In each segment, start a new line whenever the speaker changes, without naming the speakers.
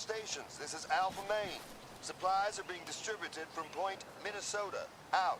stations. This is Alpha Main. Supplies are being distributed from Point Minnesota. Out.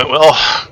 went well.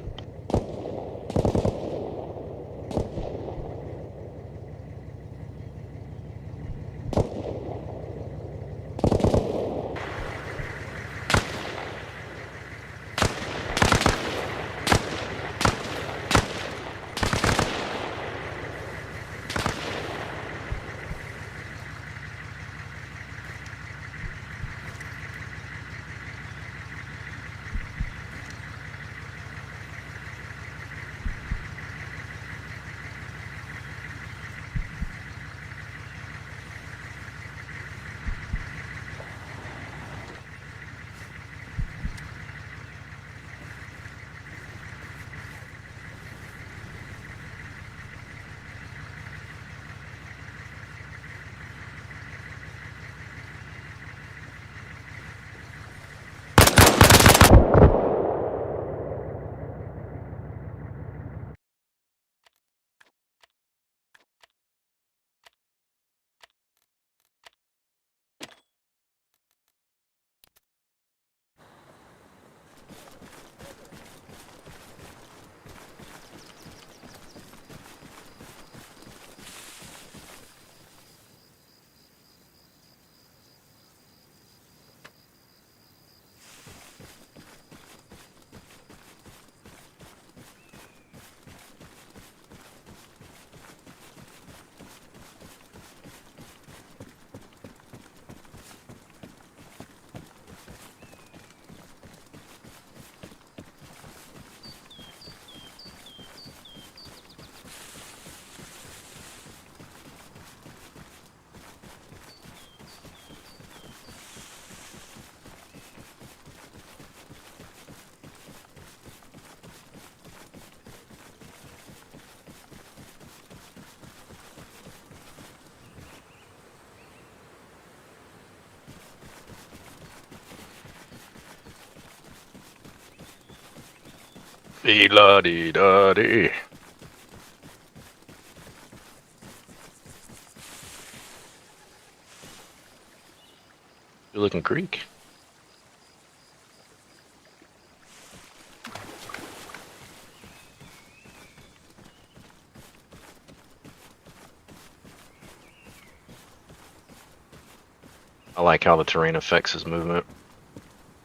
Dee-la-dee-da-dee. Good looking creek. I like how the terrain affects his movement.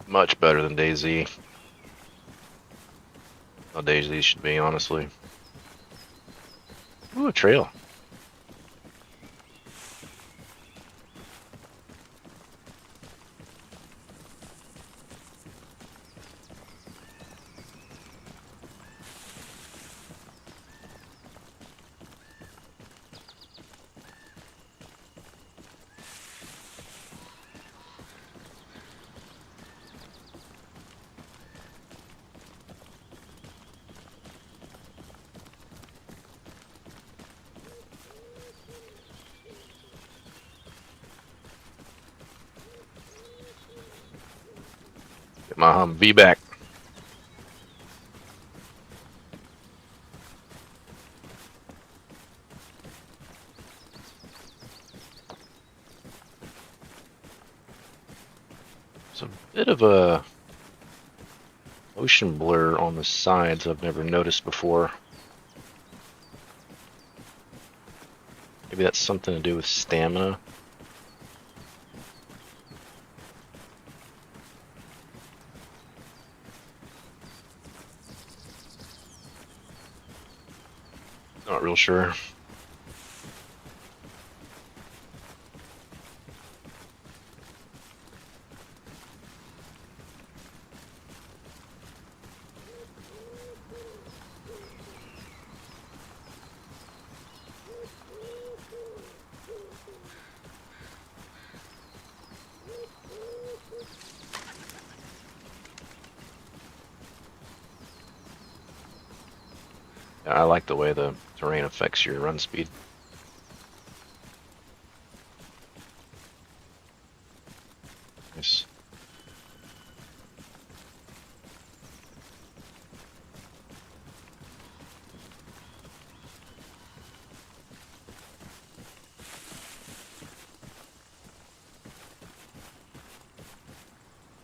Much better than DayZ. How DayZ should be, honestly. Ooh, a trail. Get my Humvee back. It's a bit of a motion blur on the sides I've never noticed before. Maybe that's something to do with stamina. Not real sure. I like the way the terrain affects your run speed. Nice.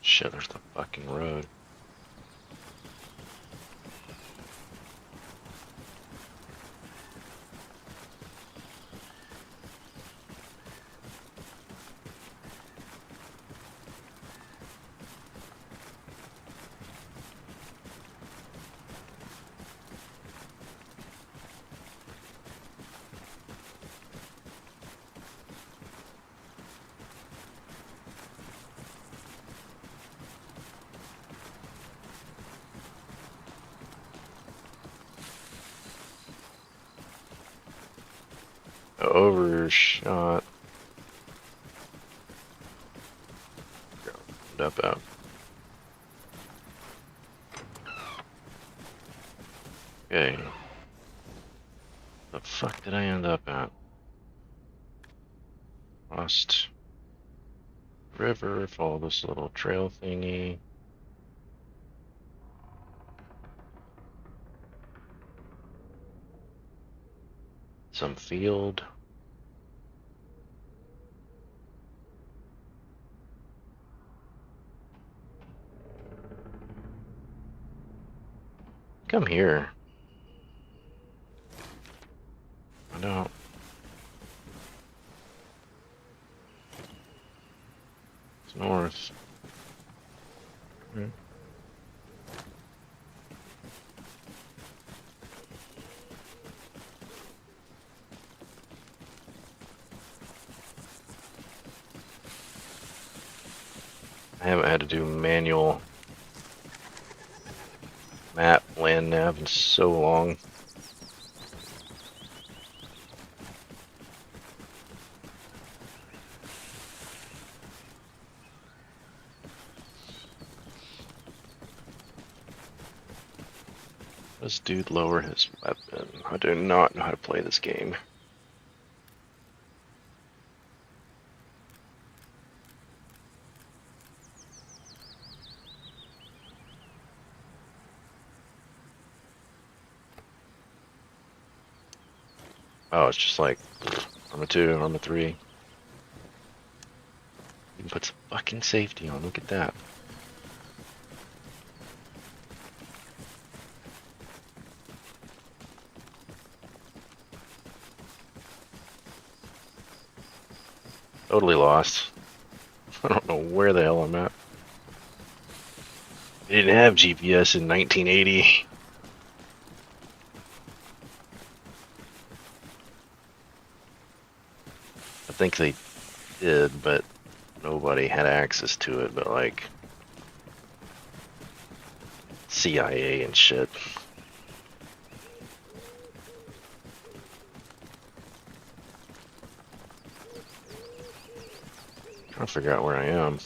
Shit, there's the fucking road. Overshot. End up out. Okay. The fuck did I end up at? Lost river, follow this little trail thingy. Some field. Come here. I don't. It's north. Hmm. I haven't had to do manual map land nav in so long. Does dude lower his weapon? I do not know how to play this game. Oh, it's just like Arma 2, Arma 3. You can put some fucking safety on, look at that. Totally lost. I don't know where the hell I'm at. They didn't have GPS in 1980. I think they did, but nobody had access to it, but like CIA and shit. Trying to figure out where I am.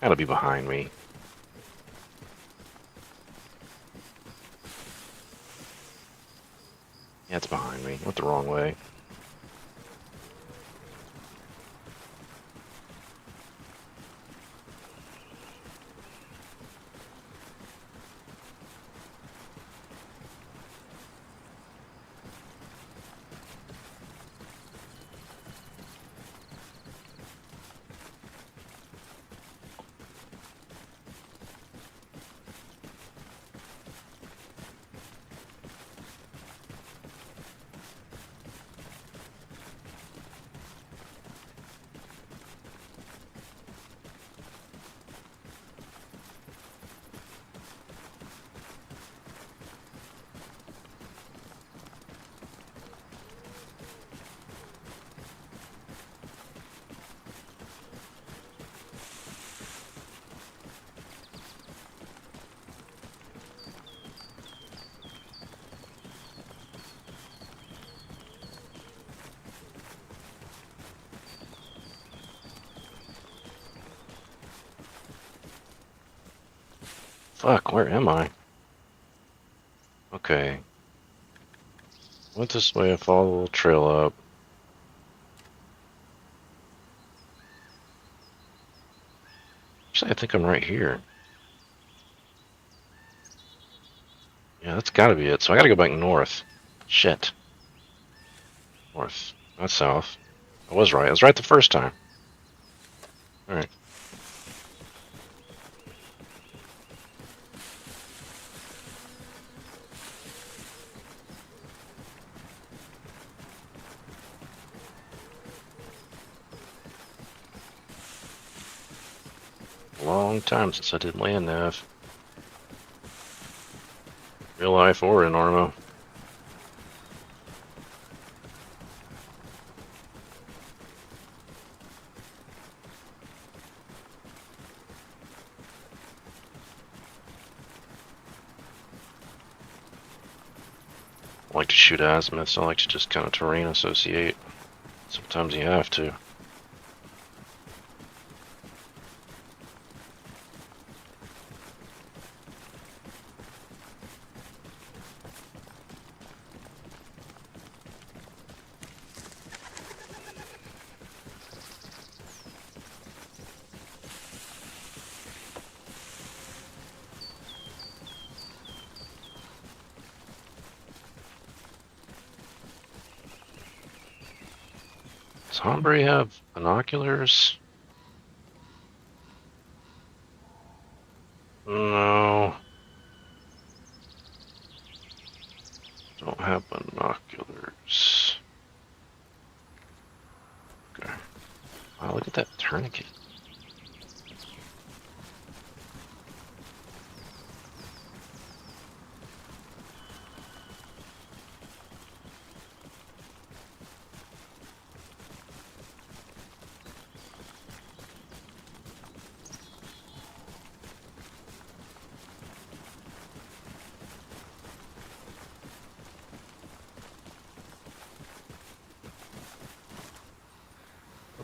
Gotta be behind me. Yeah, it's behind me. Went the wrong way. Fuck, where am I? Okay. Went this way, I followed the little trail up. Actually, I think I'm right here. Yeah, that's gotta be it. So I gotta go back north. Shit. North, not south. I was right. I was right the first time. Alright. Long time since I did land nav. Real life or in Arma. I like to shoot azimuths. I like to just kind of terrain associate. Sometimes you have to. Does Hombre have binoculars? No. Don't have binoculars. Okay. Wow, look at that tourniquet.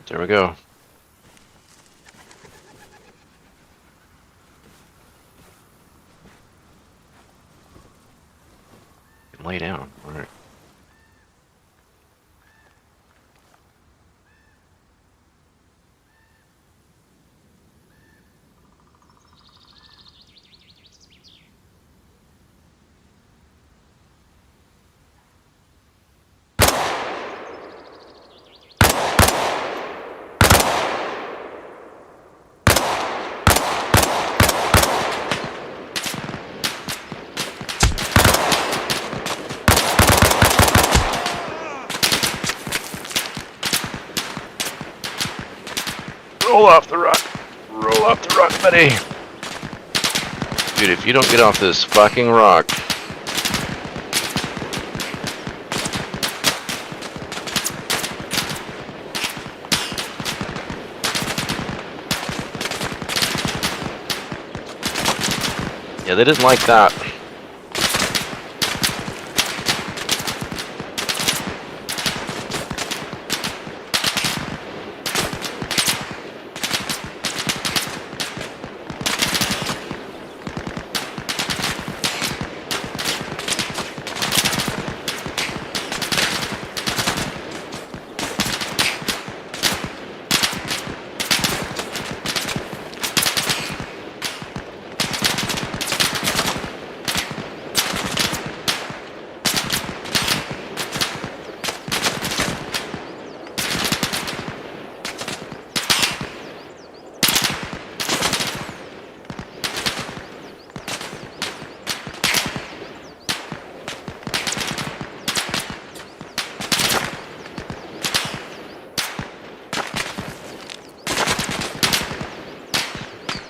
There we go. You can lay down. All right. Roll off the rock. Roll off the rock, buddy. Dude, if you don't get off this fucking rock. Yeah, they didn't like that.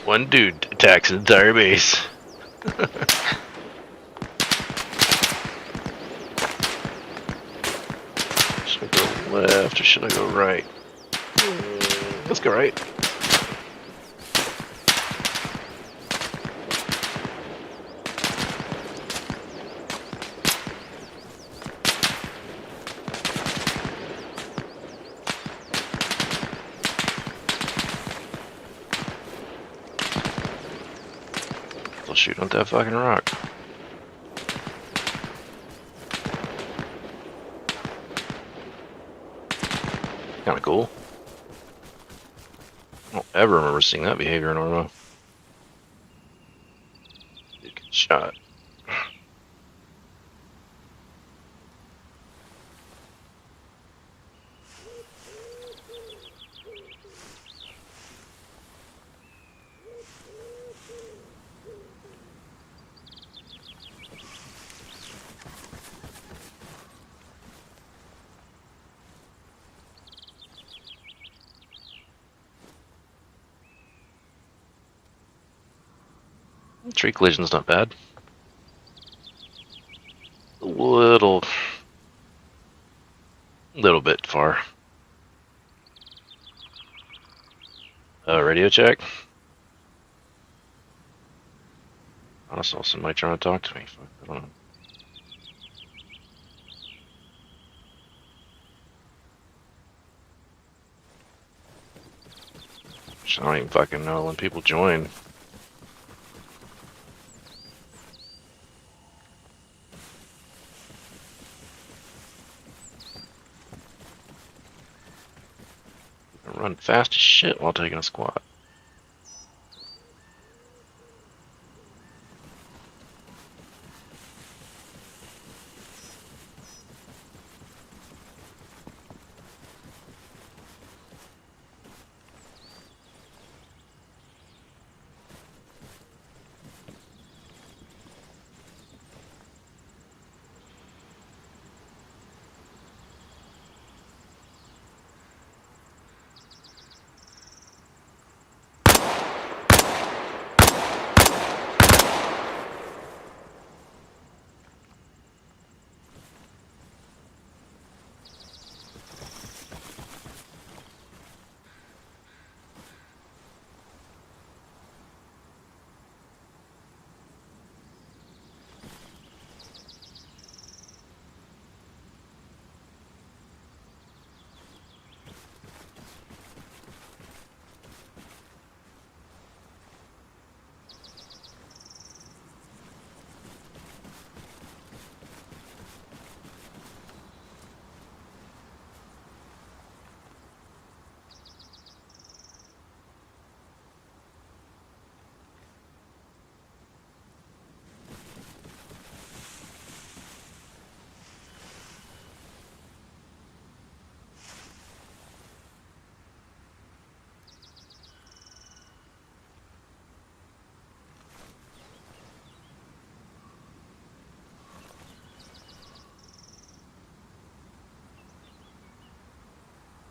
One dude attacks an entire base. Should I go left or should I go right? Let's go right. They'll shoot on that fucking rock. Kinda cool. I don't ever remember seeing that behavior in Arma. Good shot. Tree collision's not bad. A little bit far. Radio check. I saw somebody trying to talk to me. Fuck, I don't know. I don't even fucking know when people join. I run fast as shit while taking a squat.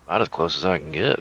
About as close as I can get.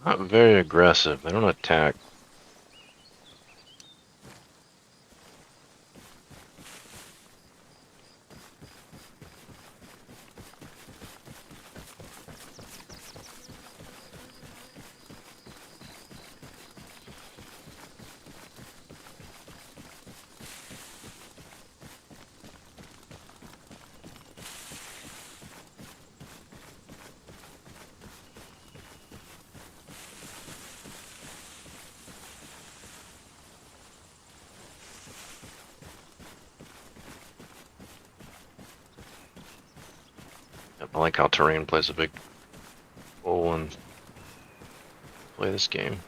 Not very aggressive. They don't attack. I like how terrain plays a big role in play this game.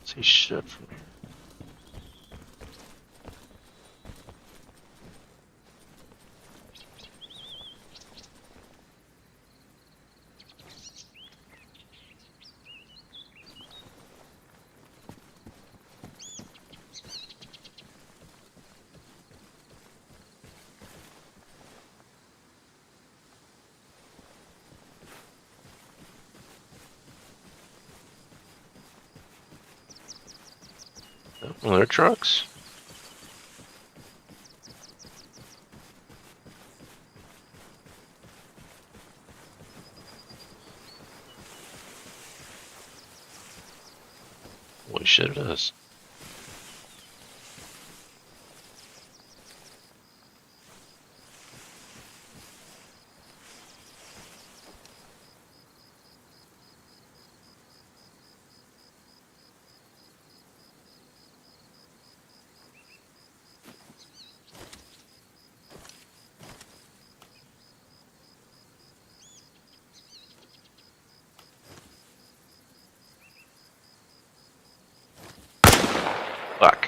See shit from here. One of their trucks. Holy shit, it is. Fuck.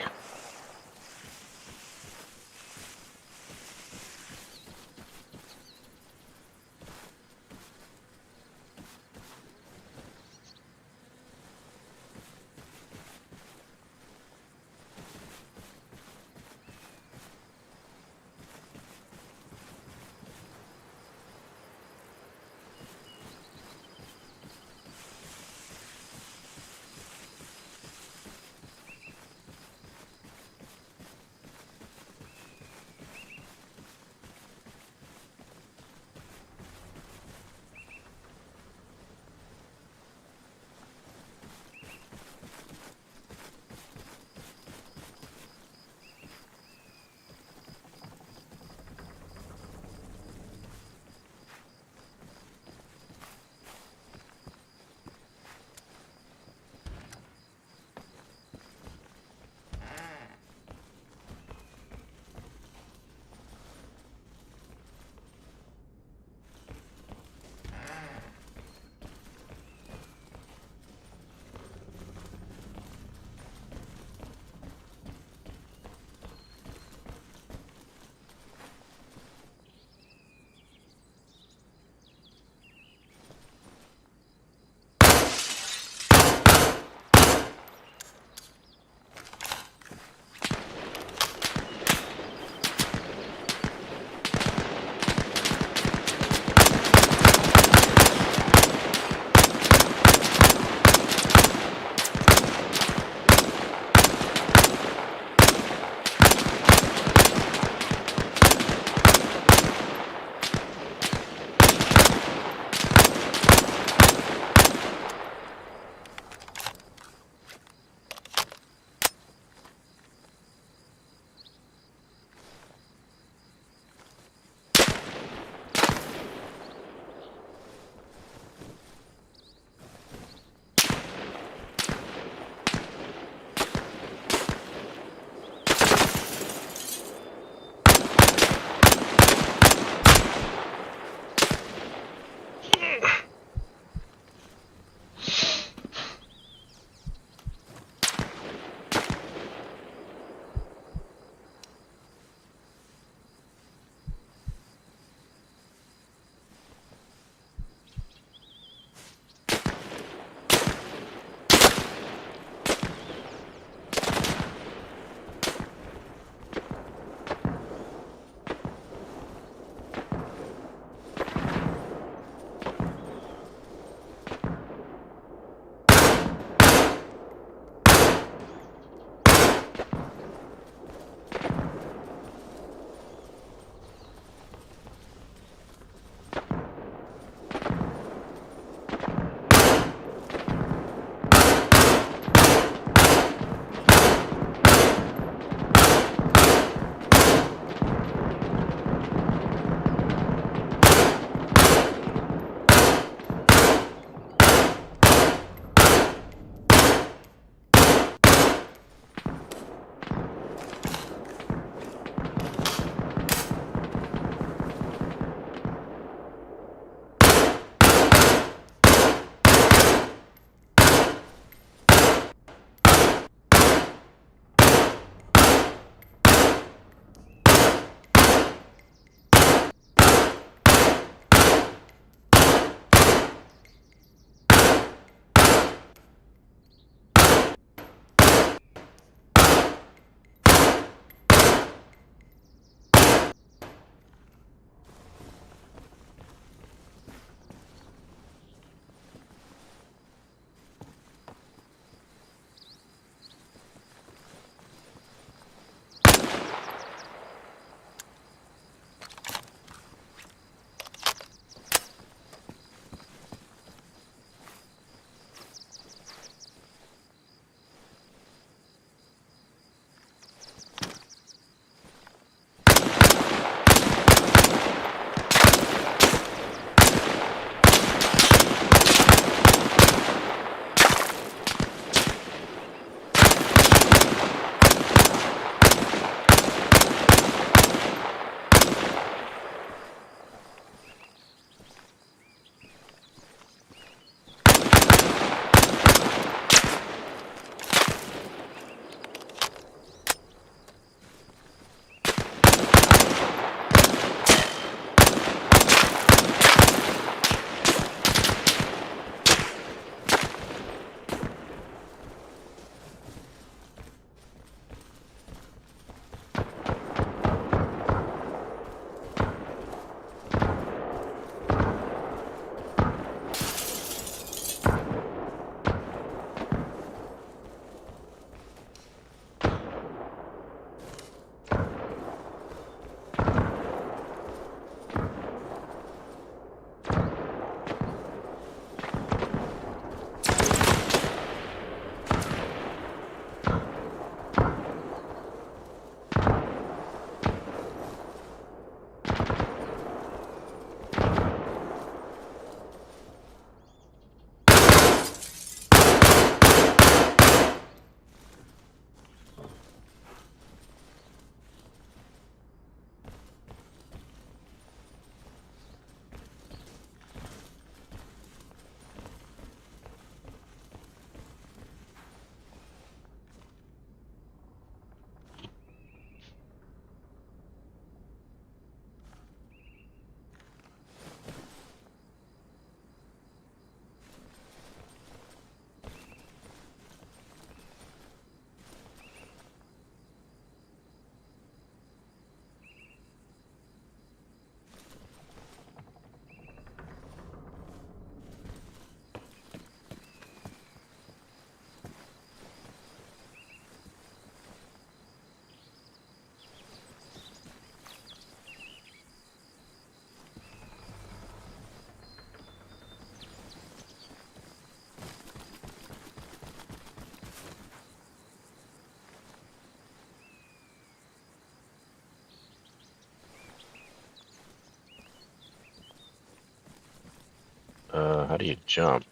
How do you jump?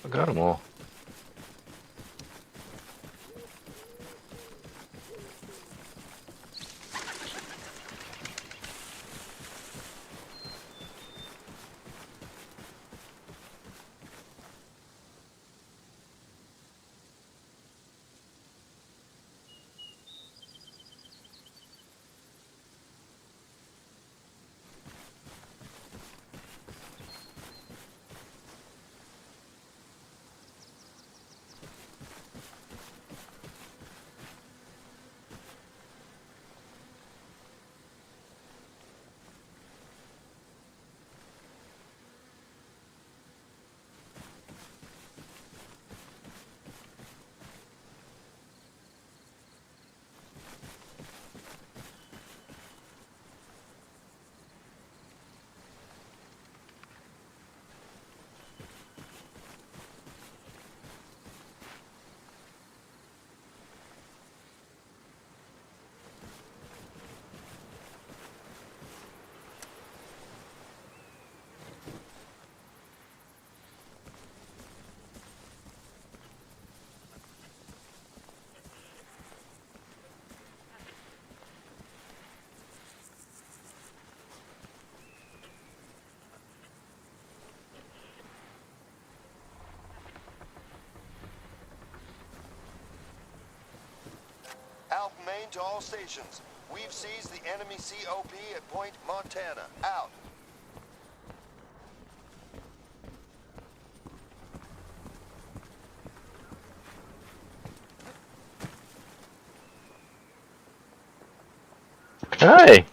I got them all.
Alpha Main to all stations. We've seized the enemy COP at Point Montana. Out.
Hey!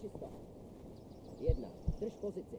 čisto. 1. Drž pozici.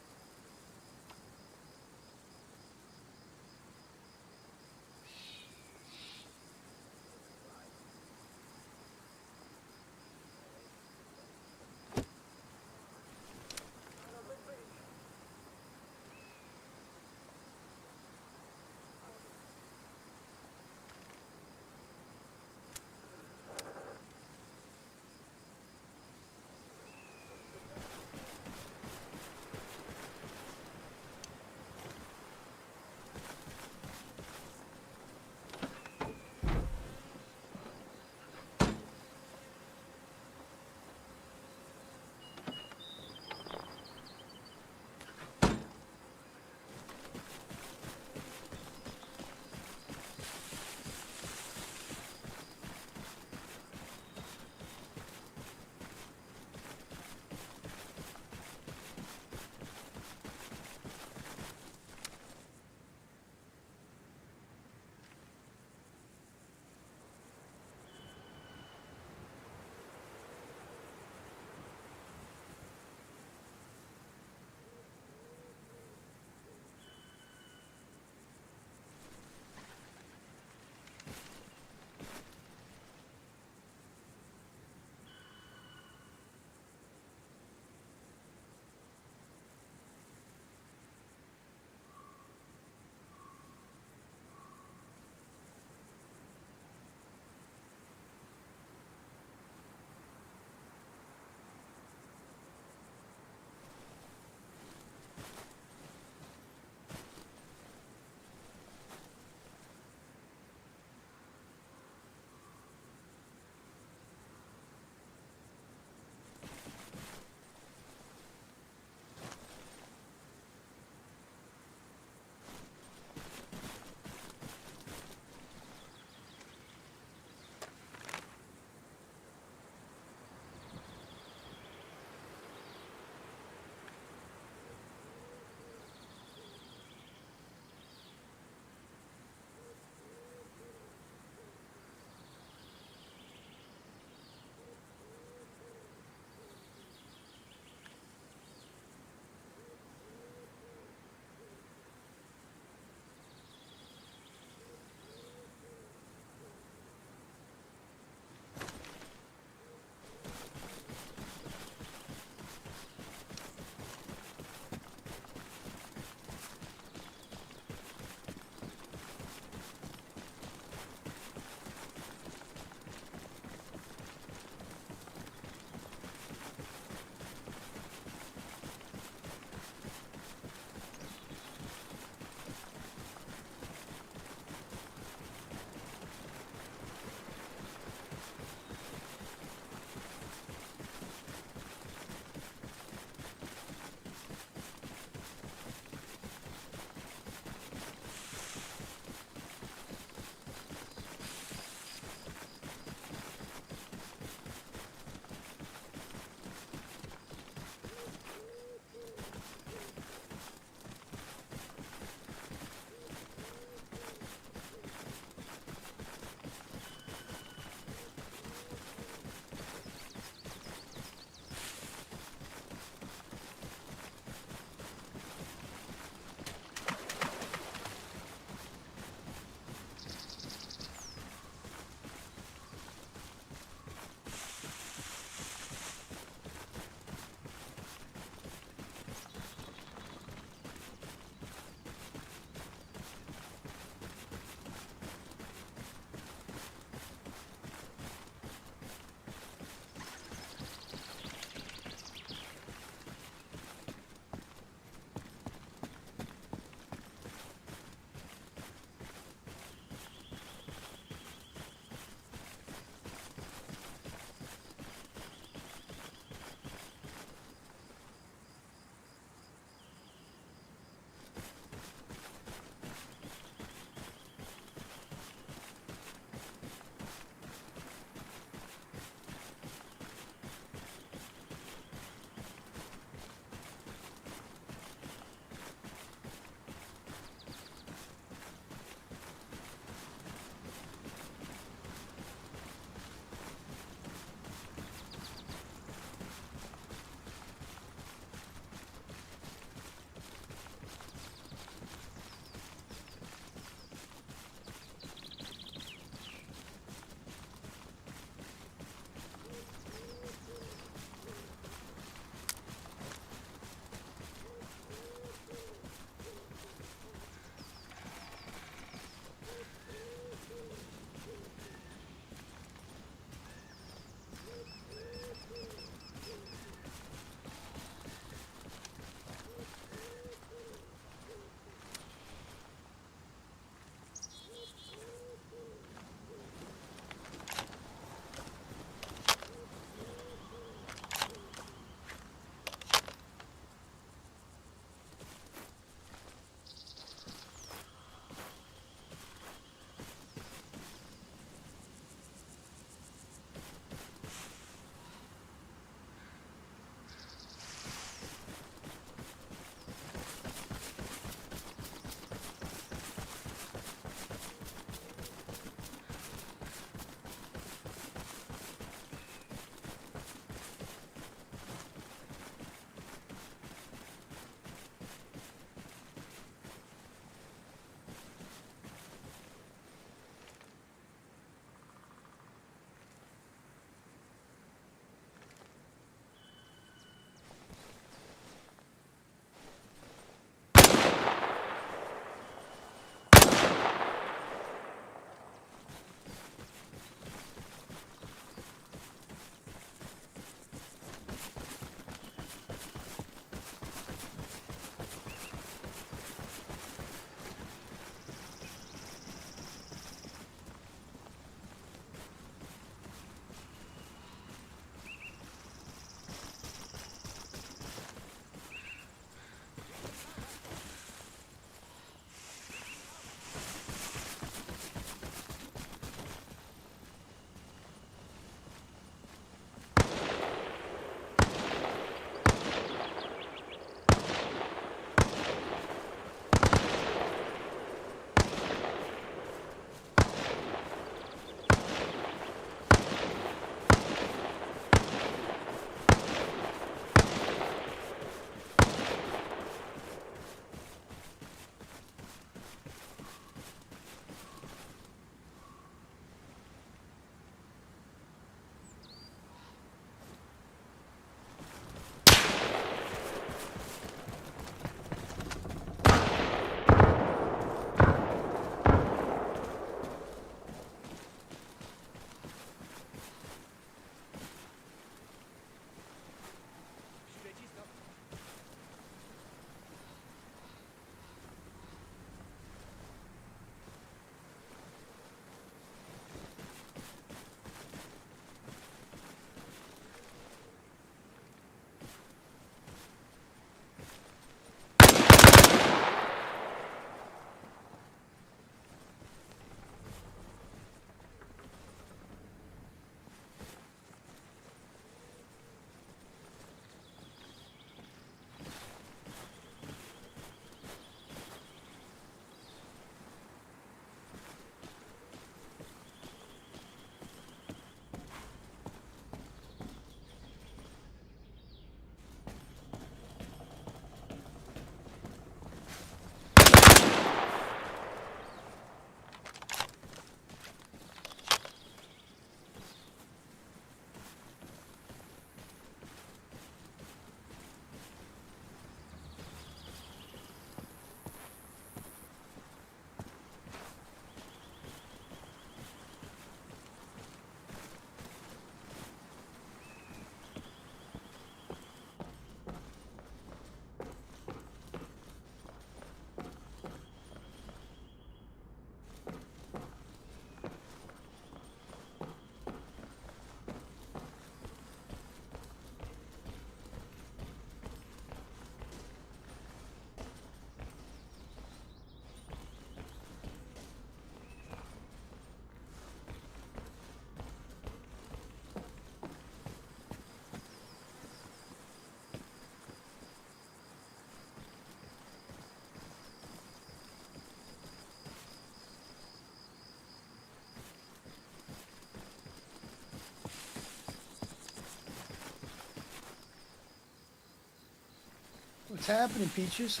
What's happening, Peaches?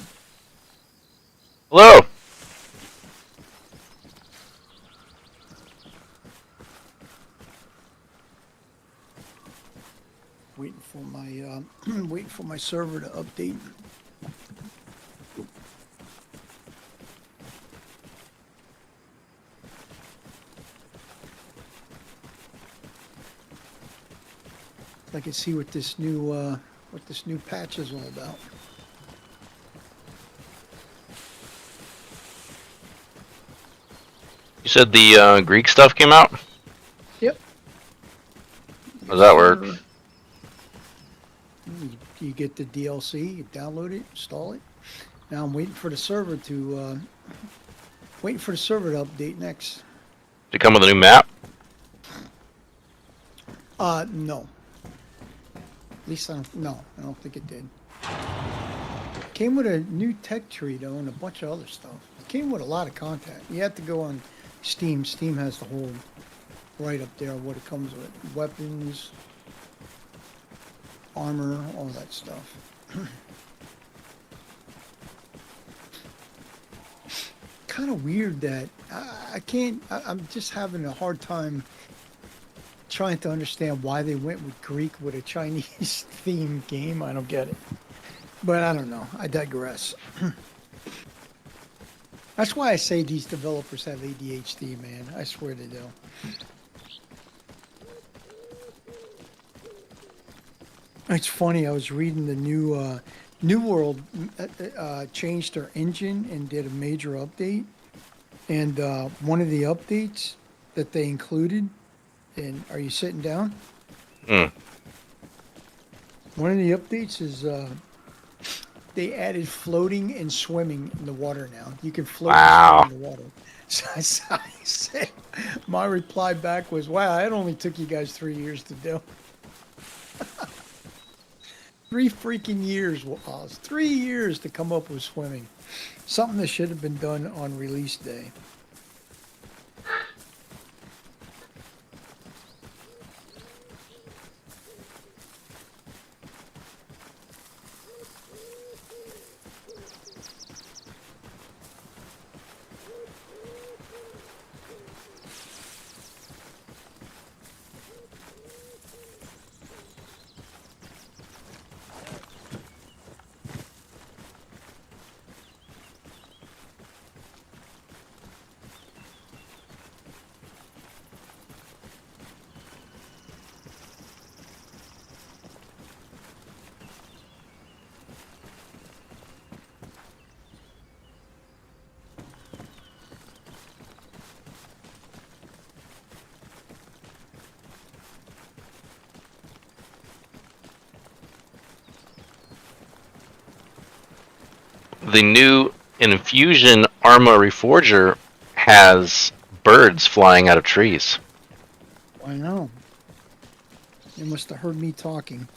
Hello.
Waiting for my server to update. I can see what this new patch is all about.
You said the Greek stuff came out?
Yep.
How does that work?
You get the DLC, you download it, install it. Now I'm waiting for the server to update next.
Did it come with a new map?
No. At least I don't think it did. Came with a new tech tree though and a bunch of other stuff. It came with a lot of content. You have to go on Steam. Steam has the whole right up there what it comes with. Weapons, armor, all that stuff. Kind of weird that I'm just having a hard time trying to understand why they went with Greek with a Chinese themed game. I don't get it. But I don't know. I digress. That's why I say these developers have ADHD, man. I swear they do. It's funny. I was reading the New World changed their engine and did a major update. And one of the updates that they included, and are you sitting down?
Hmm.
One of the updates is they added floating and swimming in the water now. You can float and swim in the water. So I said, my reply back was, wow, it only took you guys 3 years to do. 3 freaking years, Oz. 3 years to come up with swimming. Something that should have been done on release day.
The new Infusion Arma Reforger has birds flying out of trees.
I know. You must have heard me talking.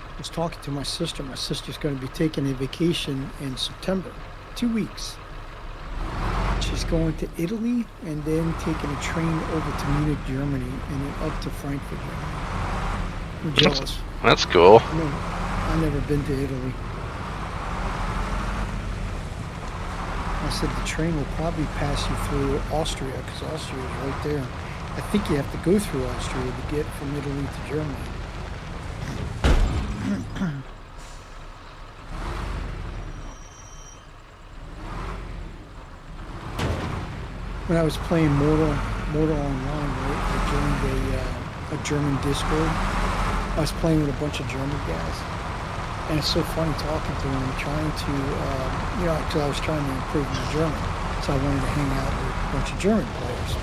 I was talking to my sister. My sister's going to be taking a vacation in September. 2 weeks. She's going to Italy and then taking a train over to Munich, Germany, and then up to Frankfurt, Germany. I'm jealous.
That's cool.
I've never been to Italy. I said the train will probably pass you through Austria because Austria is right there. I think you have to go through Austria to get from Italy to Germany. When I was playing Mortal Online, right, I joined a German Discord. I was playing with a bunch of German guys. And it's so funny talking to them, trying to, because I was trying to improve my German. So I wanted to hang out with a bunch of German players.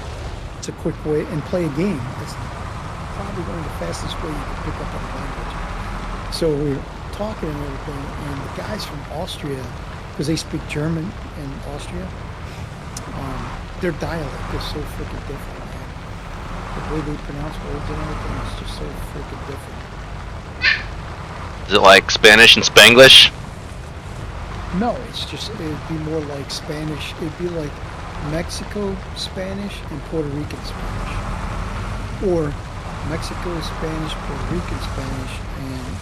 It's a quick way, and play a game. It's probably one of the fastest way you can pick up on a language. So we were talking and everything, and the guys from Austria, because they speak German in Austria, their dialect is so freaking different, man. The way they pronounce words and everything is just so freaking different.
Is it like Spanish and Spanglish?
No, it'd be more like Spanish. It'd be like Mexico Spanish and Puerto Rican Spanish. Or Mexico Spanish, Puerto Rican Spanish, and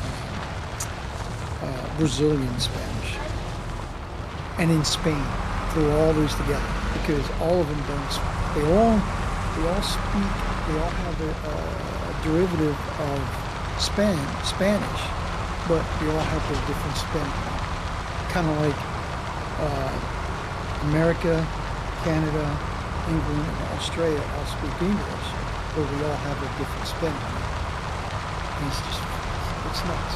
Brazilian Spanish. And in Spain, throw all those together because all of them don't. They all speak. They all have a derivative of Spanish, but they all have their different spin. Kind of like America, Canada, England, and Australia all speak English, but we all have a different spin on it. And it's nuts.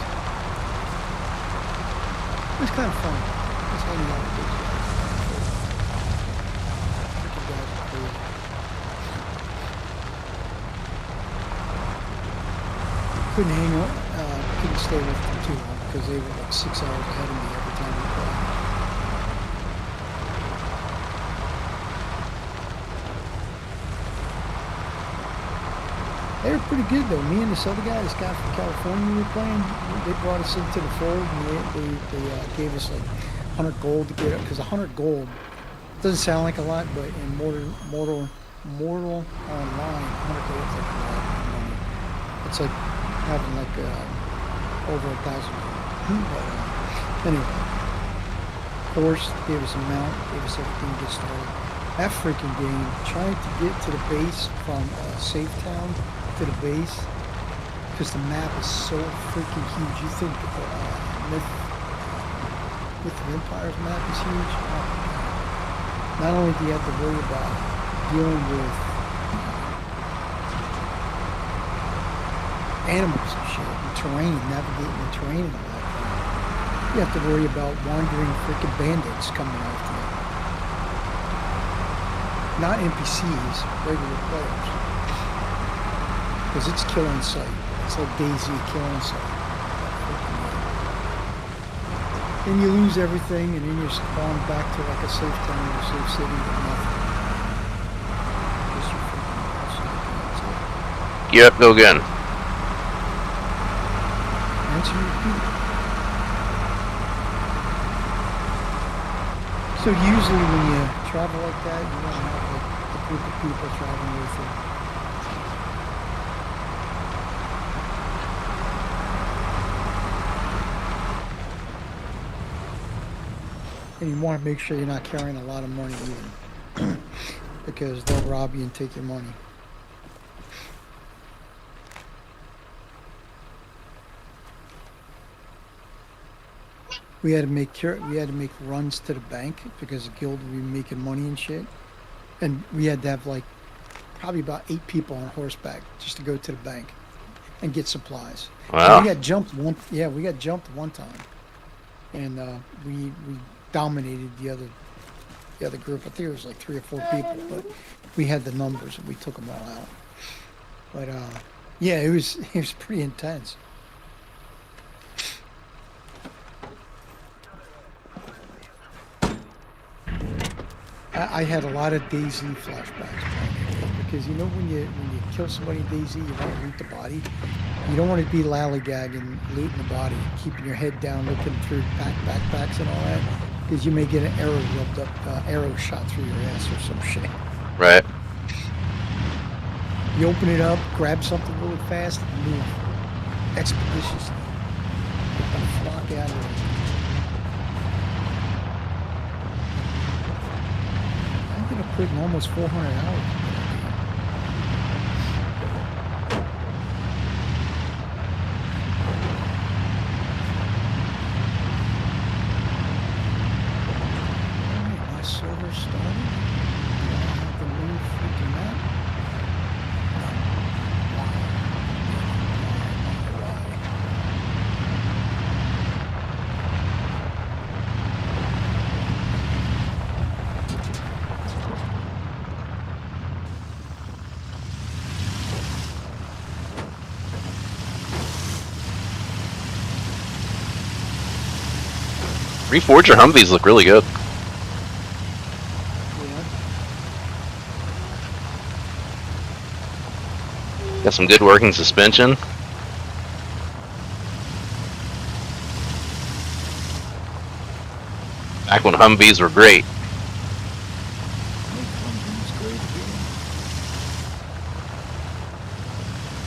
It's kind of fun. It's hanging out with these guys. Freaking guys are crazy. Couldn't stay with them too long because they were like 6 hours ahead of me every time we played. They were pretty good though. Me and this other guy, this guy from California we were playing, they brought us into the fold and they gave us like 100 gold to get up because 100 gold doesn't sound like a lot, but in Mortal Online, 100 gold is like a lot of money. It's like having like over 1,000. But anyway, horse gave us a mount, gave us everything to get started. That freaking game, trying to get to the base from Safe Town to the base, because the map is so freaking huge. You think Myth of Empires map is huge? Not only do you have to worry about dealing with animals and shit, and terrain, navigating the terrain and all that crap. You have to worry about wandering freaking bandits coming after you. Not NPCs, regular players. Because it's kill on sight. It's like DayZ, kill on sight. Then you lose everything, and then you're spawned back to like a safe town or a safe city with nothing. Just your freaking house and that's it.
Yep, go again.
Answer repeat. So usually when you travel like that, you don't have like a group of people traveling with you. And you want to make sure you're not carrying a lot of money either, because they'll rob you and take your money. We had to make runs to the bank because the guild would be making money and shit, and we had to have like probably about 8 people on horseback just to go to the bank and get supplies.
Wow.
And we got jumped one. Yeah, we got jumped one time, and we dominated the other group. I think it was like 3 or 4 people, but we had the numbers and we took them all out. But yeah, it was pretty intense. I had a lot of DayZ flashbacks because you know when you kill somebody in DayZ, you want to loot the body. You don't want to be lollygagging, looting the body, keeping your head down, looking through backpacks and all that. Because you may get an arrow rubbed up, arrow shot through your ass or some shit.
Right.
You open it up, grab something really fast, and move expeditiously. And flock out of it. I'm gonna put in almost 400 hours. My server started. Do I have the new freaking map? No.
Reforger Humvees look really good.
Yeah.
Got some good working suspension. Back when Humvees were great.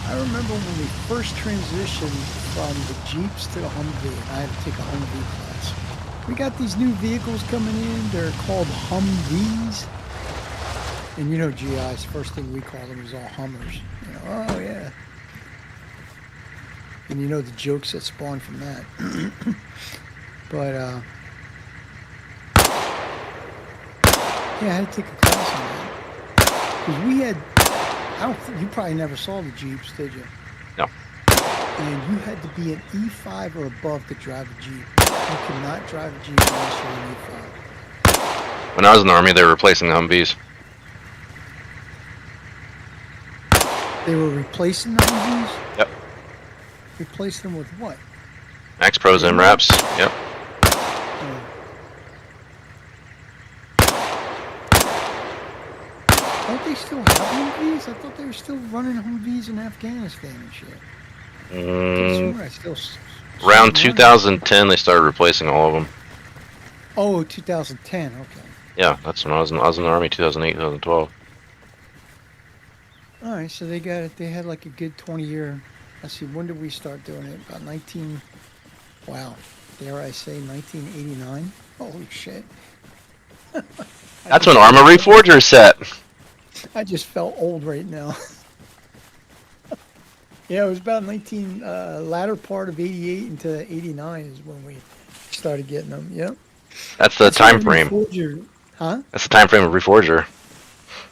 I remember when we first transitioned from the Jeeps to the Humvee, and I had to take a Humvee class. We got these new vehicles coming in. They're called Humvees. And you know, GI's first thing we call them is all Hummers. You know, oh yeah. And you know the jokes that spawn from that. But yeah, I had to take a class on that. Because we had, you probably never saw the Jeeps, did you?
No.
And you had to be an E5 or above to drive a Jeep. You could not drive a Jeep unless you're an E5.
When I was in the Army, they were replacing the Humvees.
They were replacing the Humvees?
Yep.
Replaced them with what?
Max Pros and Wraps. Yep.
Don't they still have Humvees? I thought they were still running Humvees in Afghanistan and shit. I still
Around 2010, they started replacing all of them.
Oh, 2010. Okay.
Yeah, that's when I was in the Army, 2008, 2012.
All right, so they had like a good 20-year. Let's see, when did we start doing it? About 19. Wow, dare I say 1989? Holy shit!
That's when Arma Reforger set.
I just felt old right now. Yeah, it was about latter part of 88 into 89 is when we started getting them. Yep.
That's the time frame.
Reforger, huh?
That's the time frame of Reforger.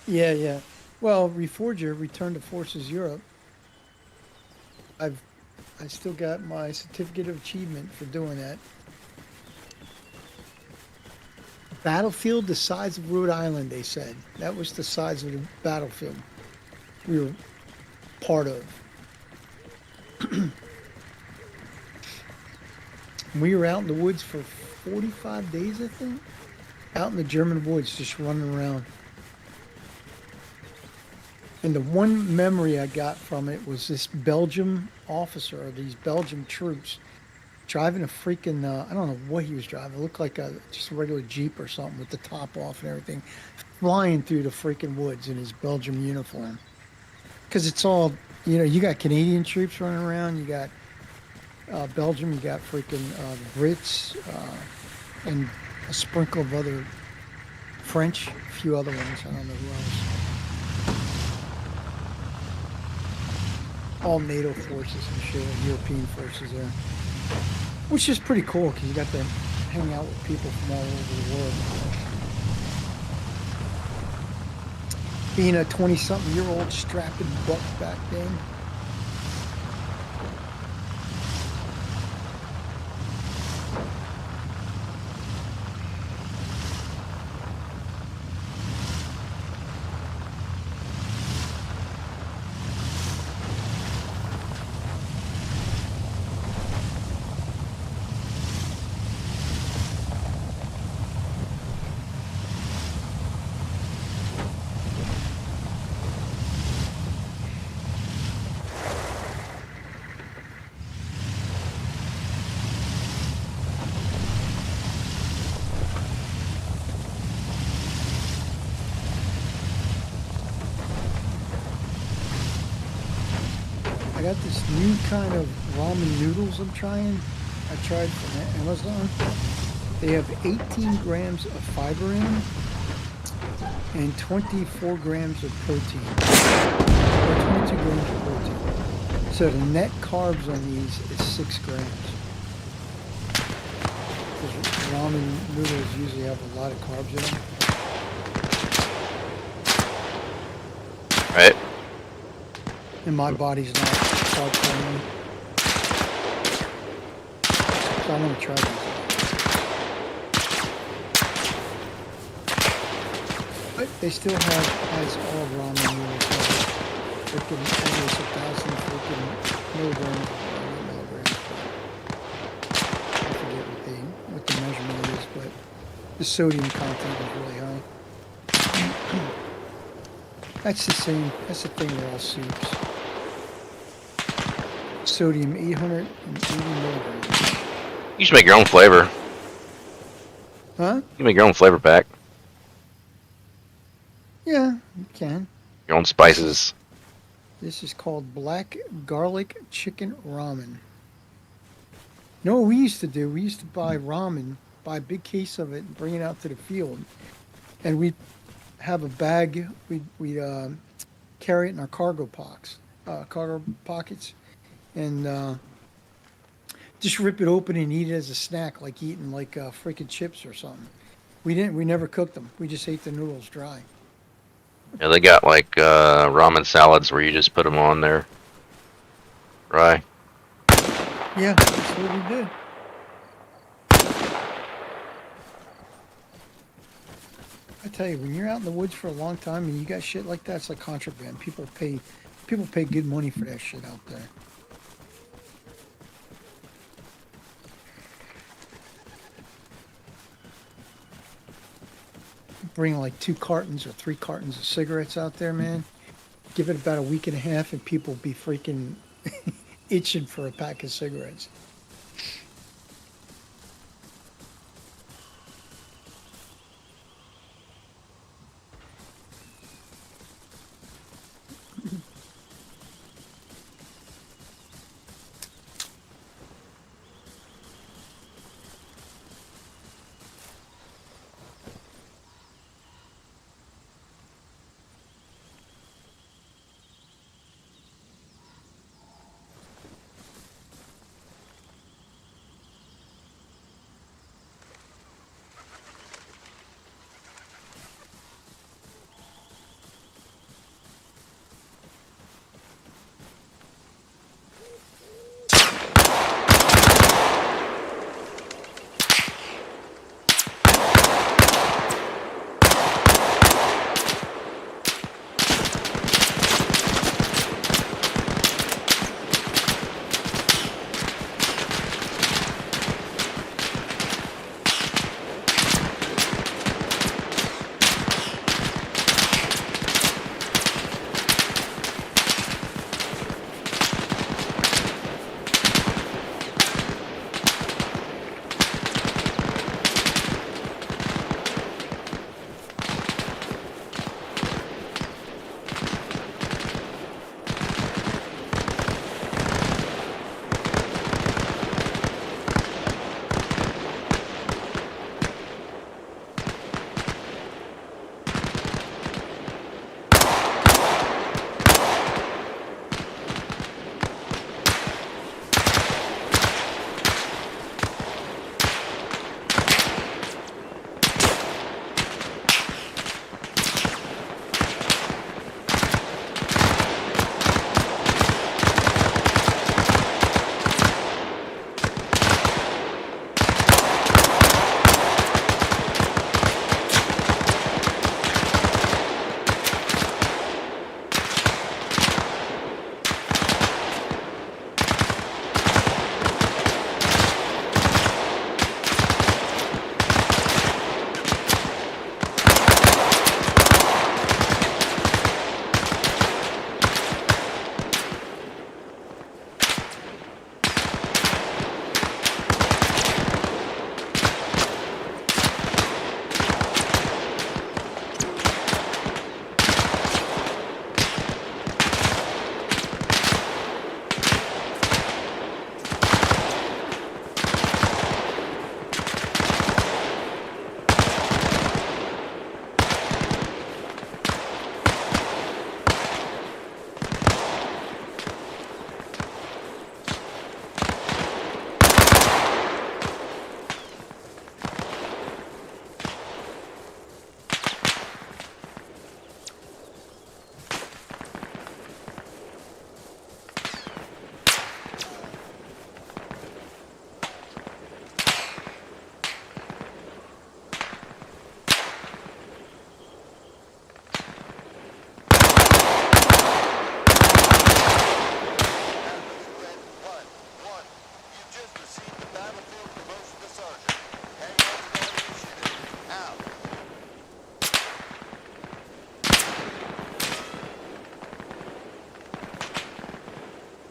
Yeah, yeah. Well, Reforger returned to Forces Europe. I still got my certificate of achievement for doing that. Battlefield the size of Rhode Island, they said. That was the size of the battlefield we were part of. We were out in the woods for 45 days, I think. Out in the German woods, just running around. And the one memory I got from it was this Belgium officer, or these Belgium troops, driving a freaking, I don't know what he was driving. It looked like just a regular Jeep or something with the top off and everything, flying through the freaking woods in his Belgium uniform. Because it's all, you know, you got Canadian troops running around, you got Belgium, you got freaking Brits, and a sprinkle of other French, a few other ones, I don't know who else. All NATO forces and shit, European forces there. Which is pretty cool, because you got to hang out with people from all over the world. Being a 20-something-year-old strapping buck back then. got this new kind of ramen noodles I'm trying. I tried from Amazon. They have 18 grams of fiber in them and 24 grams of protein. Or 22 grams of protein. So the net carbs on these is 6 grams. Because ramen noodles usually have a lot of carbs in them.
Right.
And my body's not carb friendly. So I'm gonna try these. But they still have, as all ramen noodles have, freaking almost 1,000 freaking milligrams, not milligrams. I forget what the measurement is, but the sodium content is really high. That's the same. That's the thing with all soups. Sodium 880 milligrams.
You should make your own flavor.
Huh?
You can make your own flavor pack.
Yeah, you can.
Your own spices.
This is called black garlic chicken ramen. You know what we used to do? We used to buy ramen, buy a big case of it, and bring it out to the field, and we'd have a bag. We'd carry it in our cargo pockets, and just rip it open and eat it as a snack, like eating like freaking chips or something. We never cooked them. We just ate the noodles dry.
Yeah, they got like ramen salads where you just put them on there. Right.
Yeah, that's what we did. I tell you, when you're out in the woods for a long time and you got shit like that, it's like contraband. People pay good money for that shit out there. Bring like 2 cartons or 3 cartons of cigarettes out there, man. Give it about a week and a half, and people be freaking itching for a pack of cigarettes.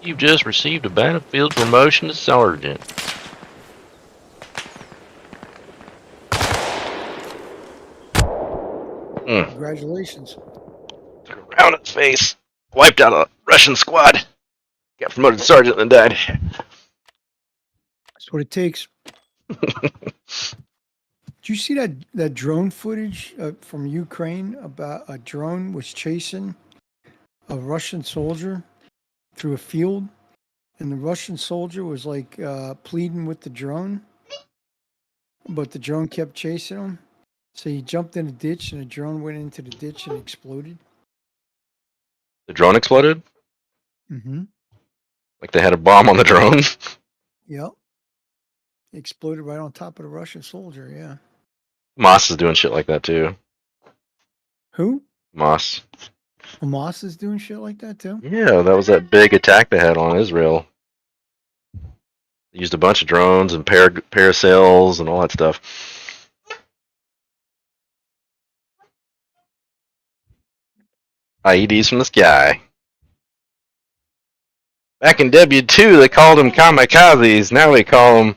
You've just received a battlefield promotion to sergeant.
Congratulations.
Took a round in the face. Wiped out a Russian squad. Got promoted to sergeant and died.
That's what it takes. Did you see that drone footage from Ukraine about a drone was chasing a Russian soldier through a field, and the Russian soldier was like pleading with the drone, but the drone kept chasing him. So he jumped in a ditch, and the drone went into the ditch and exploded.
The drone exploded?
Mm-hmm.
Like they had a bomb on the drone?
Yep. It exploded right on top of the Russian soldier. Yeah.
Moss is doing shit like that too.
Who?
Moss.
Hamas is doing shit like that too.
Yeah, that was that big attack they had on Israel. They used a bunch of drones and parasails and all that stuff. IEDs from the sky. Back in W2, they called them kamikazes. Now we call them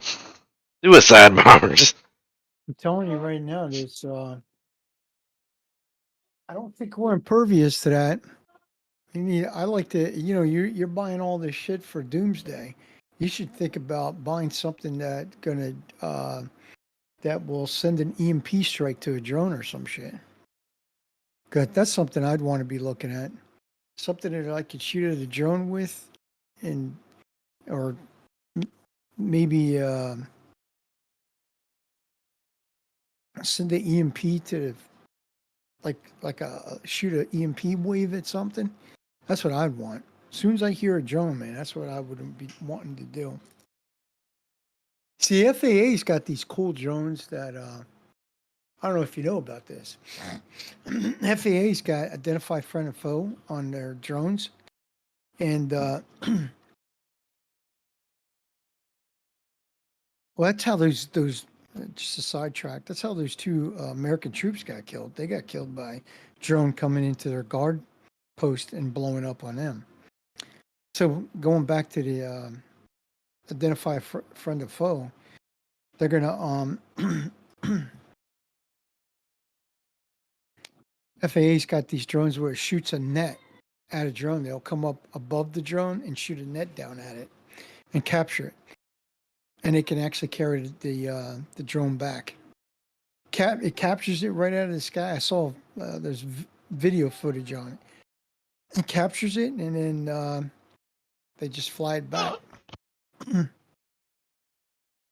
suicide bombers.
I'm telling you right now, there's. I don't think we're impervious to that. I like to. You're buying all this shit for doomsday. You should think about buying something that will send an EMP strike to a drone or some shit. Cause that's something I'd want to be looking at. Something that I could shoot at a drone with, and or maybe send the EMP to like a shoot a EMP wave at something. That's what I'd want. As soon as I hear a drone, man, that's what I would be wanting to do. See, FAA's got these cool drones that I don't know if you know about this. FAA's got identify friend and foe on their drones, and well, that's how those just a sidetrack. That's how those two American troops got killed. They got killed by drone coming into their guard post and blowing up on them. So going back to the identify friend of foe, they're gonna FAA's got these drones where it shoots a net at a drone. They'll come up above the drone and shoot a net down at it and capture it, and it can actually carry the drone back. It captures it right out of the sky. I saw there's video footage on it. It captures it, and then they just fly it back.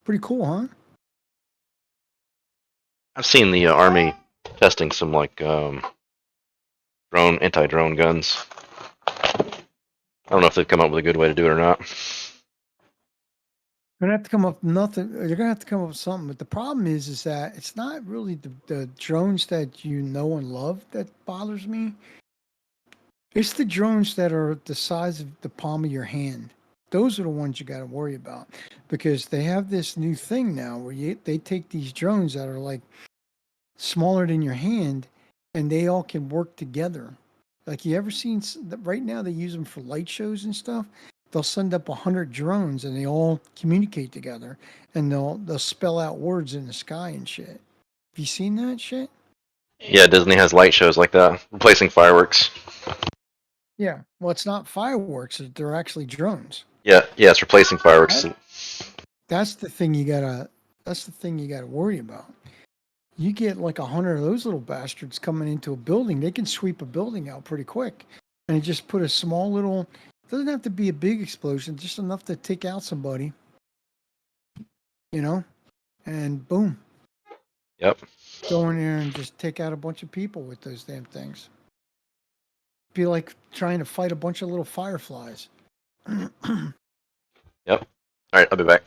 Pretty cool, huh?
I've seen the Army testing some like anti-drone guns. I don't know if they've come up with a good way to do it or not.
They're gonna have to come up with nothing. They're gonna have to come up with something. But the problem is that it's not really the drones that you know and love that bothers me. It's the drones that are the size of the palm of your hand. Those are the ones you got to worry about, because they have this new thing now where they take these drones that are like smaller than your hand, and they all can work together. Like, you ever seen right now they use them for light shows and stuff. They'll send up 100 drones and they all communicate together, and they'll spell out words in the sky and shit. Have you seen that shit?
Yeah, Disney has light shows like that, replacing fireworks.
Yeah. Well, it's not fireworks; they're actually drones.
Yeah, it's replacing fireworks.
That's the thing you gotta. That's the thing you gotta worry about. You get like 100 of those little bastards coming into a building, they can sweep a building out pretty quick. And just put a small little, doesn't have to be a big explosion, just enough to take out somebody, and boom.
Yep.
Go in there and just take out a bunch of people with those damn things. Be like trying to fight a bunch of little fireflies.
Yep. All right, I'll be back.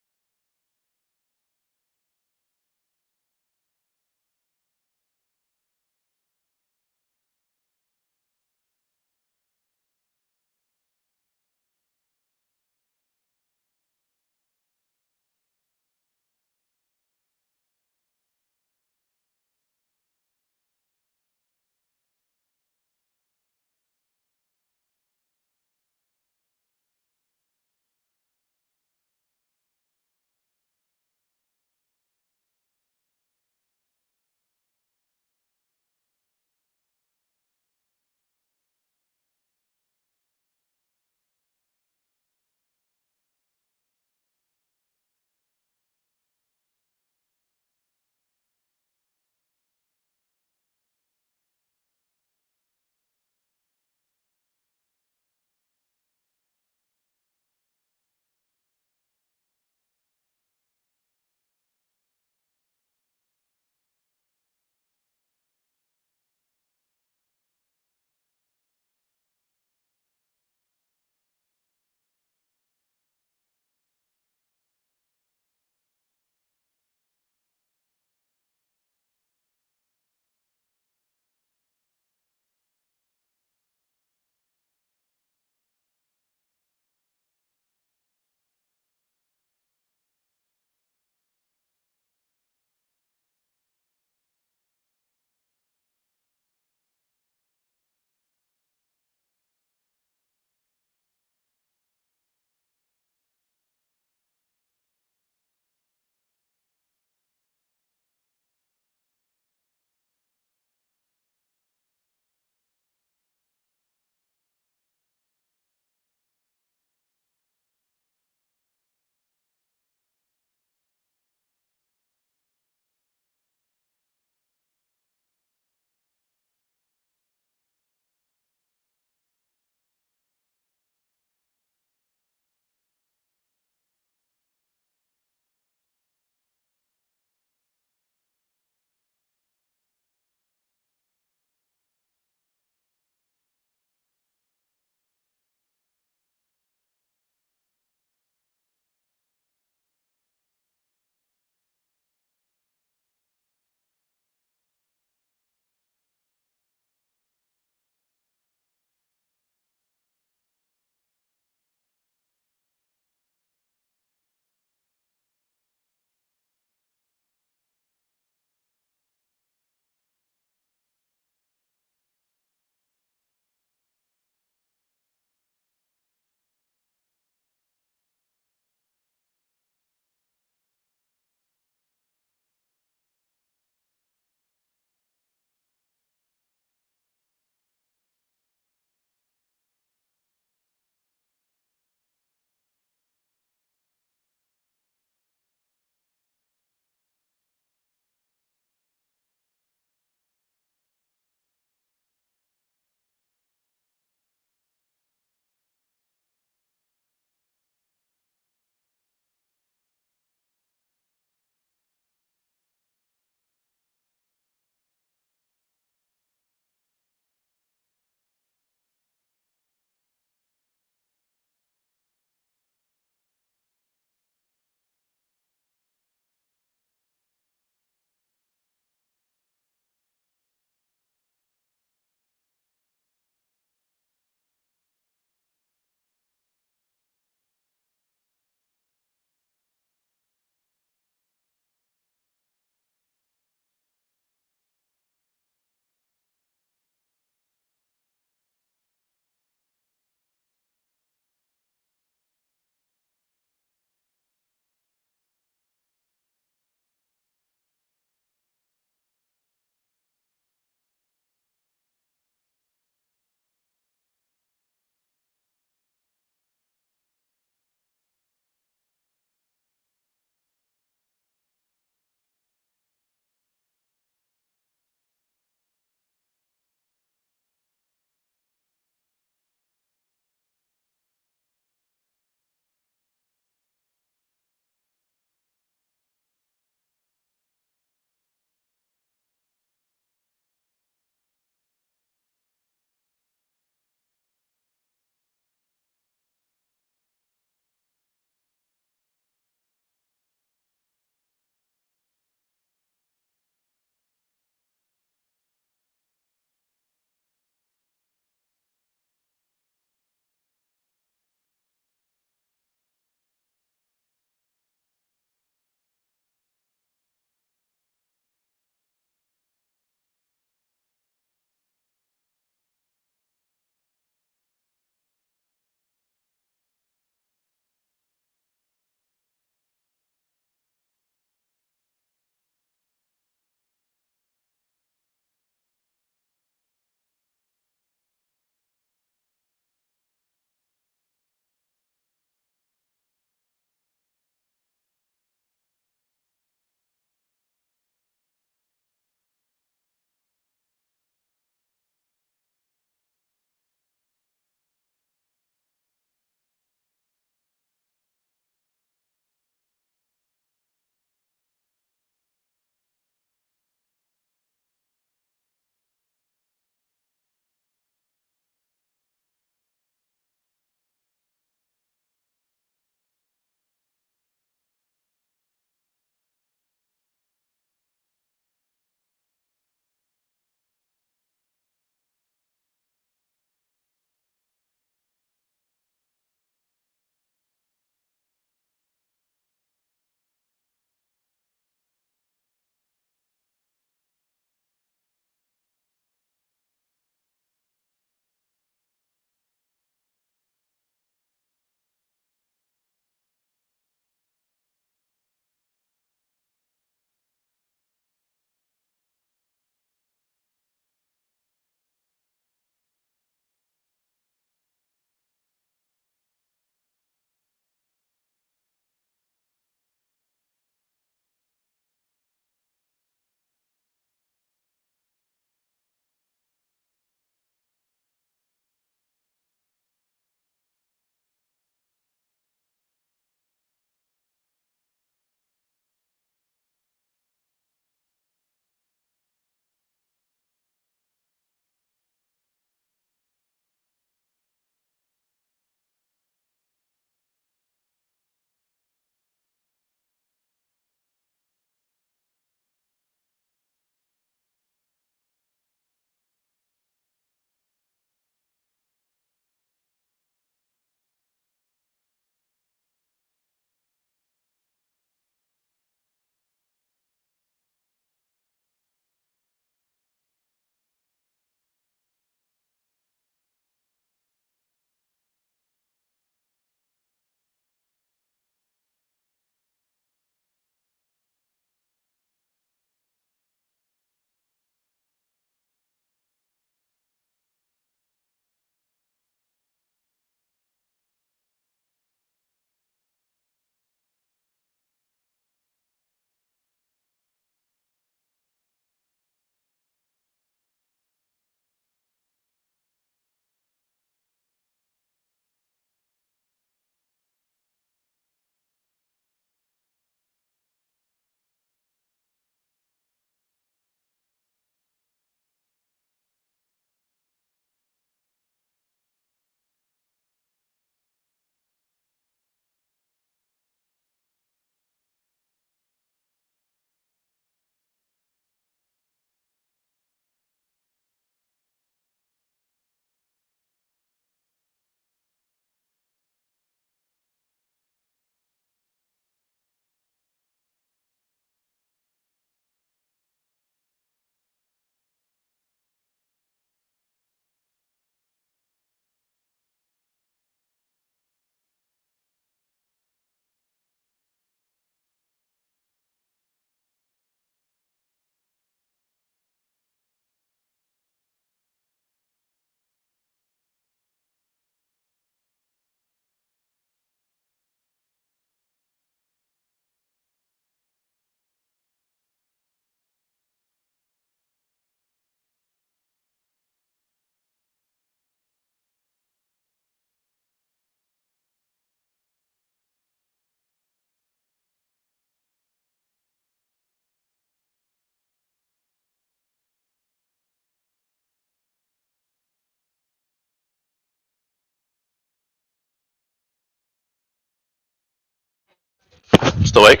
still awake?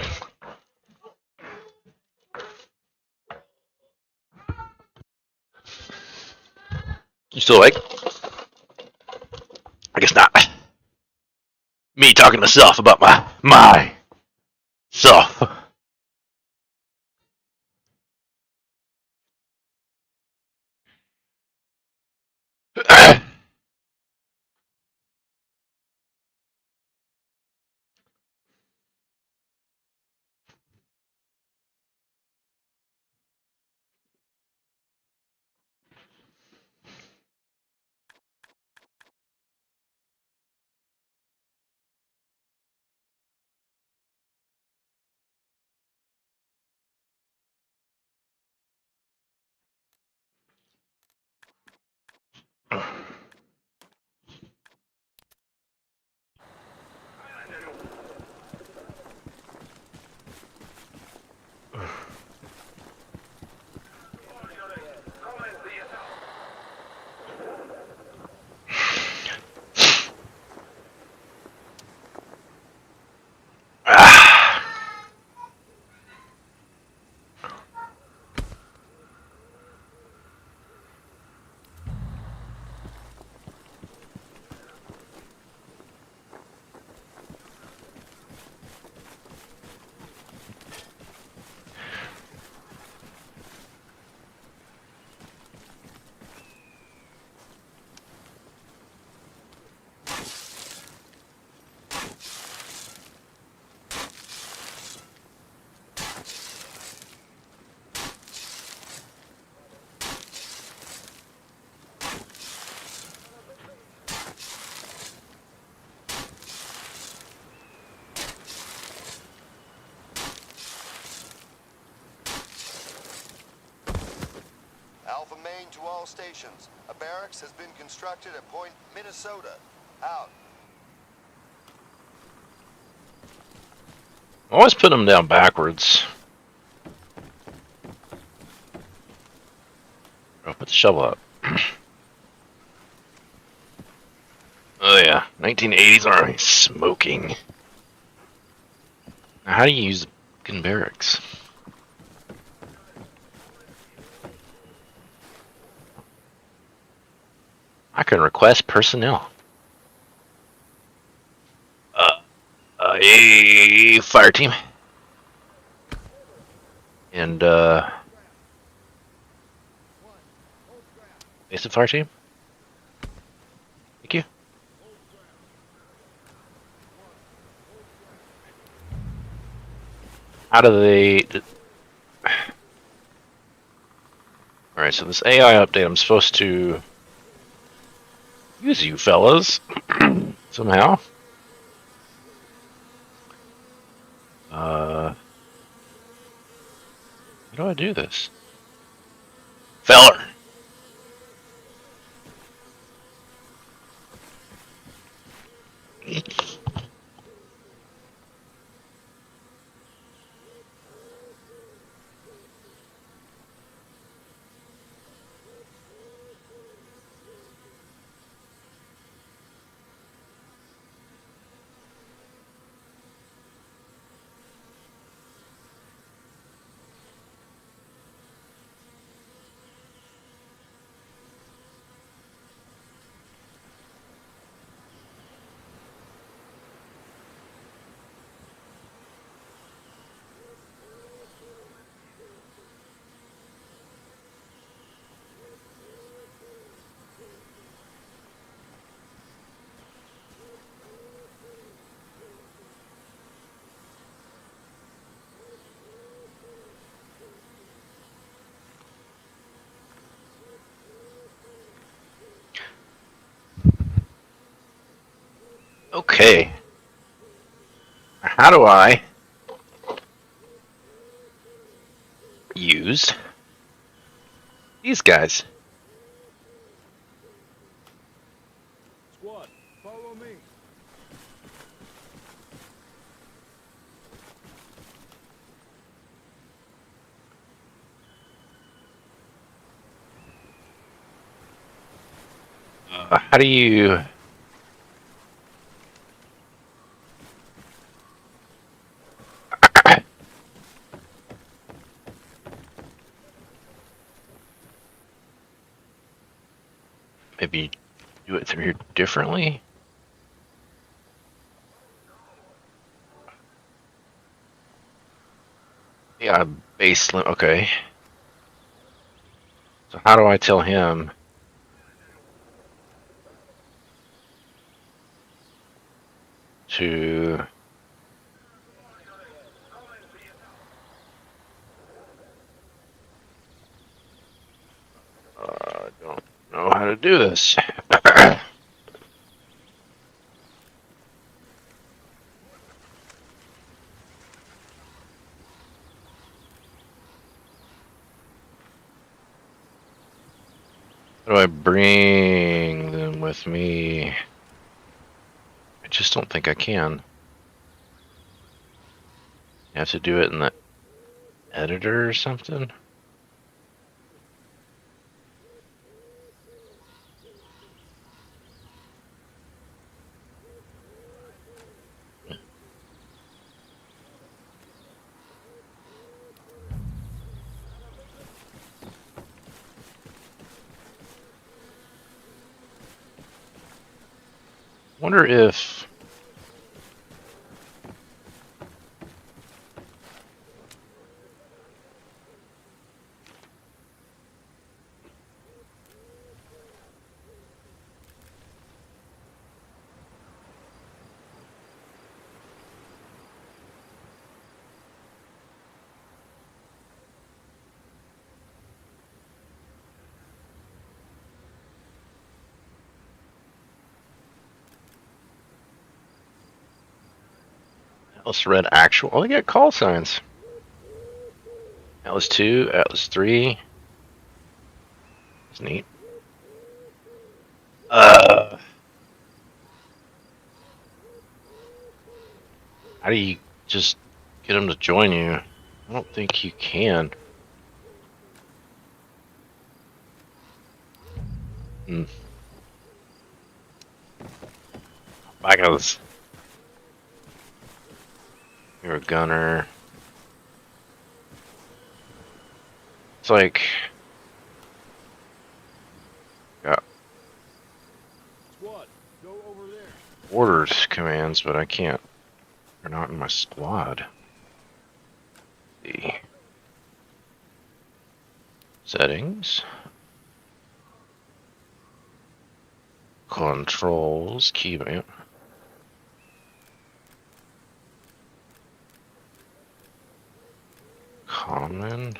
You still awake? I guess not. Me talking to myself about my self.
Alpha Main to all stations. A barracks has been constructed at Point Minnesota. Out.
Always put them down backwards. I'll put the shovel up. Oh yeah, 1980s army smoking. Now, how do you use fucking barracks? I can request personnel. A fire team. And, basic fire team. Thank you. How do they... Alright, so this AI update, I'm supposed to use you fellas somehow. How do I do this? Feller! Okay. How do I use these guys?
Squad, follow me.
How do you... maybe do it through here differently. Yeah, base limit. Okay. So how do I tell him to? Don't know how to do this. How do I bring them with me? I just don't think I can. You have to do it in the editor or something? Wonder if Atlas Red Actual. Oh, they got call signs. Atlas 2, Atlas 3. That's neat. How do you just get them to join you? I don't think you can. Hmm. Back of this. You're a gunner. It's like got
Squad, go over there.
orders commands, but I can't. They're not in my squad. The settings, controls, keyboard. Common.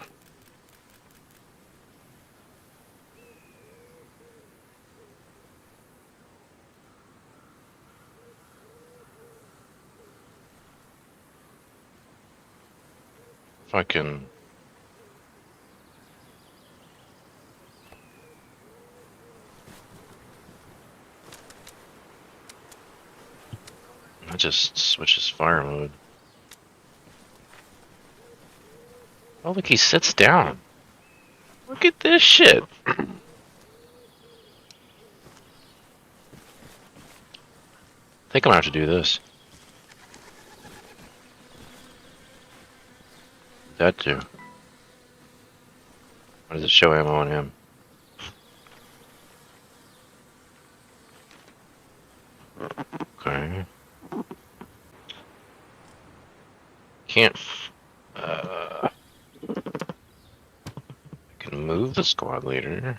If I can. That just switches fire mode. Oh, look, he sits down. Look at this shit. I think I'm gonna have to do this. That too. Why does it show ammo on him? Okay. Can't. I can move the squad leader.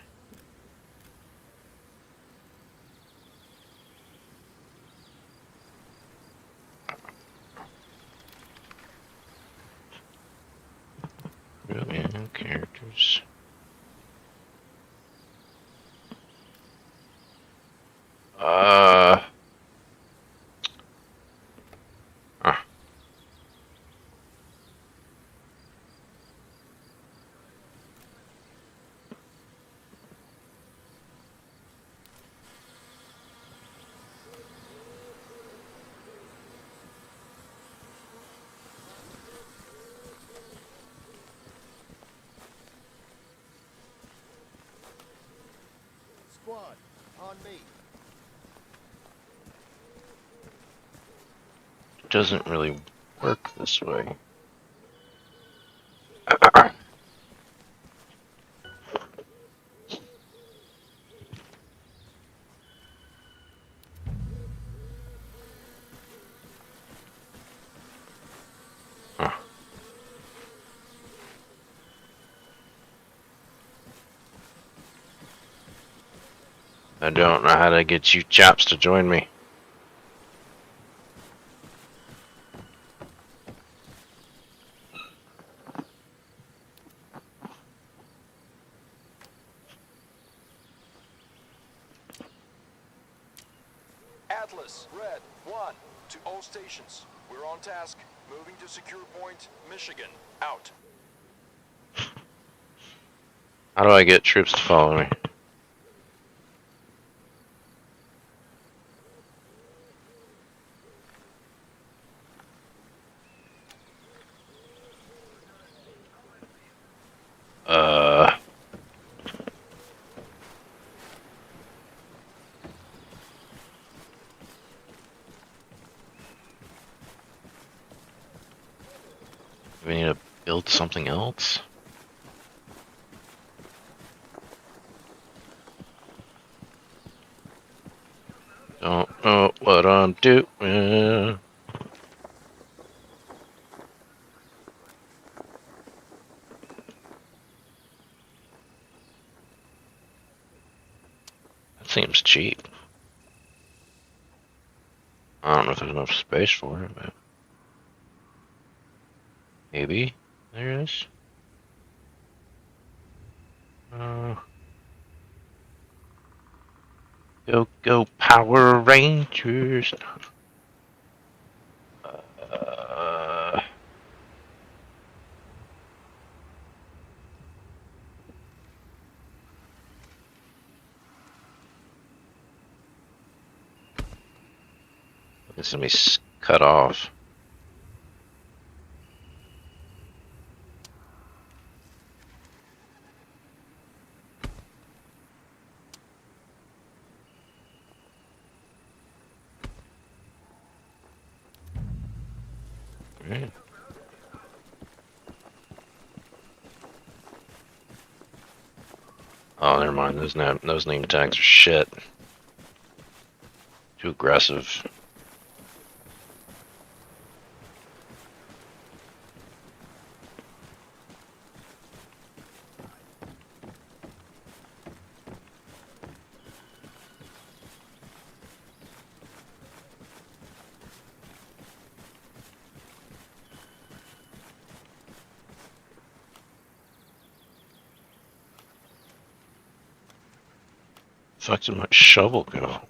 Really, characters. Ah.
Squad, on me.
Doesn't really work this way. I don't know how to get you chaps to join me.
Atlas, Red, 1 to all stations. We're on task. Moving to secure point, Michigan. Out.
How do I get troops to follow me? Uh. Do we need to build something else? Don't know what I'm doing. That seems cheap. I don't know if there's enough space for it, but maybe there is. Go, go, Power Rangers! Uh, it's gonna be cut off. Right. Oh, never mind. Those name tags are shit. Too aggressive. Fuck did my shovel go?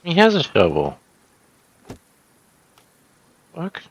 He has a shovel. Fuck.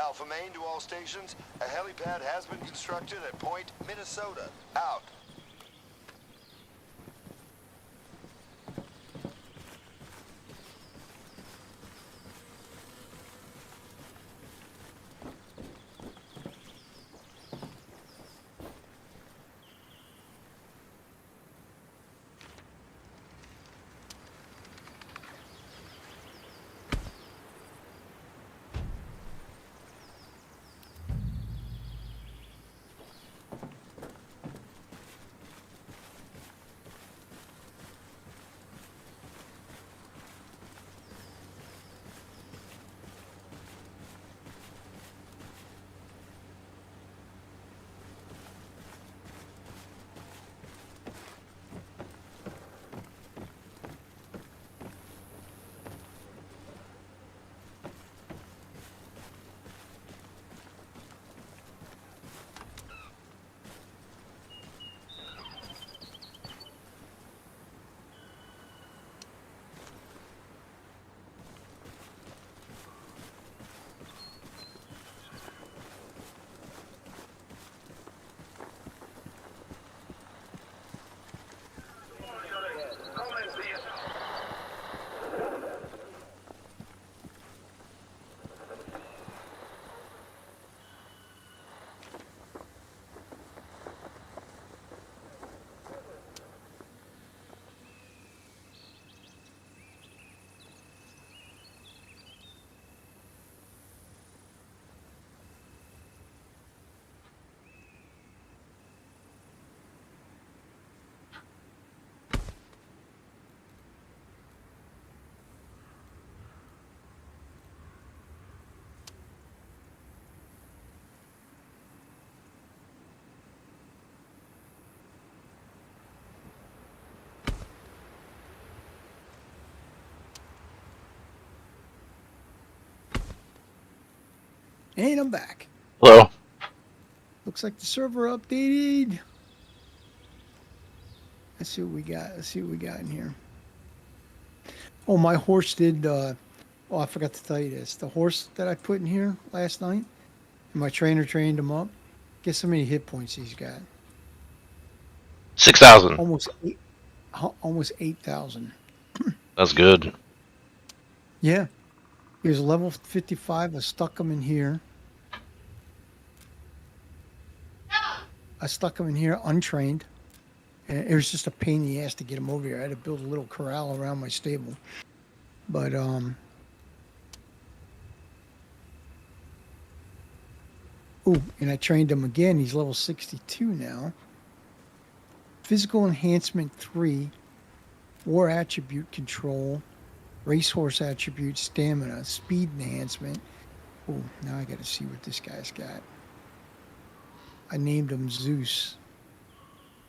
Alpha Main to all stations. A helipad has been constructed at Point, Minnesota. Out.
And I'm back.
Hello.
Looks like the server updated. Let's see what we got. Let's see what we got in here. Oh, my horse did. Oh, I forgot to tell you this. The horse that I put in here last night, my trainer trained him up. Guess how many hit points he's got?
6,000.
Almost 8,000.
That's good.
Yeah. He was level 55. I stuck him in here. I stuck him in here untrained. And it was just a pain in the ass to get him over here. I had to build a little corral around my stable. But, ooh, and I trained him again. He's level 62 now. Physical enhancement 3. War attribute control. Racehorse attribute, stamina, speed enhancement. Oh, now I got to see what this guy's got. I named him Zeus.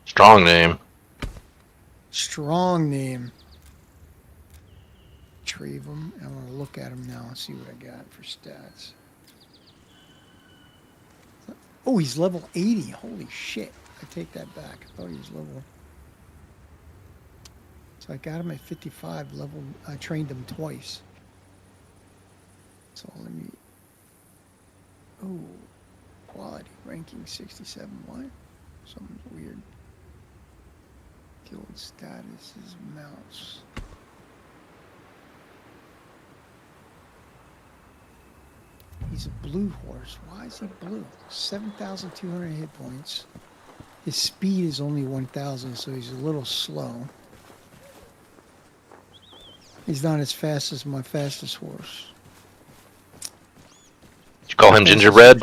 Strong name.
Strong name. Retrieve him. I'm going to look at him now and see what I got for stats. Oh, he's level 80. Holy shit. I take that back. I thought he was level... So I got him at 55 level. I trained him twice. So let me... Oh, quality. Ranking 67. What? Something's weird. Guild status is mouse. He's a blue horse. Why is he blue? 7,200 hit points. His speed is only 1,000, so he's a little slow. He's not as fast as my fastest horse.
Did you call him Gingerbread?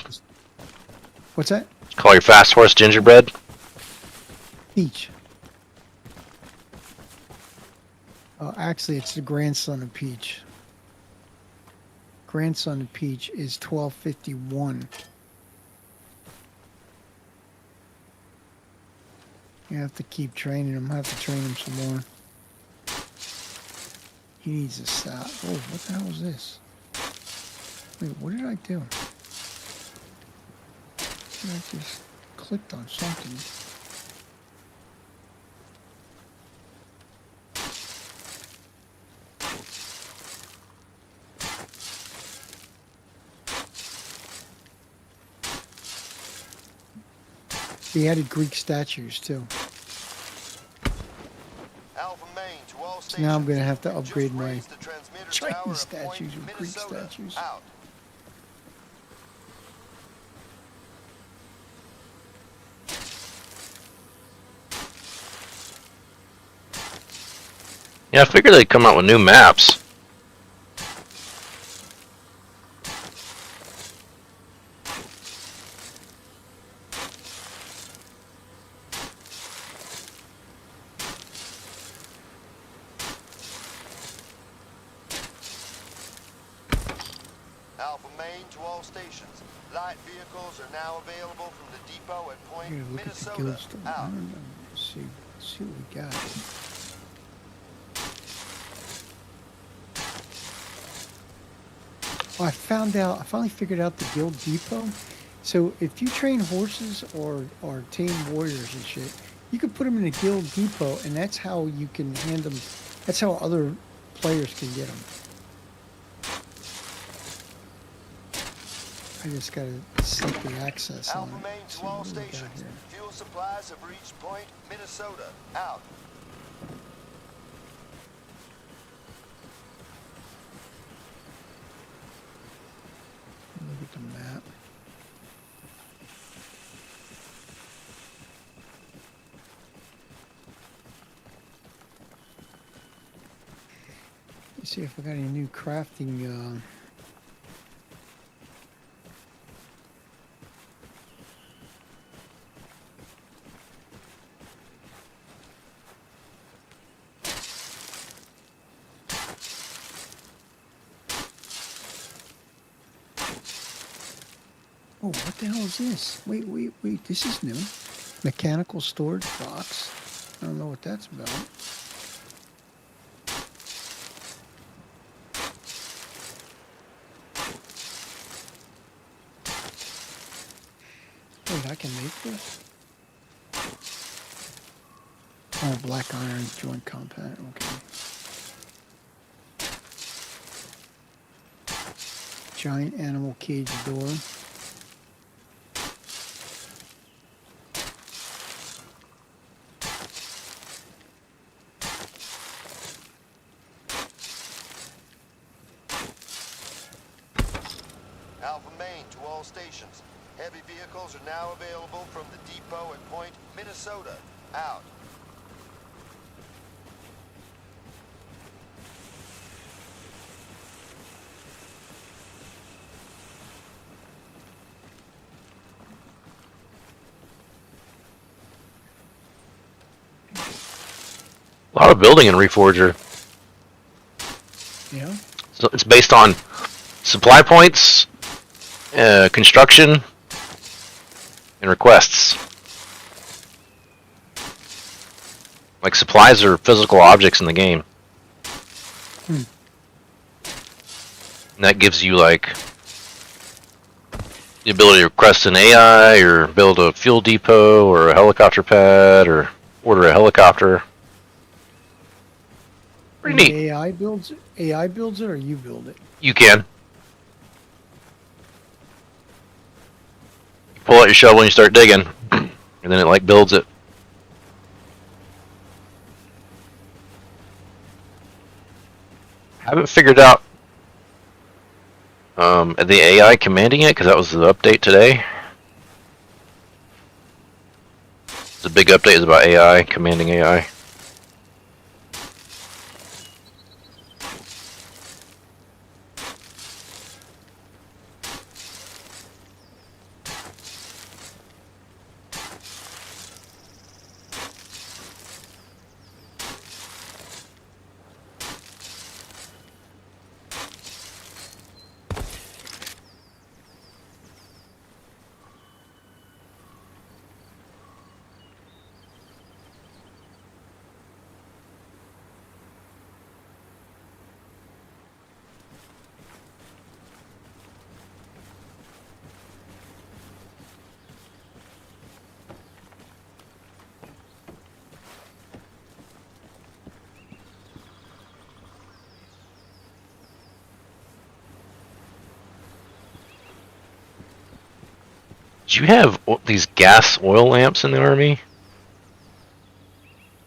What's that?
Did you call your fast horse Gingerbread?
Peach. Actually, it's the grandson of Peach. Grandson of Peach is 1251. You have to keep training him. I have to train him some more. He needs a stop. Oh, what the hell is this? Wait, what did I do? I just clicked on something. They added Greek statues too.
Alpha Main to all
So
stations.
now I'm gonna have to
We've just
upgrade my
raised the transmitter tower
Chinese
at Point
statues with Greek
Minnesota.
statues.
Out.
Yeah, I figured they'd come out with new maps.
Alpha Main to all stations. Light vehicles are now available from the depot at
I
Point
gotta look at the
Minnesota.
guild store. I
Out.
don't know. Let's see what we got. Oh, I finally figured out the guild depot. So if you train horses or tame warriors and shit, you could put them in a guild depot, and that's how you can hand them. That's how other players can get them. I just gotta set the access on
Alpha
it.
Main
So
to all
what do we got
stations.
here?
Fuel supplies have reached Point Minnesota. Out.
Look at the map. Let's see if I got any new crafting. Oh, what the hell is this? Wait. This is new. Mechanical storage box. I don't know what that's about. Wait, I can make this? Oh, black iron joint compact. Okay. Giant animal cage door.
Alpha Main to all stations. Heavy vehicles are now available from the depot at Point Minnesota. Out.
A lot of building in Reforger.
Yeah.
So it's based on supply points, construction, and requests. Like supplies are physical objects in the game.
Hmm.
And that gives you like the ability to request an AI or build a fuel depot or a helicopter pad or order a helicopter. Pretty
And
neat.
AI builds it? AI builds it or you build it?
You can. You pull out your shovel and you start digging, and then it like builds it. Haven't figured out the AI commanding it because that was the update today. The big update is about AI commanding AI. you have these gas oil lamps in the army?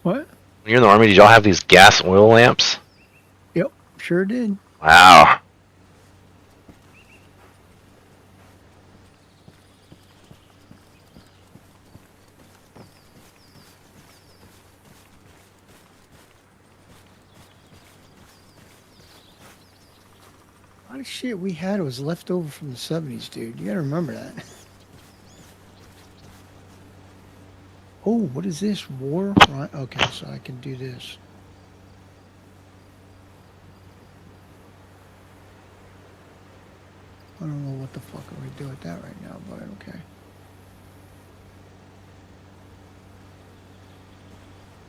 What?
When you're in the army, did y'all have these gas oil lamps?
Yep, sure did.
Wow.
A lot of shit we had was left over from the 70s, dude. You gotta remember that. Oh, what is this? War? Right. Okay, so I can do this. I don't know what the fuck are we doing with that right now, but okay.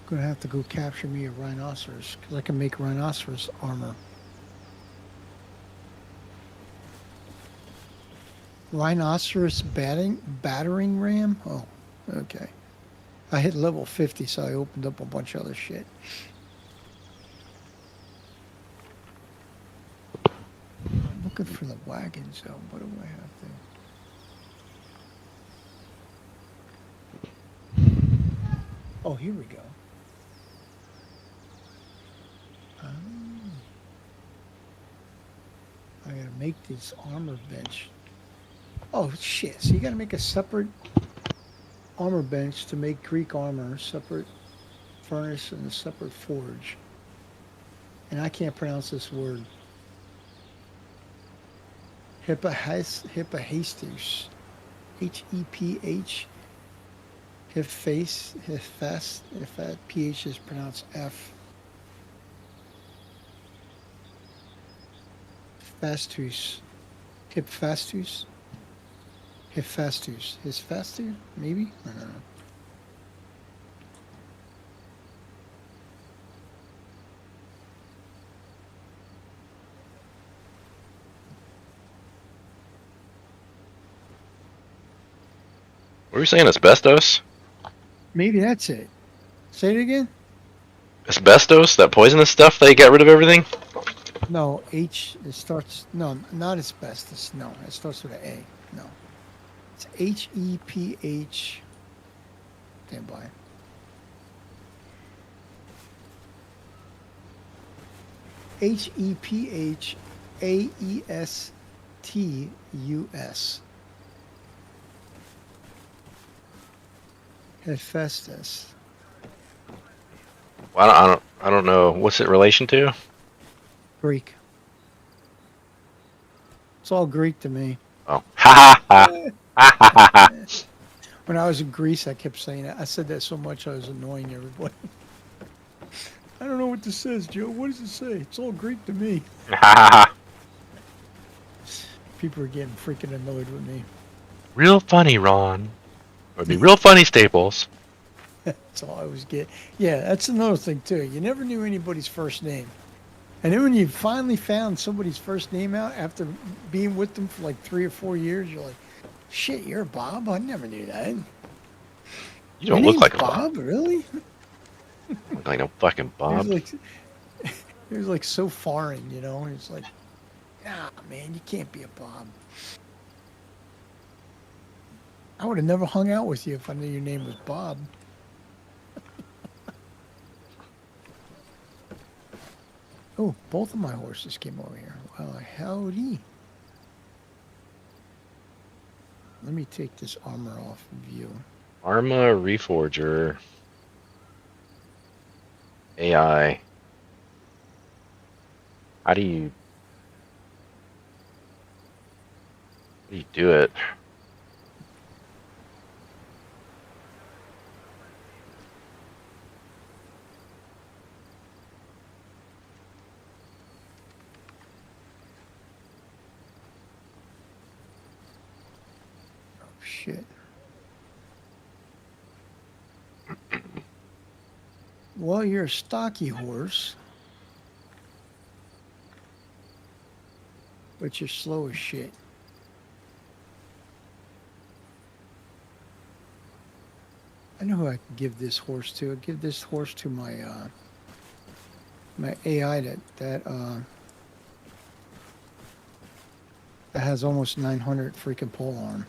Gonna have to go capture me a rhinoceros, because I can make rhinoceros armor. Rhinoceros battering ram? Oh, okay. I hit level 50, so I opened up a bunch of other shit. I'm looking for the wagons, though. What do I have to... Oh, here we go. I gotta make this armor bench. Oh, shit. So you gotta make a separate armor bench to make Greek armor, separate furnace and a separate forge. And I can't pronounce this word. Hephaestus. H-E-P-H. Hephaestus. If that P-H is pronounced F. Hephaestus. Hephaestus. Hephaestus. Hephaestus? Maybe? I don't know.
What were you saying? Asbestos?
Maybe that's it. Say it again?
Asbestos? That poisonous stuff they got rid of everything?
No, H, it starts, no, not asbestos. No, it starts with an A. No. It's H-E-P-H. Stand by. Hephaestus. Hephaestus.
Well, I don't know. What's it relation to?
Greek. It's all Greek to me.
Oh. Ha ha ha. Ha ha ha.
When I was in Greece, I kept saying that. I said that so much I was annoying everybody. I don't know what this says, Joe. What does it say? It's all Greek to me.
Ha ha ha.
People are getting freaking annoyed with me.
Real funny, Ron. Or be real funny, Staples.
That's all I always get. Yeah, that's another thing, too. You never knew anybody's first name. And then when you finally found somebody's first name out after being with them for like 3 or 4 years, you're like, shit, you're Bob? I never knew that.
You don't
Your
look
name's
like a
Bob.
Bob.
Really?
Look like no fucking Bob.
It was like so foreign, you know? It's like, nah, man, you can't be a Bob. I would have never hung out with you if I knew your name was Bob. Oh, both of my horses came over here. Well, howdy. Let me take this armor off view.
Arma Reforger. AI. How do you do it?
Shit. Well, you're a stocky horse. But you're slow as shit. I know who I can give this horse to. I'll give this horse to my my AI that has almost 900 freaking pole arm.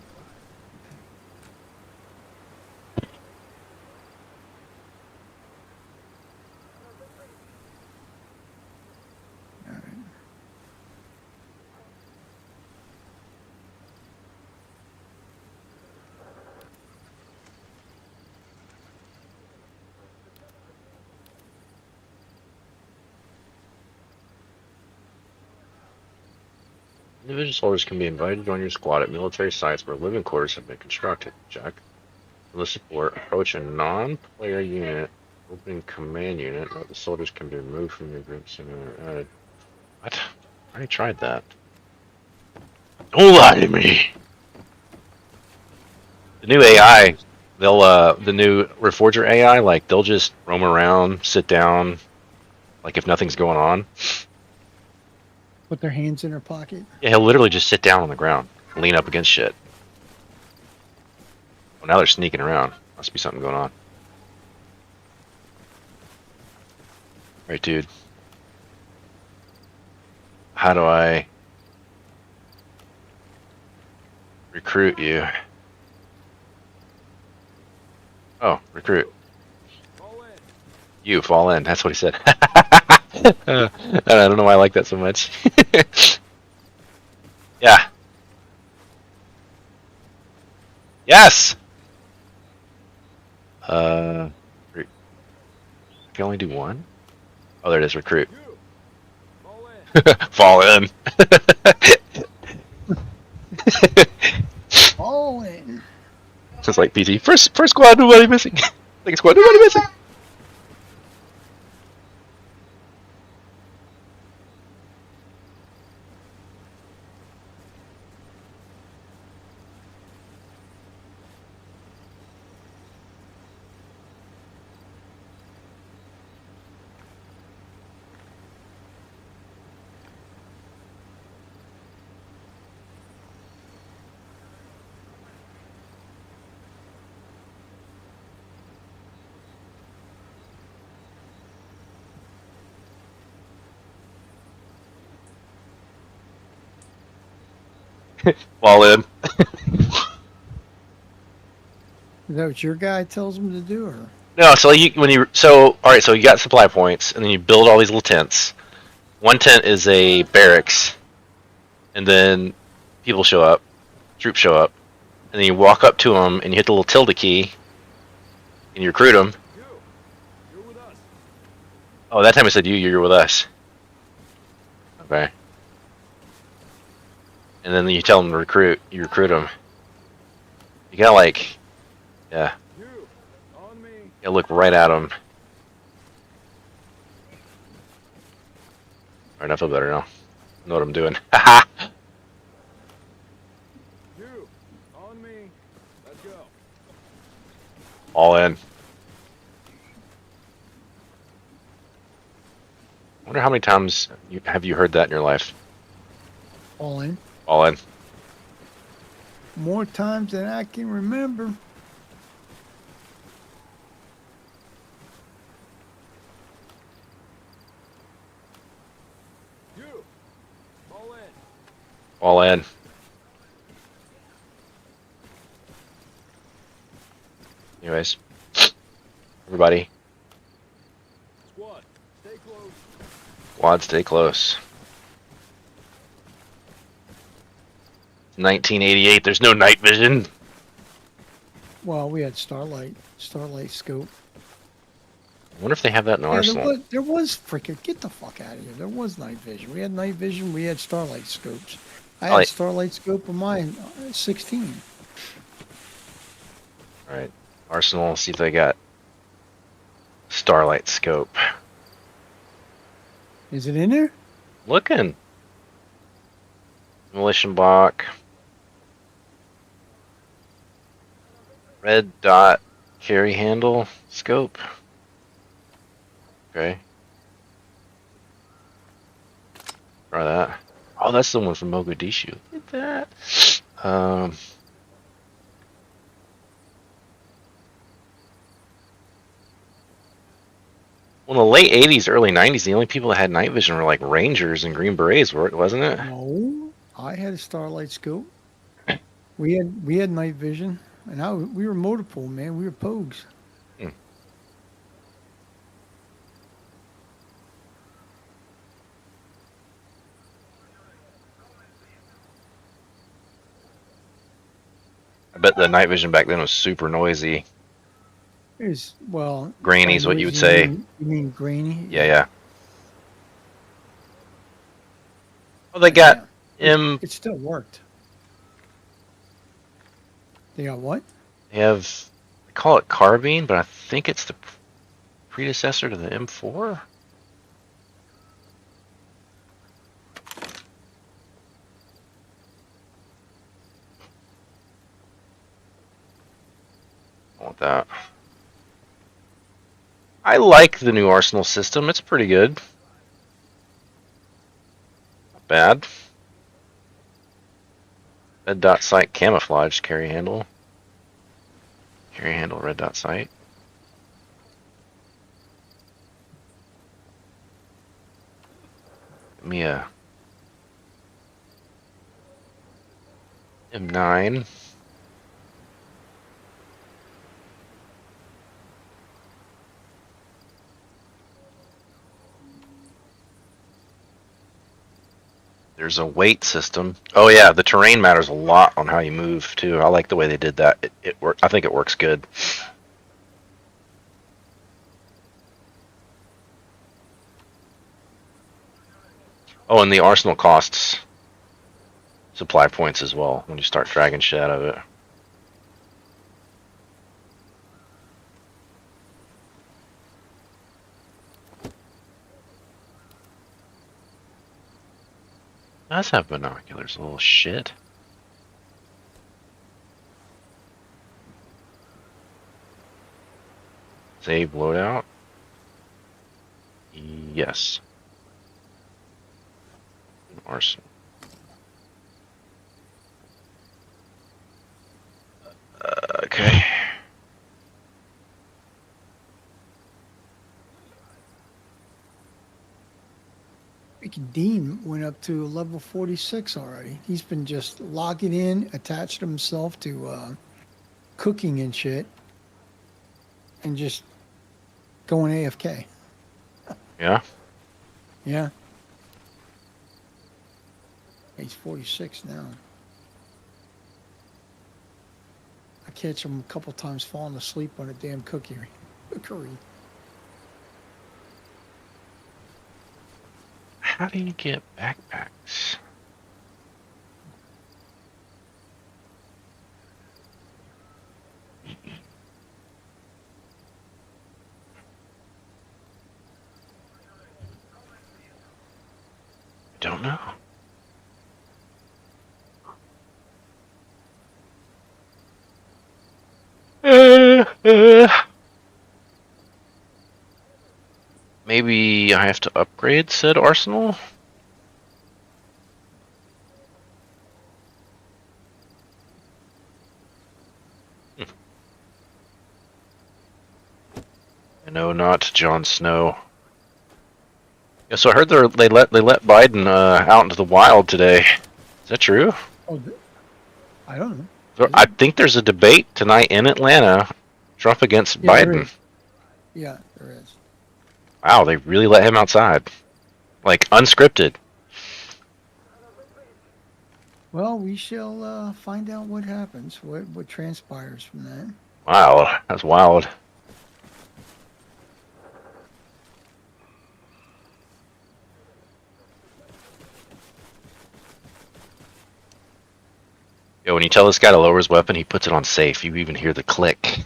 Individual soldiers can be invited to join your squad at military sites where living quarters have been constructed. Check. For the support, approach a non-player unit, opening command unit. Note the soldiers can be removed from your groups and added. What? I already tried that. Don't lie to me! The new AI, the new Reforger AI, like, they'll just roam around, sit down, like if nothing's going on.
Put their hands in their pocket.
Yeah, he'll literally just sit down on the ground, lean up against shit. Well, now they're sneaking around. Must be something going on. Right, dude. How do I recruit you? Oh, recruit.
Fall in.
You fall in. That's what he said. I don't know why I like that so much. Yeah. Yes. I can only do one. Oh, there it is. Recruit.
You. Fall in.
Fall in.
All in.
Just like PT. First squad, nobody missing. Second squad, nobody missing. Fall in.
Is that what your guy tells them to do, or?
No, so all right, so you got supply points, and then you build all these little tents. One tent is a barracks, and then people show up, troops show up, and then you walk up to them, and you hit the little tilde key, and you recruit them.
You. You're with us.
Oh, that time I said you're with us. Okay. And then you tell them to recruit, you recruit them. You gotta like, yeah,
You. On me.
you gotta look right at them. Alright, I feel better now. I know what I'm doing. Haha!
You. On me. Let's go.
All in. I wonder how many times have you heard that in your life?
All in.
All in.
More times than I can remember.
You. Fall in.
All in. Anyways. Everybody.
Squad. Stay close.
Squad, stay close. 1988, there's no night vision.
Well, we had starlight scope.
I wonder if they have that in
Yeah,
Arsenal.
there was freaking, get the fuck out of here. There was night vision. We had night vision. We had starlight scopes. I had
Alright.
starlight scope on mine, 16.
Alright. Arsenal, see if they got Starlight scope.
Is it in there?
Looking. Demolition block. Red dot carry handle scope. Okay. Try that. Oh, that's the one from Mogadishu. Look at that. Well, in the late 80s, early 90s, the only people that had night vision were like Rangers and Green Berets, wasn't it?
No, I had a starlight scope. We had night vision, and we were motor pool, man. We were pogues.
I bet the night vision back then was super noisy.
It was, well,
Grainy is what you would say.
You mean grainy?
Yeah, yeah. Well, they got M.
It still worked. They got what?
They have, they call it carbine, but I think it's the predecessor to the M4. I want that. I like the new arsenal system. It's pretty good. Not bad. Red dot sight camouflage carry handle. Carry handle red dot sight. Give me a M9. There's a weight system. Oh yeah, the terrain matters a lot on how you move too. I like the way they did that. It I think it works good. Oh, and the arsenal costs supply points as well when you start dragging shit out of it. Does have binoculars, little shit. Save loadout. Yes. Arsenal. Okay.
Freaking Dean went up to level 46 already. He's been just logging in, attached himself to cooking and shit, and just going AFK.
Yeah.
Yeah. He's 46 now. I catch him a couple times falling asleep on a damn cookery.
How do you get backpacks? Don't know. Maybe I have to upgrade said arsenal? I know not Jon Snow. Yeah, so I heard they let Biden out into the wild today. Is that true?
Oh, I don't know.
So I think there's a debate tonight in Atlanta, Trump against
Yeah, there
Biden.
is. Yeah, there is.
Wow, they really let him outside, like unscripted.
Well, we shall find out what happens, what transpires from that.
Wow, that's wild. Yeah, when you tell this guy to lower his weapon, he puts it on safe. You even hear the click.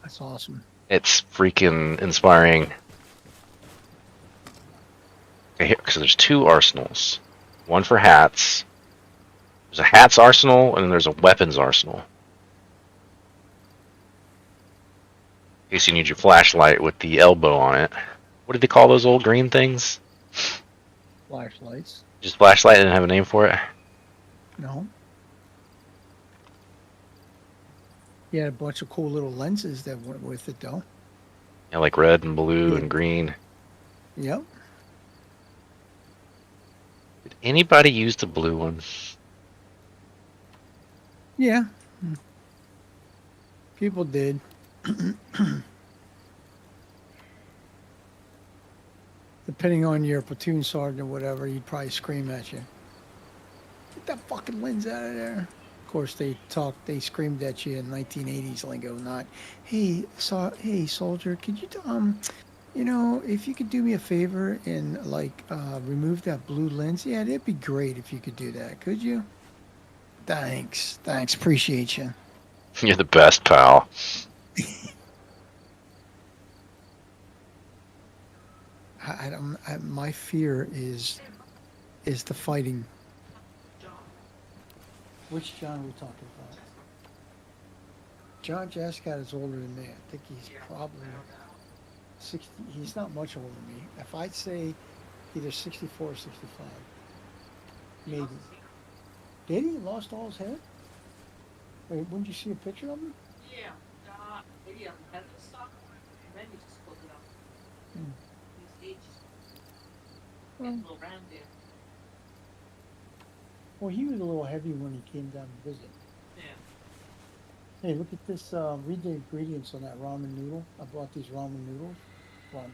That's awesome.
It's freaking inspiring. Okay, because there's two arsenals. One for hats. There's a hats arsenal, and then there's a weapons arsenal. In case you need your flashlight with the elbow on it. What did they call those old green things?
Flashlights.
Just flashlight, didn't have a name for it?
No. He had a bunch of cool little lenses that went with it, though.
Yeah, like red and blue and green.
Yep.
Did anybody use the blue one?
Yeah. People did. Depending on your platoon sergeant or whatever, he'd probably scream at you. Get that fucking lens out of there. Of course, they screamed at you in 1980s lingo, not, hey, hey, soldier, could you, You know, if you could do me a favor and like remove that blue lens, yeah, that'd be great if you could do that. Could you? Thanks. Thanks. Appreciate you.
You're the best, pal.
I don't. My fear is the fighting. Which John are we talking about? John Jascat is older than me. I think he's probably 60. He's not much older than me. If I'd say either 64 or 65, maybe. Did he lost all his hair? Wait, wouldn't you see a picture of him? Hmm. Well, he was a little heavy when he came down to visit. Hey, look at this. Read the ingredients on that ramen noodle. I bought these ramen noodles from.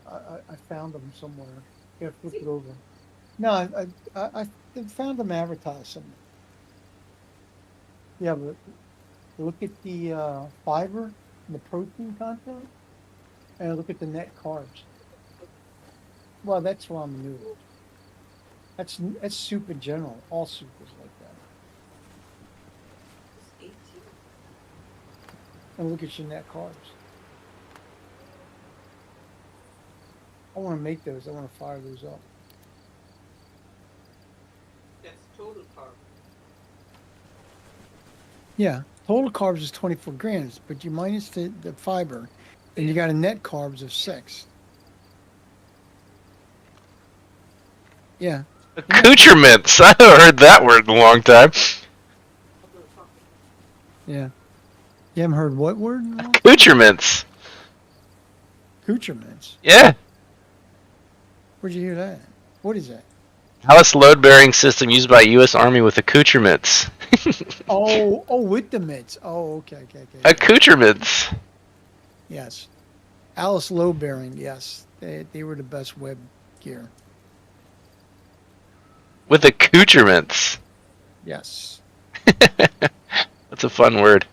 I found them somewhere. Yeah, flip it over. No, I found them advertised somewhere. Yeah, but look at the fiber and the protein content, and look at the net carbs. Well, that's ramen noodles. That's soup in general. All soup is like that. And look at your net carbs. I want to make those. I want to fire those up. Yeah, total carbs is 24 grams, but you minus the fiber, and you got a net carbs of 6. Yeah.
Accoutrements. I haven't heard that word in a long time.
Yeah. You haven't heard what word? in a long time?
Accoutrements.
Accoutrements.
Yeah.
Where'd you hear that? What is that?
Alice load-bearing system used by U.S. Army with accoutrements.
Oh, with the mitts. Oh, okay.
Accoutrements.
Yes. Alice load bearing. Yes, they were the best web gear.
With accoutrements.
Yes.
That's a fun word.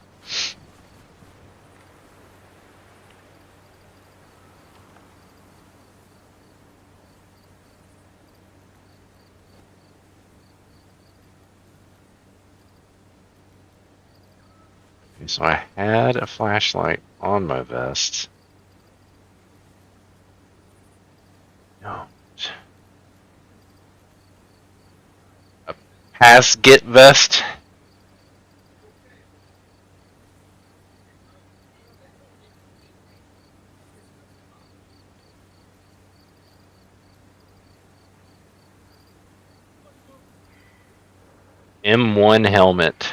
Okay, so I had a flashlight on my vest. No. A pass get vest. M1 helmet.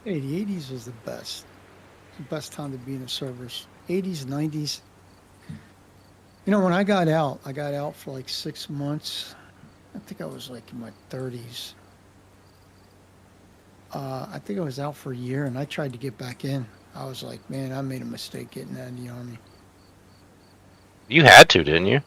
Hey, the 80s was the best. The best time to be in the service. 80s, 90s. You know, when I got out for like 6 months. I think I was like in my 30s. I think I was out for a year, and I tried to get back in. I was like, man, I made a mistake getting out of the Army.
You had to, didn't you?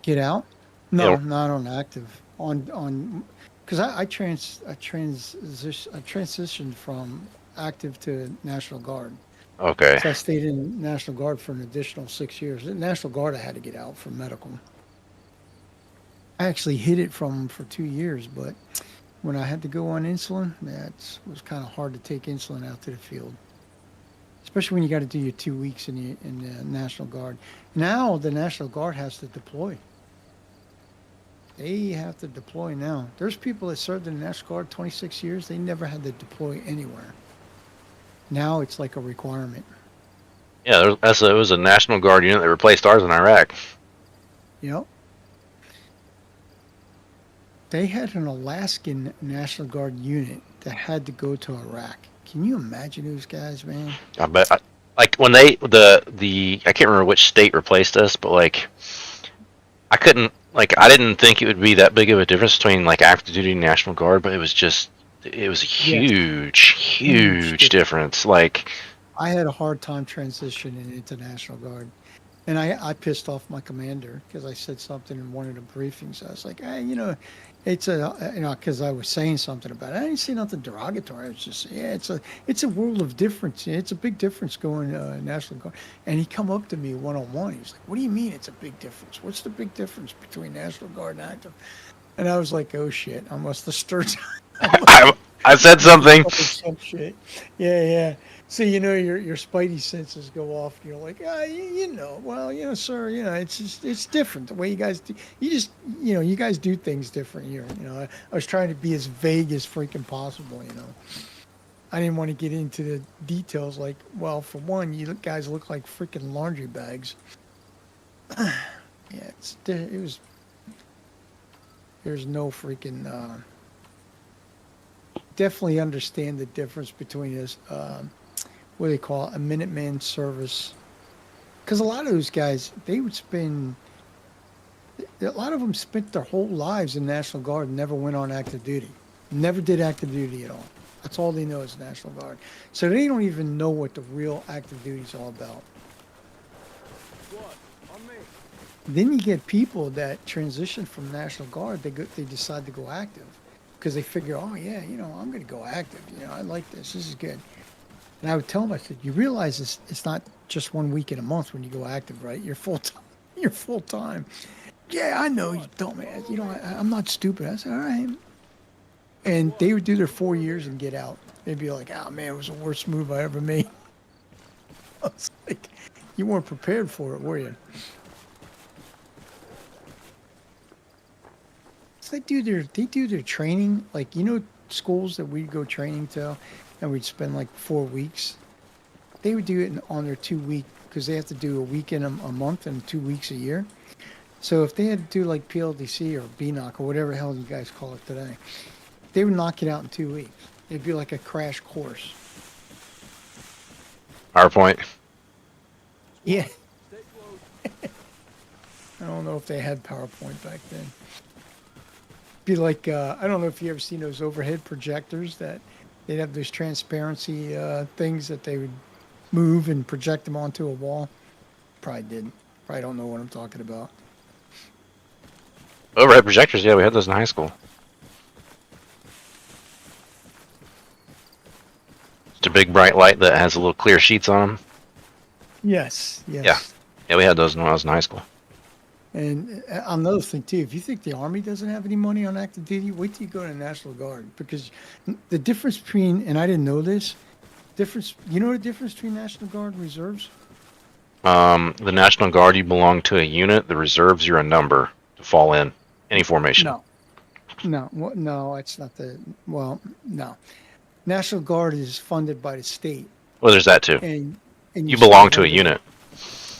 Get out? No,
Yeah.
not on active. On because I transitioned from active to National Guard.
Okay.
So I stayed in National Guard for an additional 6 years. In National Guard, I had to get out for medical. I actually hid it from for 2 years, but when I had to go on insulin, that was kind of hard to take insulin out to the field, especially when you got to do your 2 weeks in the National Guard. Now the National Guard has to deploy. They have to deploy now. There's people that served in the National Guard 26 years. They never had to deploy anywhere. Now it's like a requirement.
Yeah, it was a National Guard unit that replaced ours in Iraq.
Yep. They had an Alaskan National Guard unit that had to go to Iraq. Can you imagine those guys, man?
I bet. Like when the I can't remember which state replaced us, but like I didn't think it would be that big of a difference between like active duty and National Guard, but it was a huge difference. Like
I had a hard time transitioning into National Guard. And I pissed off my commander because I said something in one of the briefings. I was like, hey, you know, it's a, you know, because I was saying something about it. I didn't say nothing derogatory. I was just, yeah, it's a world of difference. It's a big difference going National Guard. And he come up to me one on one. He's like, what do you mean it's a big difference? What's the big difference between National Guard and active? And I was like, oh shit, I must have stirred.
I said something.
Some shit. Yeah, yeah. So you know your spidey senses go off. And you're like, ah, you know, well, you know, sir, you know, it's just it's different the way you guys do. You just, you know, you guys do things different here. You know, I was trying to be as vague as freaking possible. You know, I didn't want to get into the details. Like, well, for one, you guys look like freaking laundry bags. Yeah, it was. There's no freaking. Definitely understand the difference between this. What do they call it, a Minuteman service? Because a lot of those guys, they would spend. A lot of them spent their whole lives in National Guard and never went on active duty. Never did active duty at all. That's all they know is National Guard. So they don't even know what the real active duty is all about.
Squad, on me.
Then you get people that transition from National Guard. They decide to go active because they figure, oh yeah, you know, I'm going to go active. You know, I like this. This is good. And I would tell them, I said, you realize it's not just 1 week in a month when you go active, right? You're full time. You're full time. Yeah, I know, you dumbass. You know, I'm not stupid. I said, all right. And they would do their 4 years and get out. They'd be like, oh man, it was the worst move I ever made. I was like, you weren't prepared for it, were you? So they do their training, like, you know, schools that we'd go training to, and we'd spend like 4 weeks. They would do it on their 2 week, because they have to do a week in a month and 2 weeks a year. So if they had to do like PLDC or BNOC or whatever the hell you guys call it today, they would knock it out in 2 weeks. It'd be like a crash course.
PowerPoint.
Yeah.
Stay close.
I don't know if they had PowerPoint back then. Be like, I don't know if you ever seen those overhead projectors that they'd have those transparency things that they would move and project them onto a wall. Probably didn't. Probably don't know what I'm talking about.
Overhead projectors, yeah, we had those in high school. Just a big bright light that has little clear sheets on them.
Yes. Yes.
Yeah. Yeah, we had those when I was in high school.
And another thing too, if you think the Army doesn't have any money on active duty, wait till you go to the National Guard, because the difference between, and I didn't know this, you know the difference between National Guard and reserves?
The National Guard, you belong to a unit. The reserves, you're a number to fall in any formation.
No, it's not no. National Guard is funded by the state.
Well, there's that too.
And
You belong to a unit.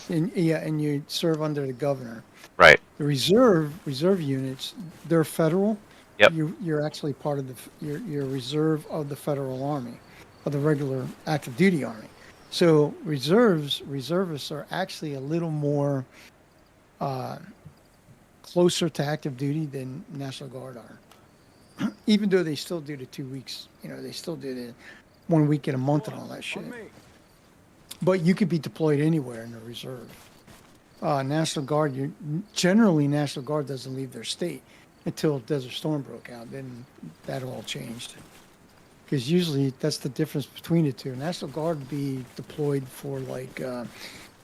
And you serve under the governor.
Right.
The reserve units, they're federal.
Yep.
You're actually part of you're a reserve of the federal army, of the regular active duty army. So reservists are actually a little more closer to active duty than National Guard are. Even though they still do the 2 weeks, you know, they still do the 1 week in a month and all that shit.
On me.
But you could be deployed anywhere in the reserve. National Guard, generally National Guard doesn't leave their state until Desert Storm broke out. Then that all changed. Because usually that's the difference between the two. National Guard would be deployed for like,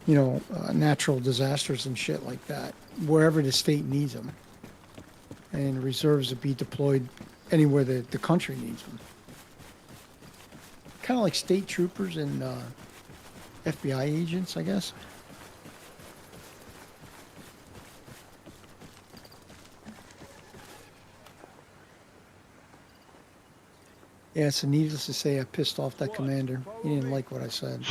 natural disasters and shit like that, wherever the state needs them. And reserves would be deployed anywhere the country needs them. Kind of like state troopers and FBI agents, I guess. Yeah, so needless to say, I pissed off that commander. He didn't like what I said.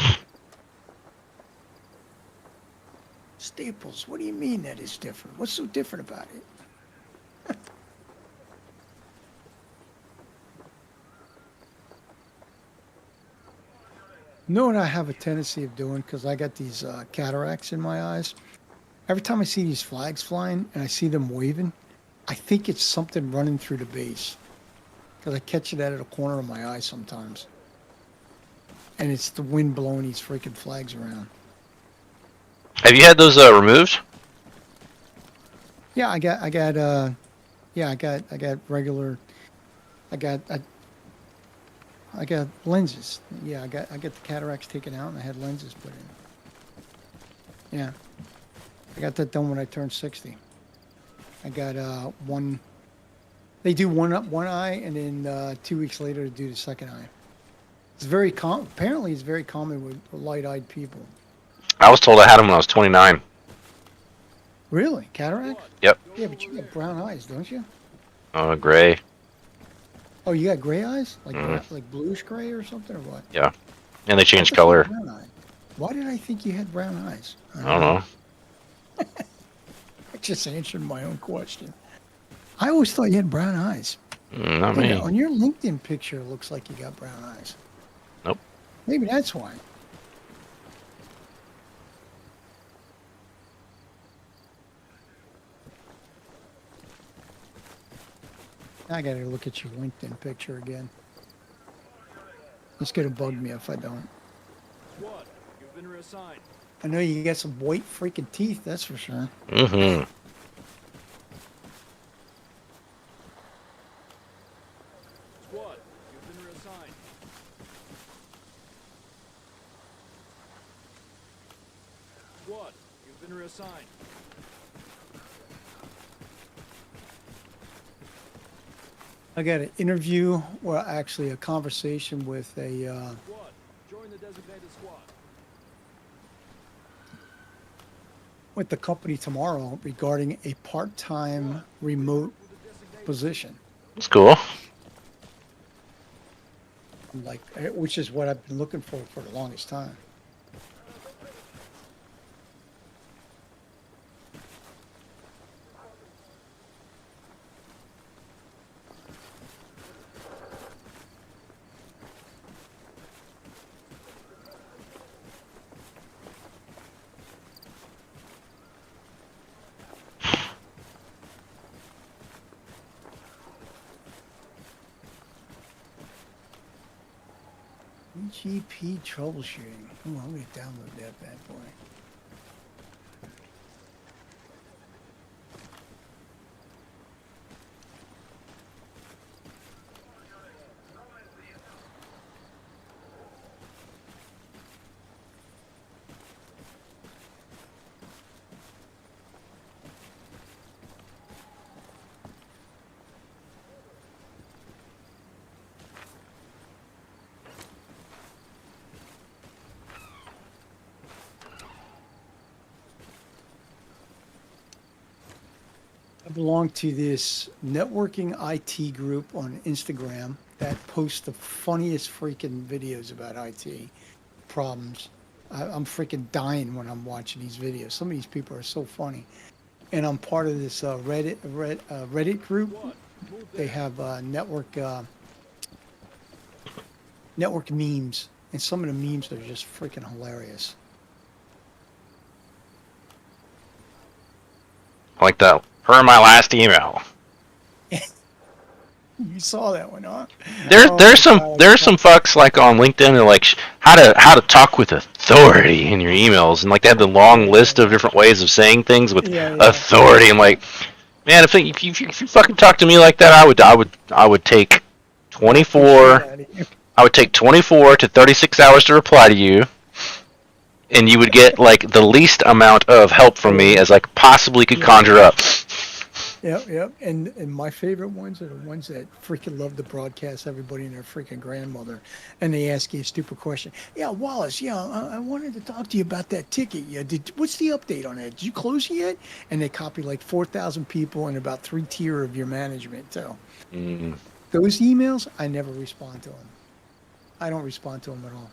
Staples, what do you mean that is different? What's so different about it? You know what I have a tendency of doing, because I got these cataracts in my eyes? Every time I see these flags flying and I see them waving, I think it's something running through the base. Because I catch it out of the corner of my eye sometimes. And it's the wind blowing these freaking flags around.
Have you had those removed?
Yeah, I got regular, I got lenses. Yeah, I got the cataracts taken out and I had lenses put in. Yeah, I got that done when I turned 60. I got one. They do one eye, and then 2 weeks later, they do the second eye. It's very apparently it's very common with light-eyed people.
I was told I had them when I was 29.
Really, cataract?
Yep.
Yeah, but you got brown eyes, don't you?
Gray.
Oh, you got gray eyes, like
Mhm.
like bluish gray or something, or what?
Yeah. And they change
I thought you had
color.
brown eye. Why did I think you had brown eyes?
I don't know.
I just answered my own question. I always thought you had brown eyes.
Not
Yeah,
me.
on your LinkedIn picture, it looks like you got brown eyes.
Nope.
Maybe that's why. I gotta look at your LinkedIn picture again. It's gonna bug me if I don't.
Squad, you've been reassigned.
I know you got some white freaking teeth, that's for sure.
Mm-hmm.
Squad, you've been reassigned. Squad, you've been reassigned.
I got an interview, well, actually a conversation with a
Squad, join the designated squad.
with the company tomorrow regarding a part-time remote position.
It's cool.
Like, which is what I've been looking for the longest time. GP troubleshooting. Ooh, I'm gonna download that bad boy. I belong to this networking IT group on Instagram that posts the funniest freaking videos about IT problems. I'm freaking dying when I'm watching these videos. Some of these people are so funny. And I'm part of this Reddit group. They have network memes, and some of the memes are just freaking hilarious.
Like that. Per my last email.
You saw that one, huh?
There's
Oh
there's
my
some
God,
there's some fucks like on LinkedIn that like how to talk with authority in your emails, and like they have the long list of different ways of saying things with
Yeah.
authority. I'm like, man, if you fucking talk to me like that, I would take 24 I would take 24 to 36 hours to reply to you, and you would get like the least amount of help from me as I possibly could conjure up.
Yep. And my favorite ones are the ones that freaking love to broadcast everybody and their freaking grandmother. And they ask you a stupid question. Yeah, Wallace, I wanted to talk to you about that ticket. Yeah, what's the update on that? Did you close it yet? And they copy like 4,000 people and about 3 tier of your management. So those emails, I never respond to them. I don't respond to them at all.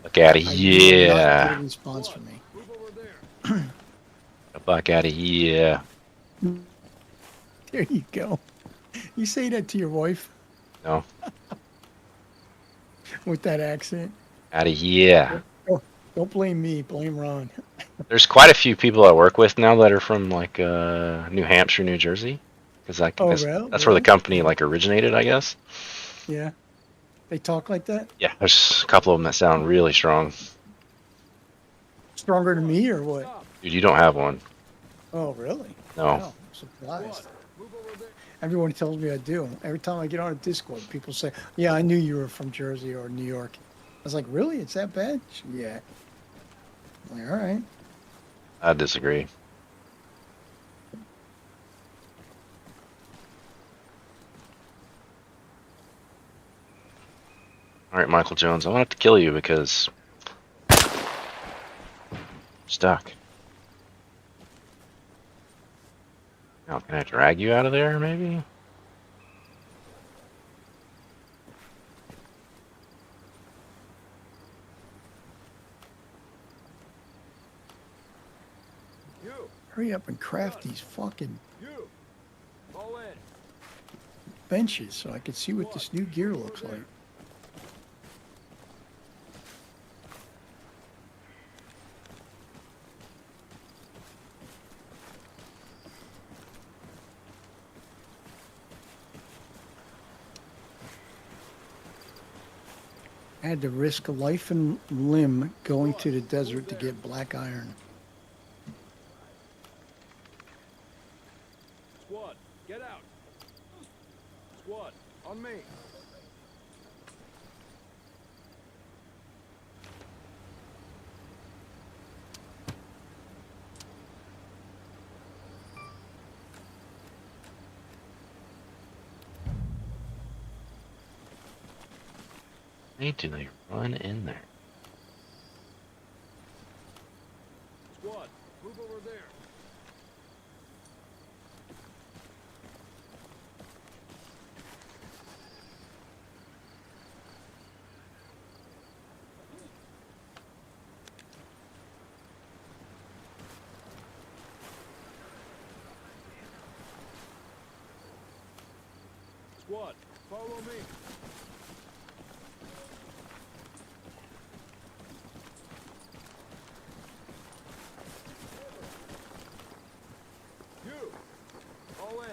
Fuck out of
I do not get
here.
a response from me.
Move over there.
Fuck out of here.
There you go. You say that to your wife
No.
with that accent.
Out of here.
Don't blame me. Blame Ron.
There's quite a few people I work with now that are from like New Hampshire, New Jersey, because
Really?
that's where the company like originated, I guess.
Yeah. They talk like that?
Yeah, there's a couple of them that sound really strong.
Stronger than me or what?
Stop.
Dude, you don't have one.
Oh, really?
No.
Wow, I'm surprised.
Squad, move over there.
Everyone tells me I do. Every time I get on a Discord, people say, "Yeah, I knew you were from Jersey or New York." I was like, "Really? It's that bad?" Yeah. I'm like, all right.
I disagree. All right, Michael Jones, I'm gonna have to kill you because I'm stuck. Now, can I drag you out of there, maybe?
You.
Hurry up and craft these fucking
You. Fall in.
benches so I can see what this new gear looks like. I had to risk life and limb going to the desert to get black iron.
Squad, get out. Squad, on me.
Hey, do they run in there?
Squad, move over there. Squad, follow me. You. All in.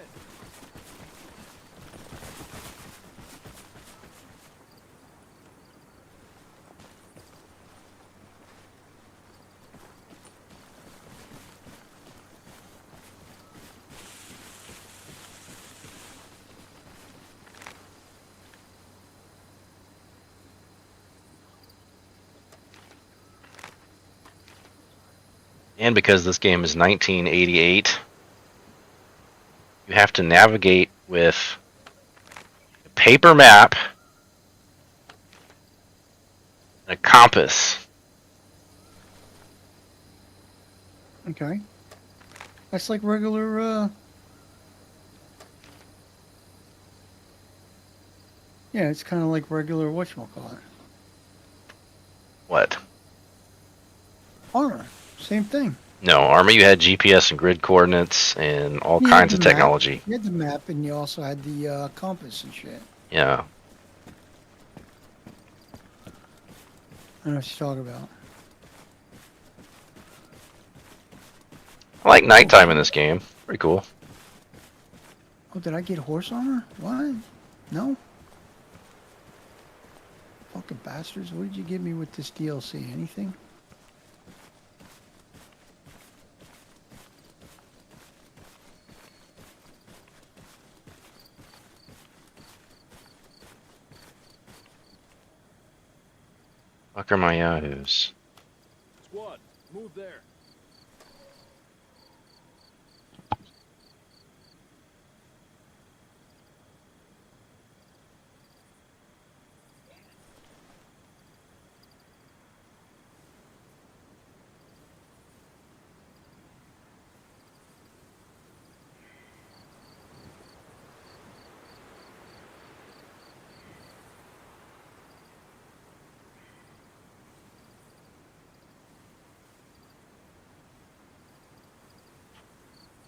And because this game is 1988, you have to navigate with a paper map and a compass.
Okay. That's like regular, yeah, it's kind of like regular whatchamacallit.
What?
Armor. Same thing.
No, Arma, you had GPS and grid coordinates and all
You had
kinds
the
of
map.
technology.
You had the map, and you also had the compass and shit.
Yeah.
I know what you're talking about.
I like nighttime in this game. Pretty cool.
Oh, did I get horse armor? What? No? Fucking bastards. What did you give me with this DLC? Anything?
Fuck are my yahoos?
Squad, move there.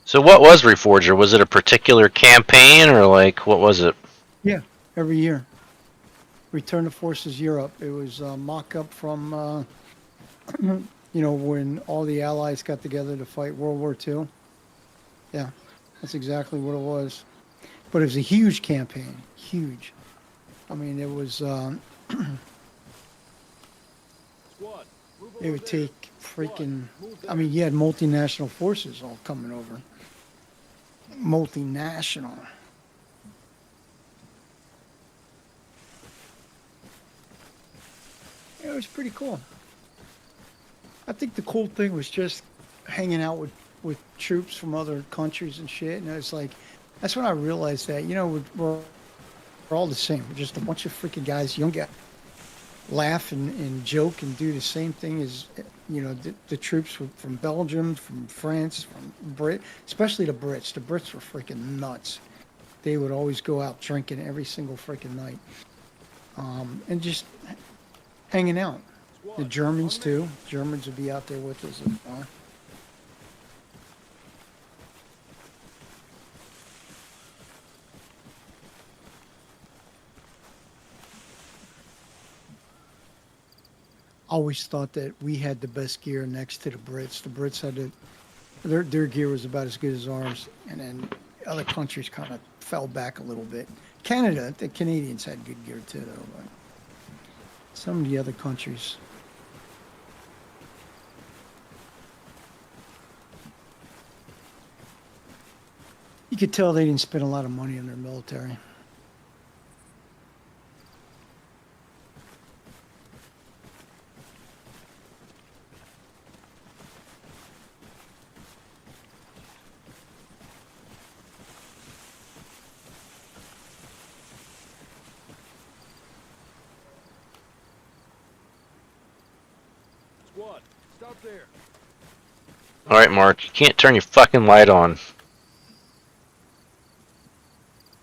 So what was Reforger? Was it a particular campaign or like what was it?
Yeah, every year. Return to Forces Europe. It was a mock-up from, you know, when all the Allies got together to fight World War II. Yeah, that's exactly what it was. But it was a huge campaign. Huge. I mean, it was,
Squad, Move
It
over
would
there.
take freaking.
Move
I
there.
mean, you had multinational forces all coming over. Multinational. Yeah, it was pretty cool. I think the cool thing was just hanging out with troops from other countries and shit. And it's like, that's when I realized that, you know, we're all the same. We're just a bunch of freaking guys, young guys, laugh and joke and do the same thing as, you know, the troops from Belgium, from France, from Brit, especially the Brits. The Brits were freaking nuts. They would always go out drinking every single freaking night, and just hanging out. The
Squad,
Germans
on me.
too. Germans would be out there with us as well. Always thought that we had the best gear next to the Brits. The Brits had their gear was about as good as ours, and then other countries kind of fell back a little bit. Canada, the Canadians had good gear too, though. But some of the other countries. You could tell they didn't spend a lot of money on their military.
Squad, stop there.
Alright, Mark, you can't turn your fucking light on.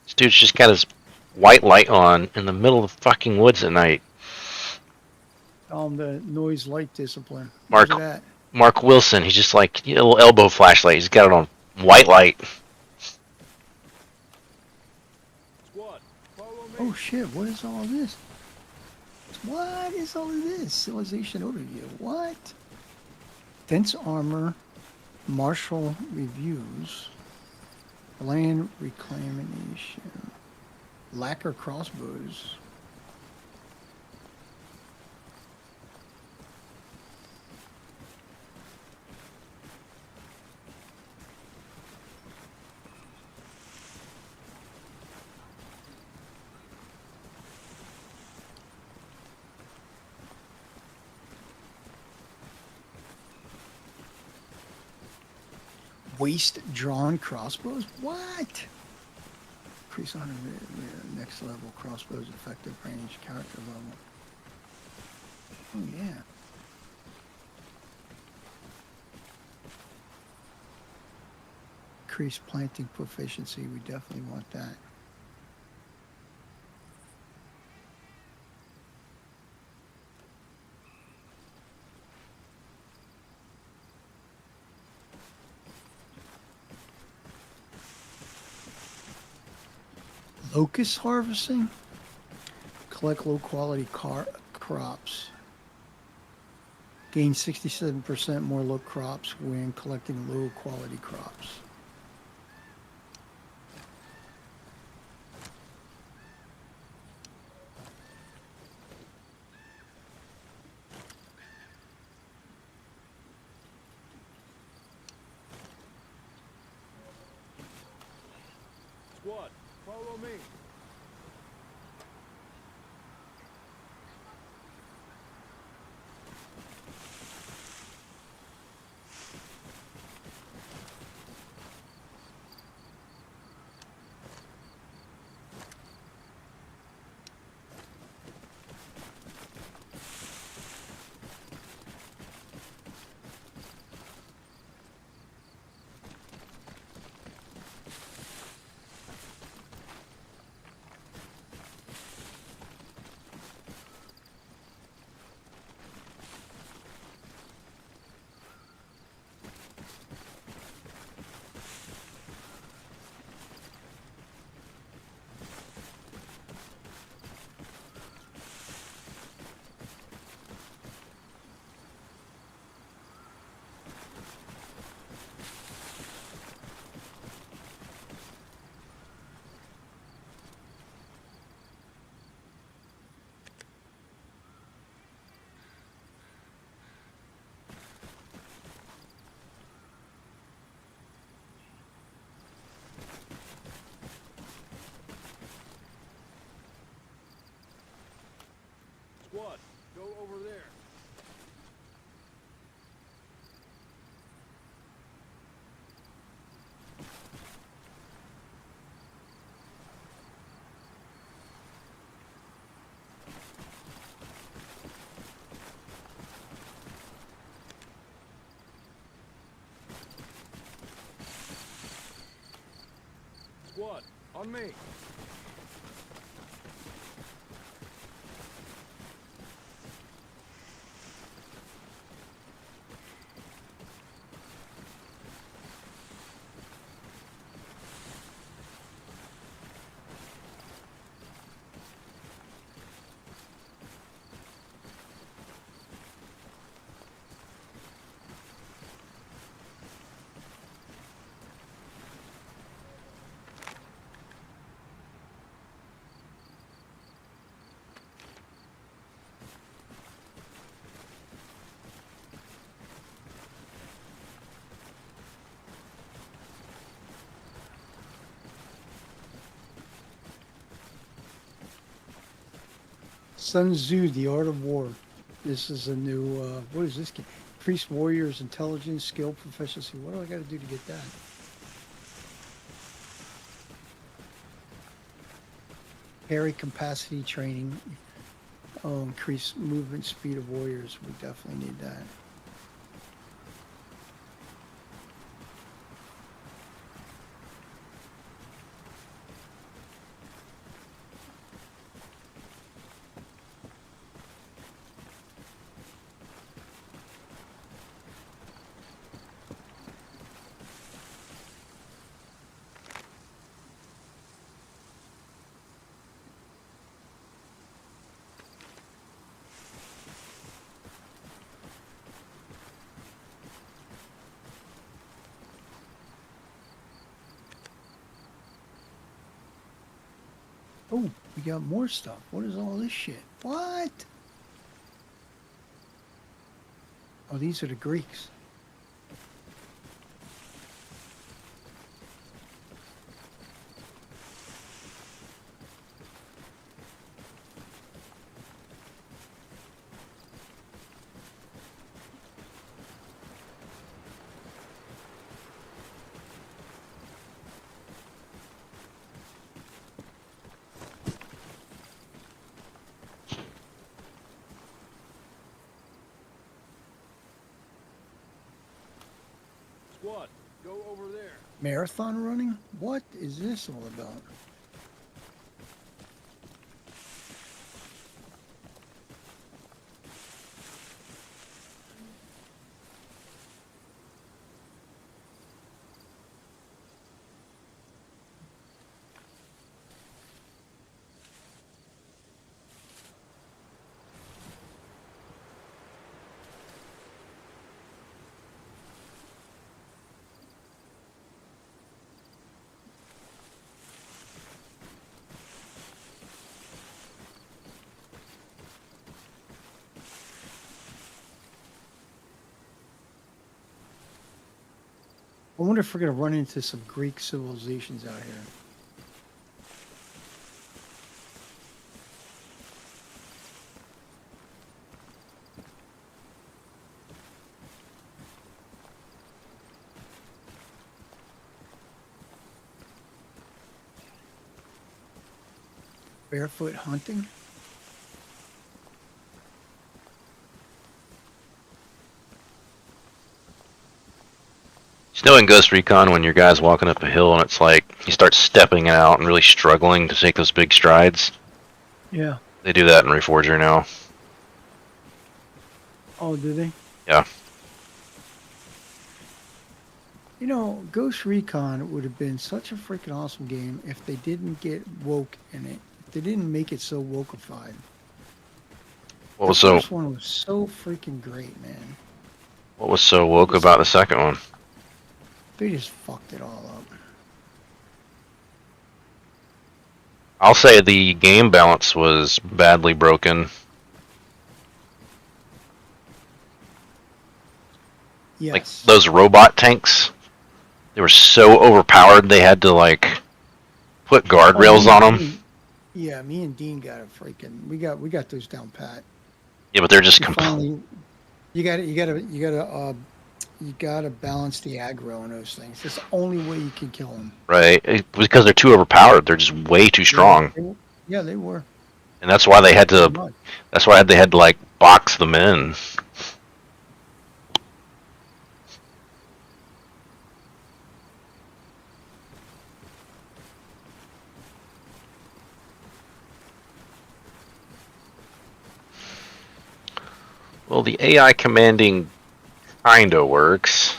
This dude's just got his white light on in the middle of the fucking woods at night.
The noise light discipline.
Mark,
Where's it at?
Mark Wilson, he's just like a little elbow flashlight. He's got it on white light.
Squad, follow me.
Oh shit, what is all of this? What is all of this? Civilization overview. What? Dense armor, martial reviews, land reclamation, lacquer crossbows. Waist drawn crossbows? What? Increase on next level crossbows effective range character level. Oh yeah. Increase planting proficiency. We definitely want that. Locust harvesting? Collect low quality crops. Gain 67% more low crops when collecting low quality crops.
Squad, follow me. Squad, go over there. Squad, on me.
Sun Tzu, The Art of War. This is a new, what is this game? Increase warriors' intelligence, skill, proficiency. What do I got to do to get that? Parry capacity training. Oh, increase movement speed of warriors. We definitely need that. Oh, we got more stuff. What is all this shit? What? Oh, these are the Greeks.
Squad, go over there.
Marathon running? What is this all about? I wonder if we're going to run into some Greek civilizations out here. Barefoot hunting?
Still in Ghost Recon when your guy's walking up a hill and it's like he starts stepping out and really struggling to take those big strides.
Yeah.
They do that in Reforger now.
Oh, do they?
Yeah.
You know, Ghost Recon would have been such a freaking awesome game if they didn't get woke in it. If they didn't make it so wokeified.
What was
The
so
first one was so freaking great, man.
what was so woke about the second one?
They just fucked it all up.
I'll say the game balance was badly broken.
Yes.
Like those robot tanks, they were so overpowered they had to like put guardrails on them.
Yeah, me and Dean got a freaking we got those down pat.
Yeah, but they're just
You
complete.
finally, you gotta balance the aggro on those things. That's the only way you can kill them.
Right? Because they're too overpowered. They're just way too
Yeah,
strong,
yeah, they were
and that's why they had
pretty
to.
much.
That's why they had to like box them in. Well, the AI commanding kinda works.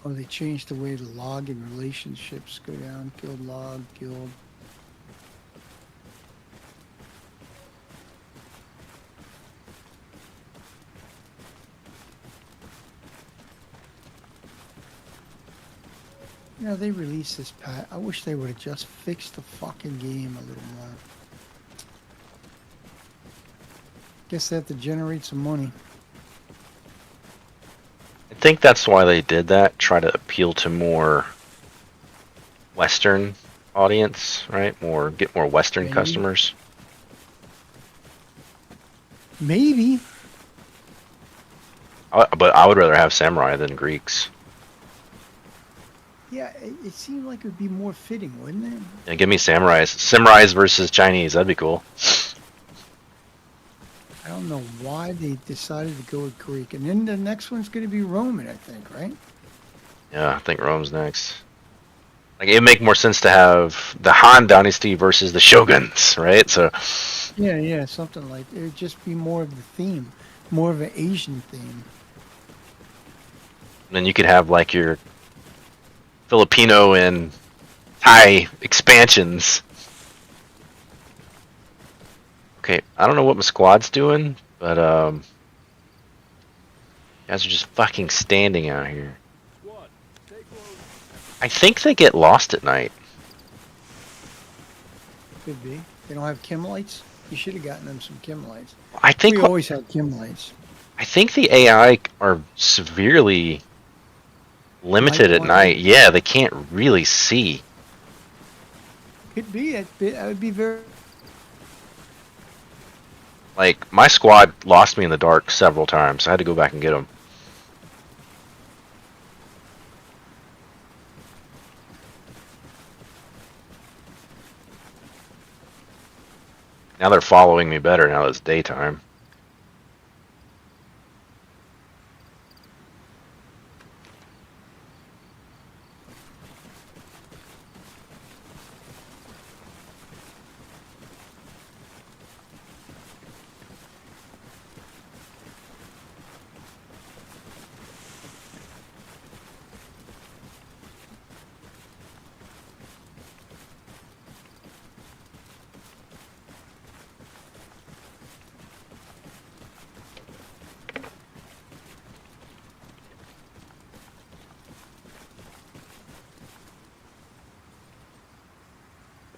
Oh, they changed the way the log and relationships go down. Guild log, guild. You know, they released this patch. I wish they would have just fixed the fucking game a little more. Guess they have to generate some money.
I think that's why they did that. Try to appeal to more Western audience, right? Get more Western
Maybe.
customers.
Maybe.
But I would rather have samurai than Greeks.
Yeah, it seemed like it would be more fitting, wouldn't it?
Yeah, give me samurais. Samurais versus Chinese. That'd be cool.
I don't know why they decided to go with Greek. And then the next one's going to be Roman, I think, right?
Yeah, I think Rome's next. Like it'd make more sense to have the Han Dynasty versus the Shoguns, right? So
Yeah, something like it would just be more of the theme, more of an Asian theme.
then you could have like your Filipino and Thai expansions. Okay, I don't know what my squad's doing, but you guys are just fucking standing out here.
Squad, take load.
I think they get lost at night.
Could be. They don't have Kim lights. You should have gotten them some Kim lights.
I think
We always had Kim lights.
I think the AI are severely limited at
blind?
night. Yeah, they can't really see.
Could be. That would be very.
Like my squad lost me in the dark several times. I had to go back and get them. Now they're following me better now that it's daytime.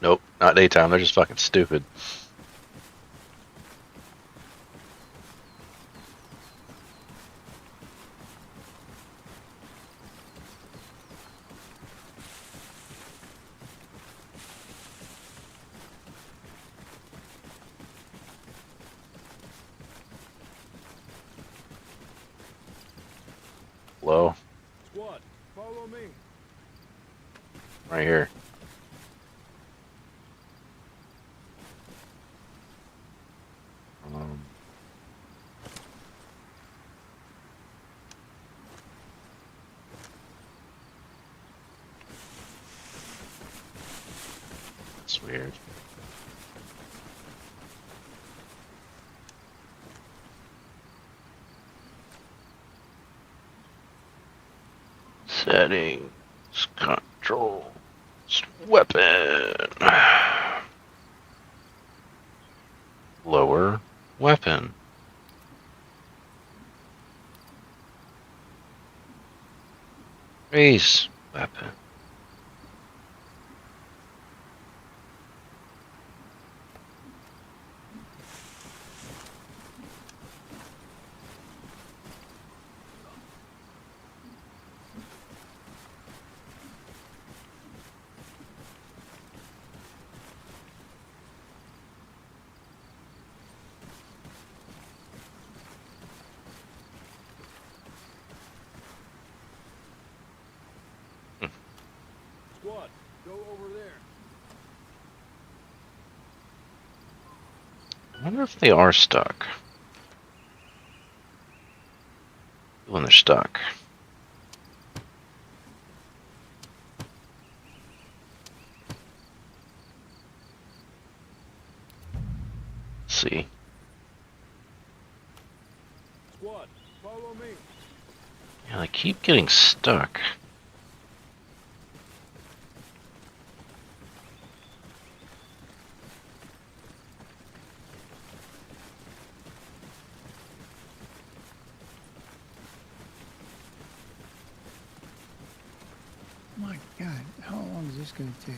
Nope, not daytime. They're just fucking stupid. Low,
Squad, follow me.
right here. Um, that's weird. Settings, controls, weapon. Lower weapon. Raise weapon.
Squad, go over there.
I wonder if they are stuck. When they're stuck. Let's see.
Squad, follow me.
Yeah, they keep getting stuck.
My God, how long is this going to take?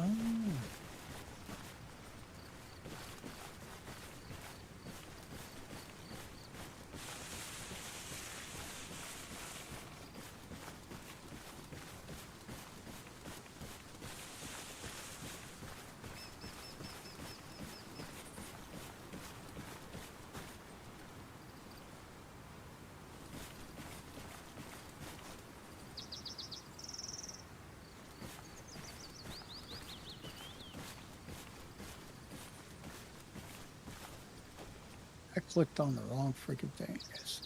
Oh. I clicked on the wrong freaking thing. Yes.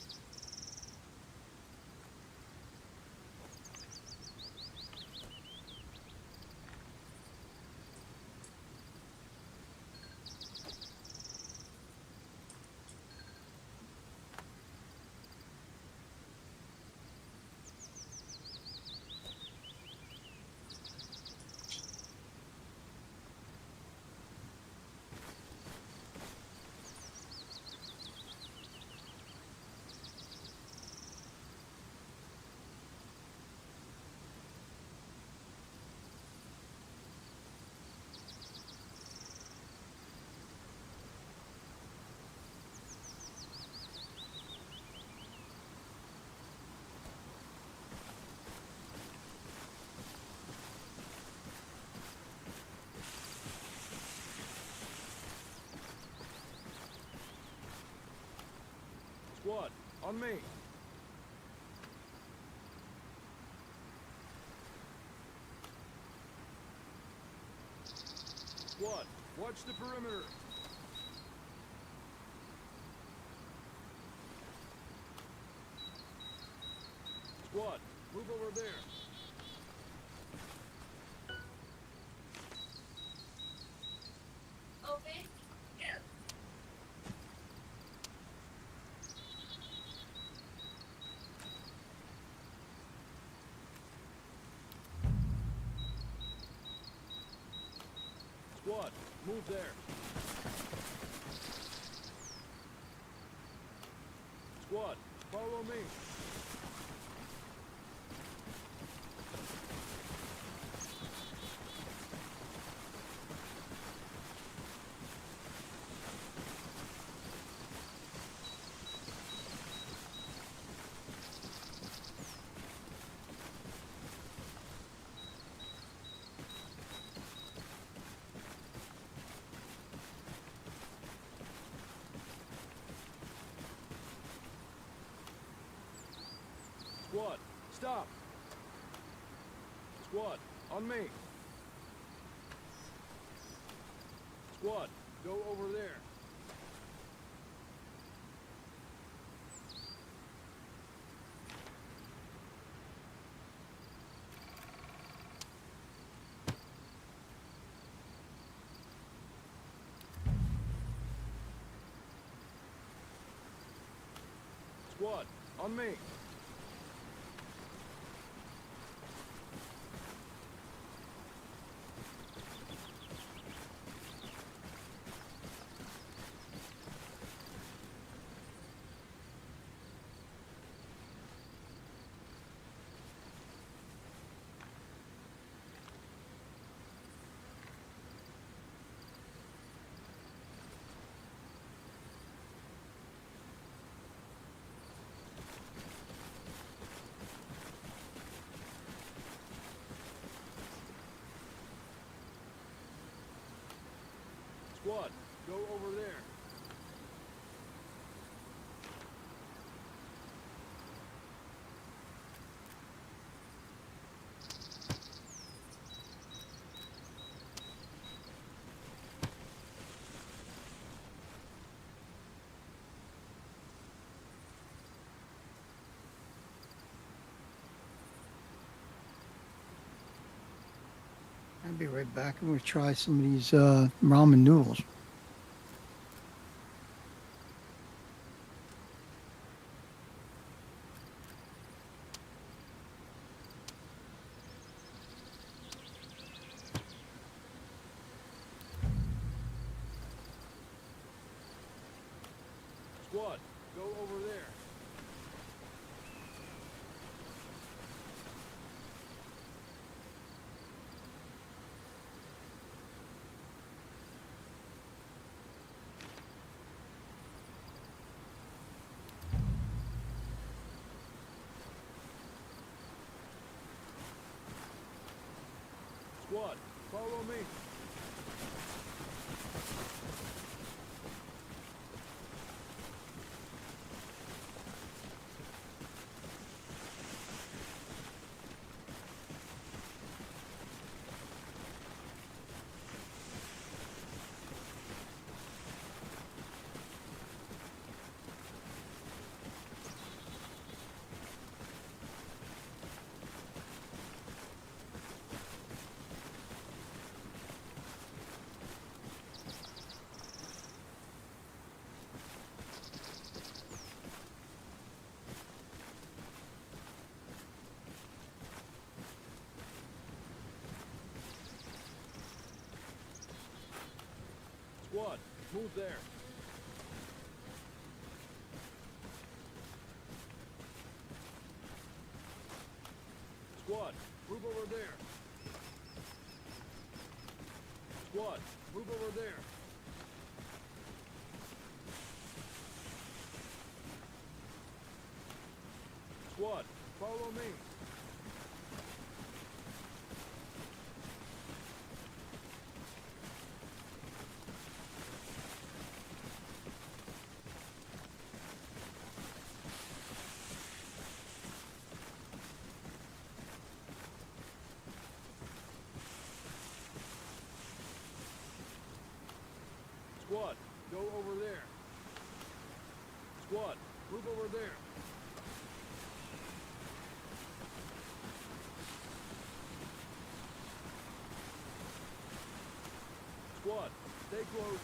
Squad, on me. Squad, watch the perimeter. Squad, move over there.
Okay.
Squad, move there. Squad, follow me. stop. Squad, on me. Squad, go over there. Squad, on me. Squad, go over there.
I'll be right back. I'm gonna try some of these ramen noodles.
Squad, go over there. Squad, follow me. Squad, move there. Squad, move over there. Squad, move over there. Squad, follow me. Squad, go over there. Squad, move over there. Squad, stay close.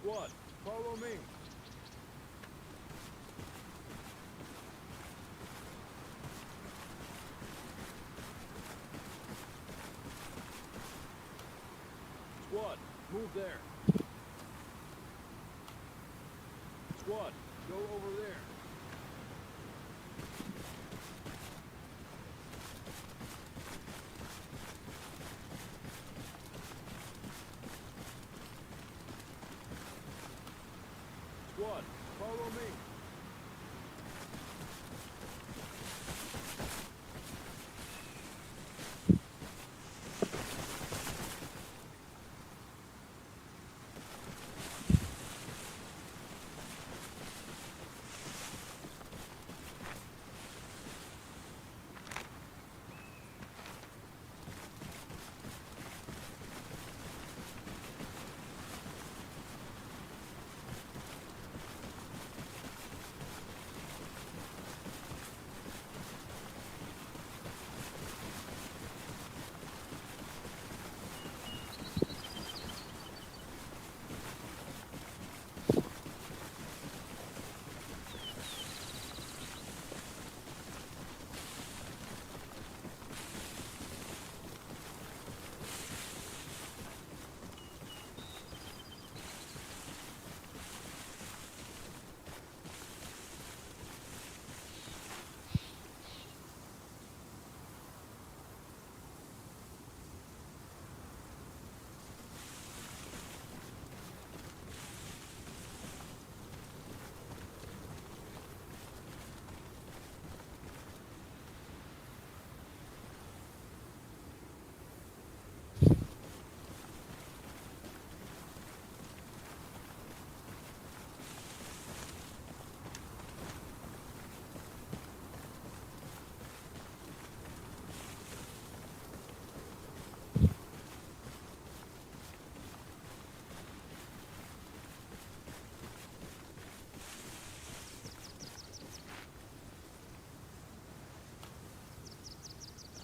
Squad, follow me. Squad, move there. Squad, go over there. Squad, follow me.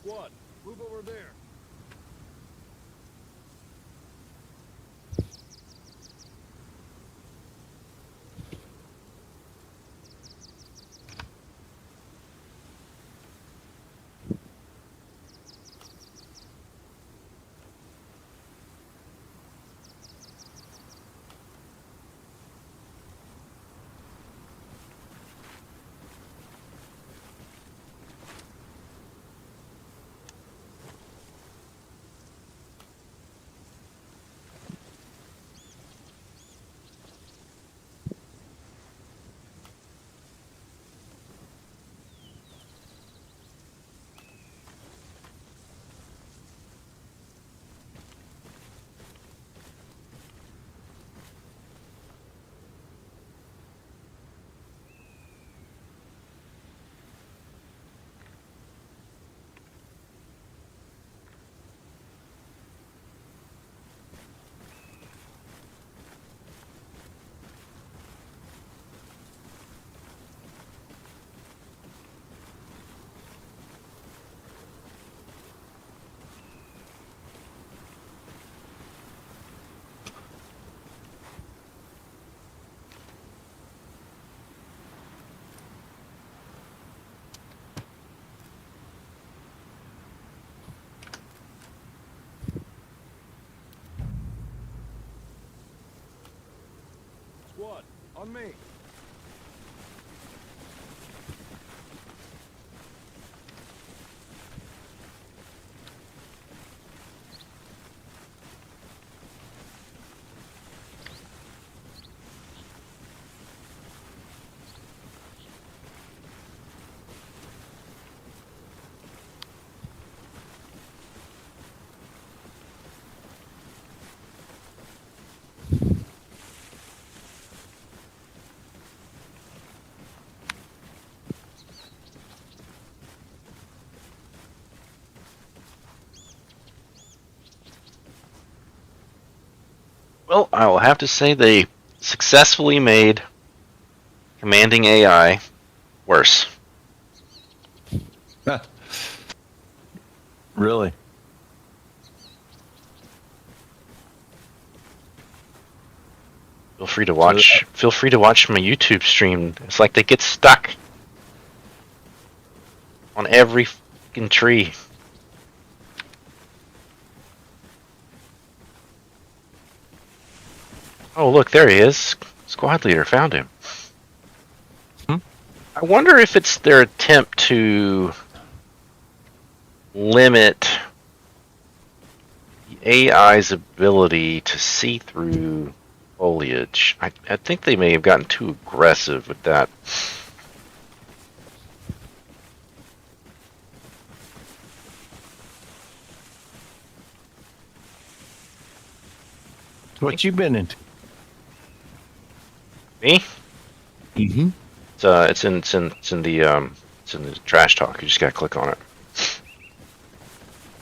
Squad, move over there. Squad, on me.
Well, I will have to say they successfully made commanding AI worse.
Really?
Feel free to watch. Feel free to watch my YouTube stream. It's like they get stuck on every fucking tree. Oh, look, there he is. Squad leader found him. I wonder if it's their attempt to limit the AI's ability to see through foliage. I think they may have gotten too aggressive with that.
What you been into?
Me?
Mm-hmm.
It's in the trash talk. You just gotta click on it.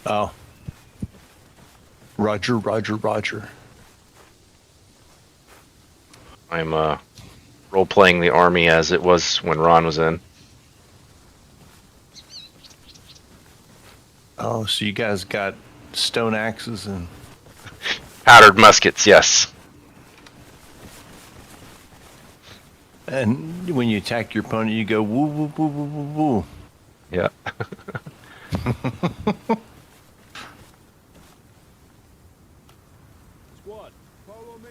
Oh. Roger, Roger, Roger.
I'm role playing the army as it was when Ron was in.
Oh, so you guys got stone axes and
Powdered muskets, yes.
when you attack your opponent, you go woo woo woo woo woo woo.
Yeah.
Squad, follow me.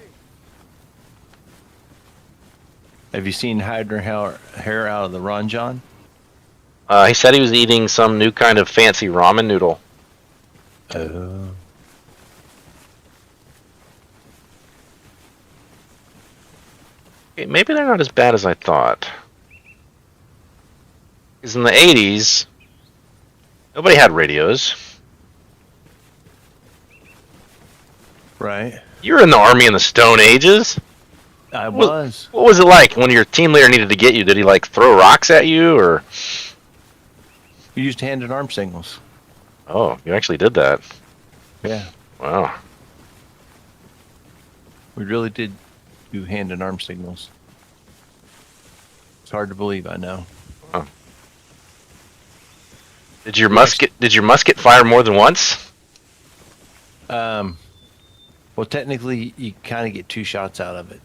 Have you seen hiding her hair out of the Ron John?
He said he was eating some new kind of fancy ramen noodle.
Oh.
Okay, maybe they're not as bad as I thought. Because in the 80s, nobody had radios.
Right.
You were in the army in the Stone Ages.
I was.
What was it like when your team leader needed to get you? Did he like throw rocks at you, or?
We used hand and arm signals.
Oh, you actually did that.
Yeah.
Wow.
We really did do hand and arm signals. It's hard to believe, I know.
Oh. Did your musket fire more than once?
Well, technically, you kind of get 2 shots out of it.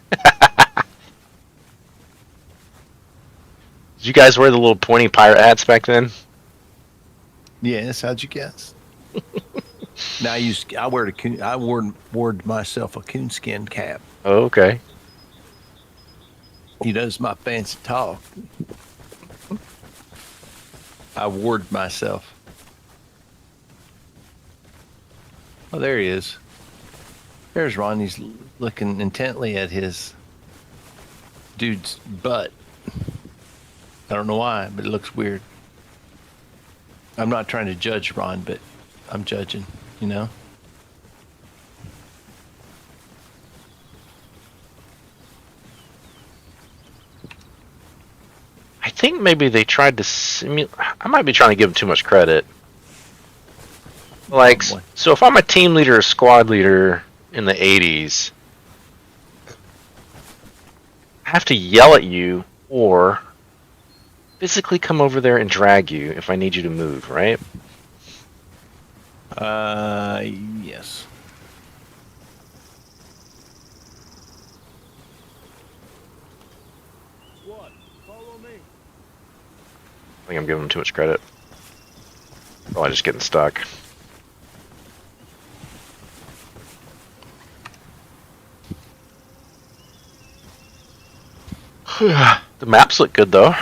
Did you guys wear the little pointy pirate hats back then?
Yes, how'd you guess? Now I wore myself a coonskin cap.
Oh, okay.
You notice my fancy talk. I ward myself. Oh, there he is. There's Ron. He's looking intently at his dude's butt. I don't know why, but it looks weird. I'm not trying to judge Ron, but I'm judging, you know?
I think maybe they tried to simulate. I might be trying to give them too much credit. Like, so if I'm a team leader or squad leader in the 80s, I have to yell at you or physically come over there and drag you if I need you to move, right?
Yes.
Squad, follow me.
I think I'm giving them too much credit. Probably just getting stuck. The maps look good though.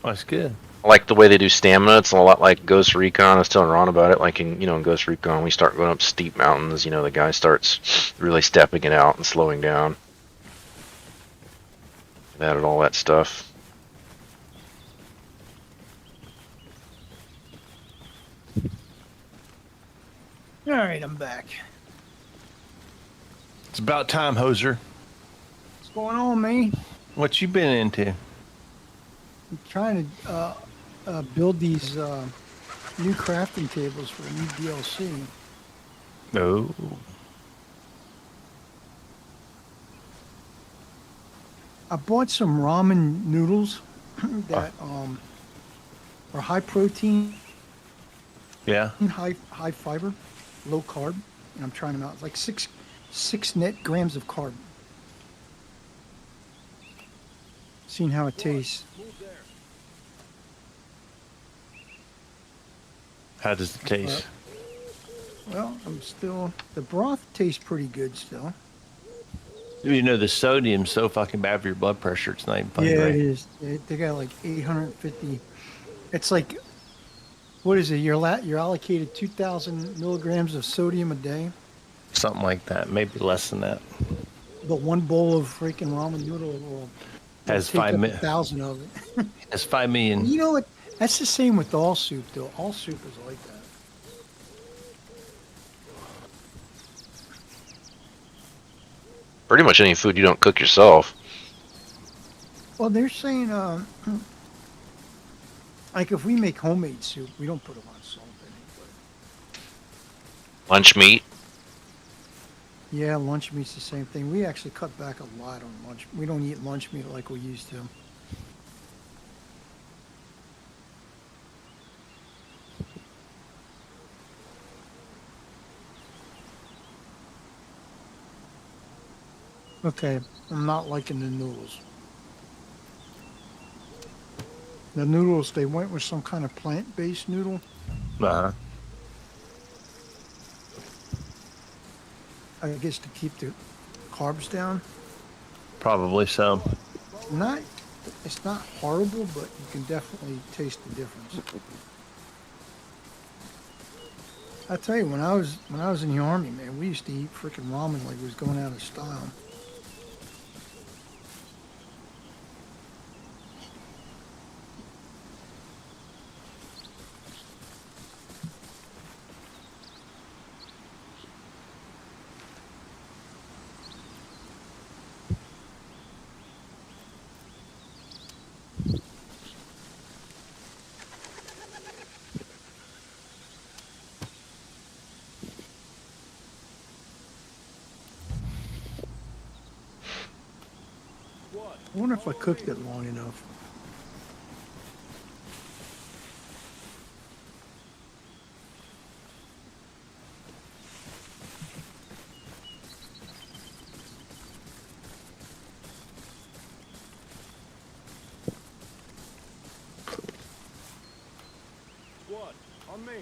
Oh, that's good.
I like the way they do stamina. It's a lot like Ghost Recon. I was telling Ron about it. Like in Ghost Recon, we start going up steep mountains. The guy starts really stepping it out and slowing down. They added all that stuff.
All right, I'm back.
It's about time, Hoser.
What's going on, man?
What you been into?
I'm trying to build these new crafting tables for a new DLC.
Oh.
I bought some ramen noodles that are high protein,
Yeah.
high fiber, low carb, and I'm trying them out. It's like six net grams of carb Seeing how it tastes.
Move there.
How does it taste?
Well, the broth tastes pretty good still.
You know, the sodium's so fucking bad for your blood pressure. It's not even funny,
Yeah,
right?
it is. They got like 850. It's like, what is it? You're allocated 2,000 milligrams of sodium a day,
Something like that. Maybe less than that.
but one bowl of freaking ramen noodle will
Has
take
five
up
mi-
1,000 of it.
Has 5 million.
You know what? That's the same with all soup, though. All soup is like that.
Pretty much any food you don't cook yourself.
Well, they're saying, like if we make homemade soup, we don't put a lot of salt in it.
Lunch meat.
But yeah, lunch meat's the same thing. We actually cut back a lot on lunch. We don't eat lunch meat like we used to. Okay, I'm not liking the noodles. The noodles, they went with some kind of plant-based noodle.
Uh,
I guess to keep the carbs down.
Probably so.
Not, it's not horrible, but you can definitely taste the difference. I tell you, when I was in the army, man, we used to eat freaking ramen like it was going out of style.
Squad.
I wonder if I cooked it long enough.
Squad. On me.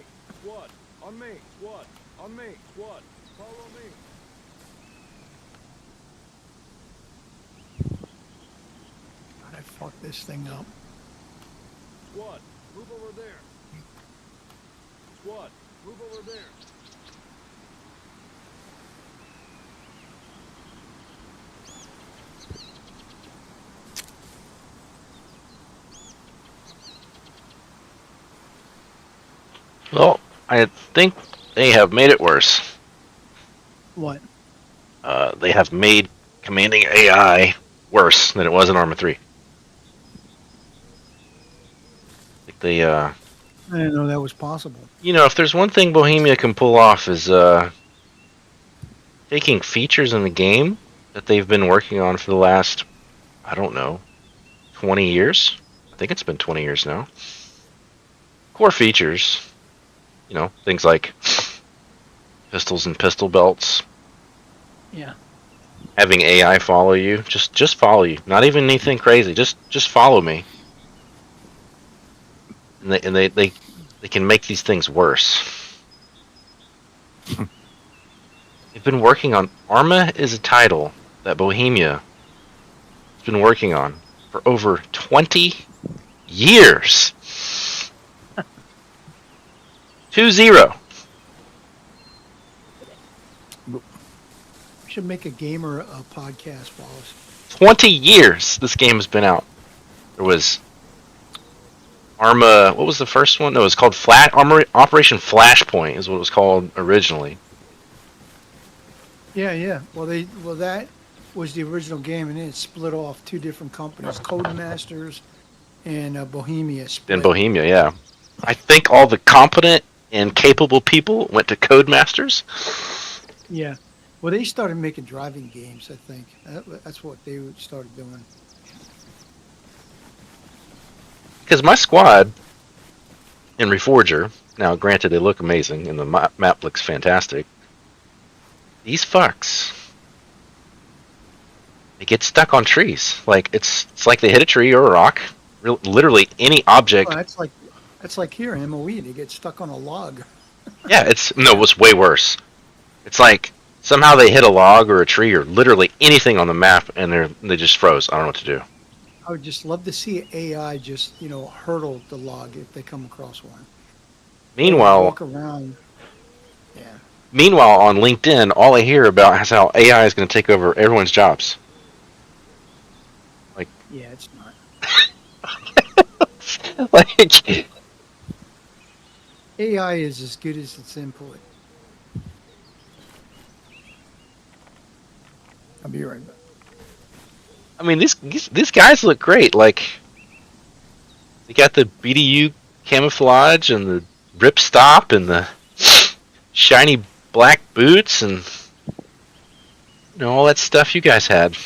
Squad. On me. Squad. On me. Squad. Follow me.
God, I fucked this thing up.
Squad. Move over there. Squad. Move over there.
Well, I think they have made it worse.
What?
They have made commanding AI worse than it was in Arma 3. Like they,
I didn't know that was possible.
if there's one thing Bohemia can pull off is taking features in the game that they've been working on for the last, I don't know, 20 years. I think it's been 20 years now. Core features, things like pistols and pistol belts,
Yeah.
having AI follow you, just follow you, not even anything crazy, just follow me. And they can make these things worse. They've been working on Arma is a title that Bohemia has been working on for over 20 years. 2-0.
We should make a gamer podcast, Wallace.
20 years this game has been out. There was Arma, what was the first one? No, it was called Operation Flashpoint is what it was called originally.
Yeah. Well, that was the original game, and then it split off two different companies, Codemasters and Bohemia split.
In Bohemia, yeah. I think all the competent and capable people went to Codemasters.
Yeah. Well, they started making driving games, I think. That's what they started doing.
Because my squad in Reforger, now granted they look amazing and the map looks fantastic, these fucks, they get stuck on trees. Like it's like they hit a tree or a rock. Literally any object.
Well, that's like here in MOE. They get stuck on a log.
Yeah, it was way worse. It's like somehow they hit a log or a tree or literally anything on the map, and they just froze. I don't know what to do.
I would just love to see AI just hurdle the log if they come across one.
Meanwhile,
Walk around. Yeah.
Meanwhile, on LinkedIn, all I hear about is how AI is going to take over everyone's jobs. Like,
Yeah, it's not.
like,
AI is as good as its input. I'll be right back.
I mean, these guys look great. Like, they got the BDU camouflage and the ripstop and the shiny black boots and all that stuff you guys had.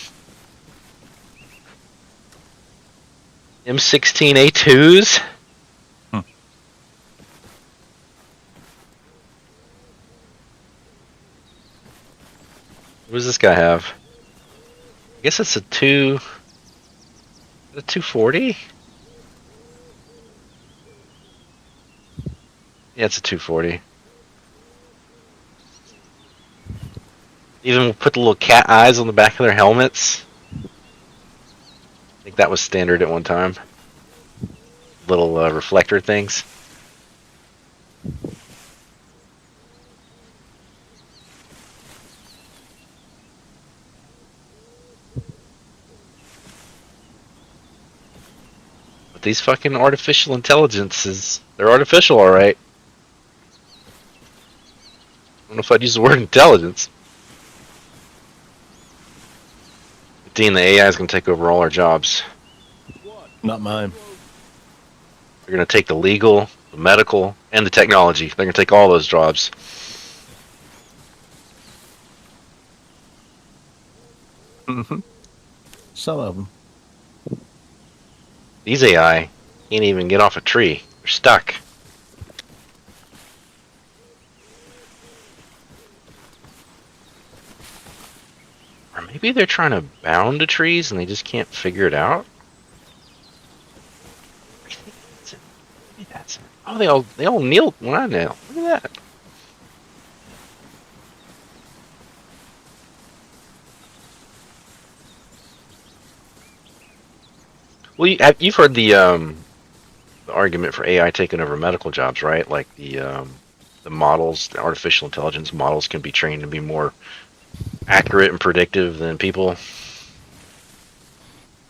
M16A2s. What does this guy have? I guess it's a 240? Yeah, it's a 240. Even put the little cat eyes on the back of their helmets. I think that was standard at one time. Little reflector things. But these fucking artificial intelligences, they're artificial, alright. I don't know if I'd use the word intelligence. But Dean, the AI is going to take over all our jobs.
Not mine.
They're going to take the legal, the medical, and the technology. They're going to take all those jobs.
Mm-hmm. Some of them.
These AI can't even get off a tree. They're stuck. Or maybe they're trying to bound to trees and they just can't figure it out. I think that's it. Maybe that's it. Oh, they all kneel when I kneel. Look at that. Well, you've heard the argument for AI taking over medical jobs, right? Like the models, the artificial intelligence models can be trained to be more accurate and predictive than people.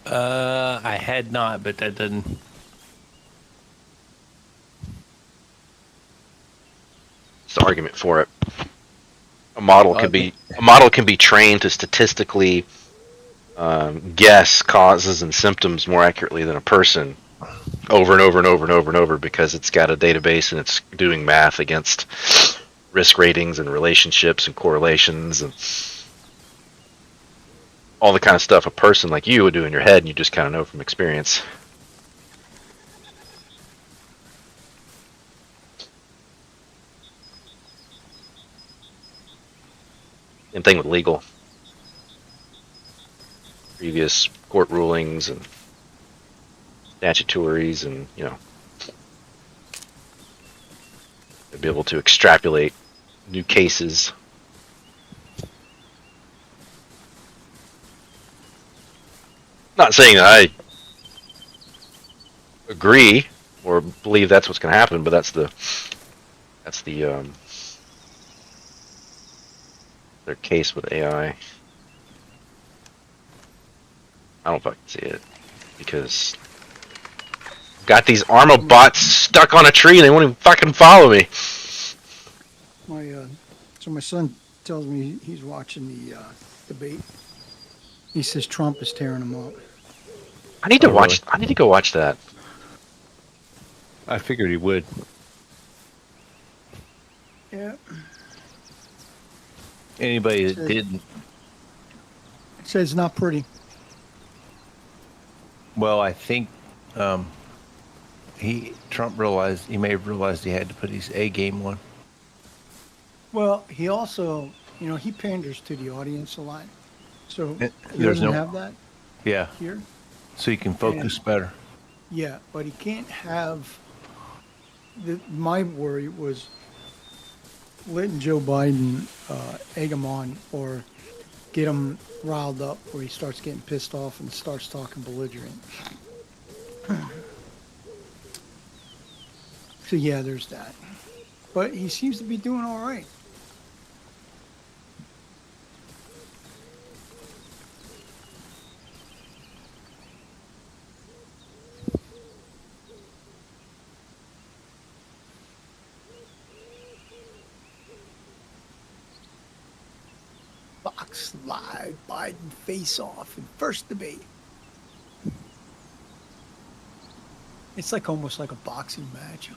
I had not, but that doesn't.
It's the argument for it. A model can be trained to statistically guess causes and symptoms more accurately than a person over and over and over and over and over because it's got a database and it's doing math against risk ratings and relationships and correlations and all the kind of stuff a person like you would do in your head and you just kind of know from experience. Same thing with legal. Previous court rulings and statutories and, they'll be able to extrapolate new cases. Not saying that I agree or believe that's what's going to happen, but that's their case with AI. I don't fucking see it because I've got these Arma bots stuck on a tree and they won't even fucking follow me.
So my son tells me he's watching the debate. He says Trump is tearing him up.
I need to
Really?
I need to go watch that.
I figured he would.
Yeah.
Anybody that didn't.
He says it's not pretty.
Well, I think Trump realized he may have realized he had to put his A game on.
Well, he also, he panders to the audience a lot. So
It-
he
there's
doesn't
no-
have that
Yeah,
here.
so you can focus better.
Yeah, but he can't have. My worry was letting Joe Biden egg him on or get him riled up where he starts getting pissed off and starts talking belligerent. So yeah, there's that. But he seems to be doing all right. Fox Live, Biden face off in first debate. It's like almost like a boxing match.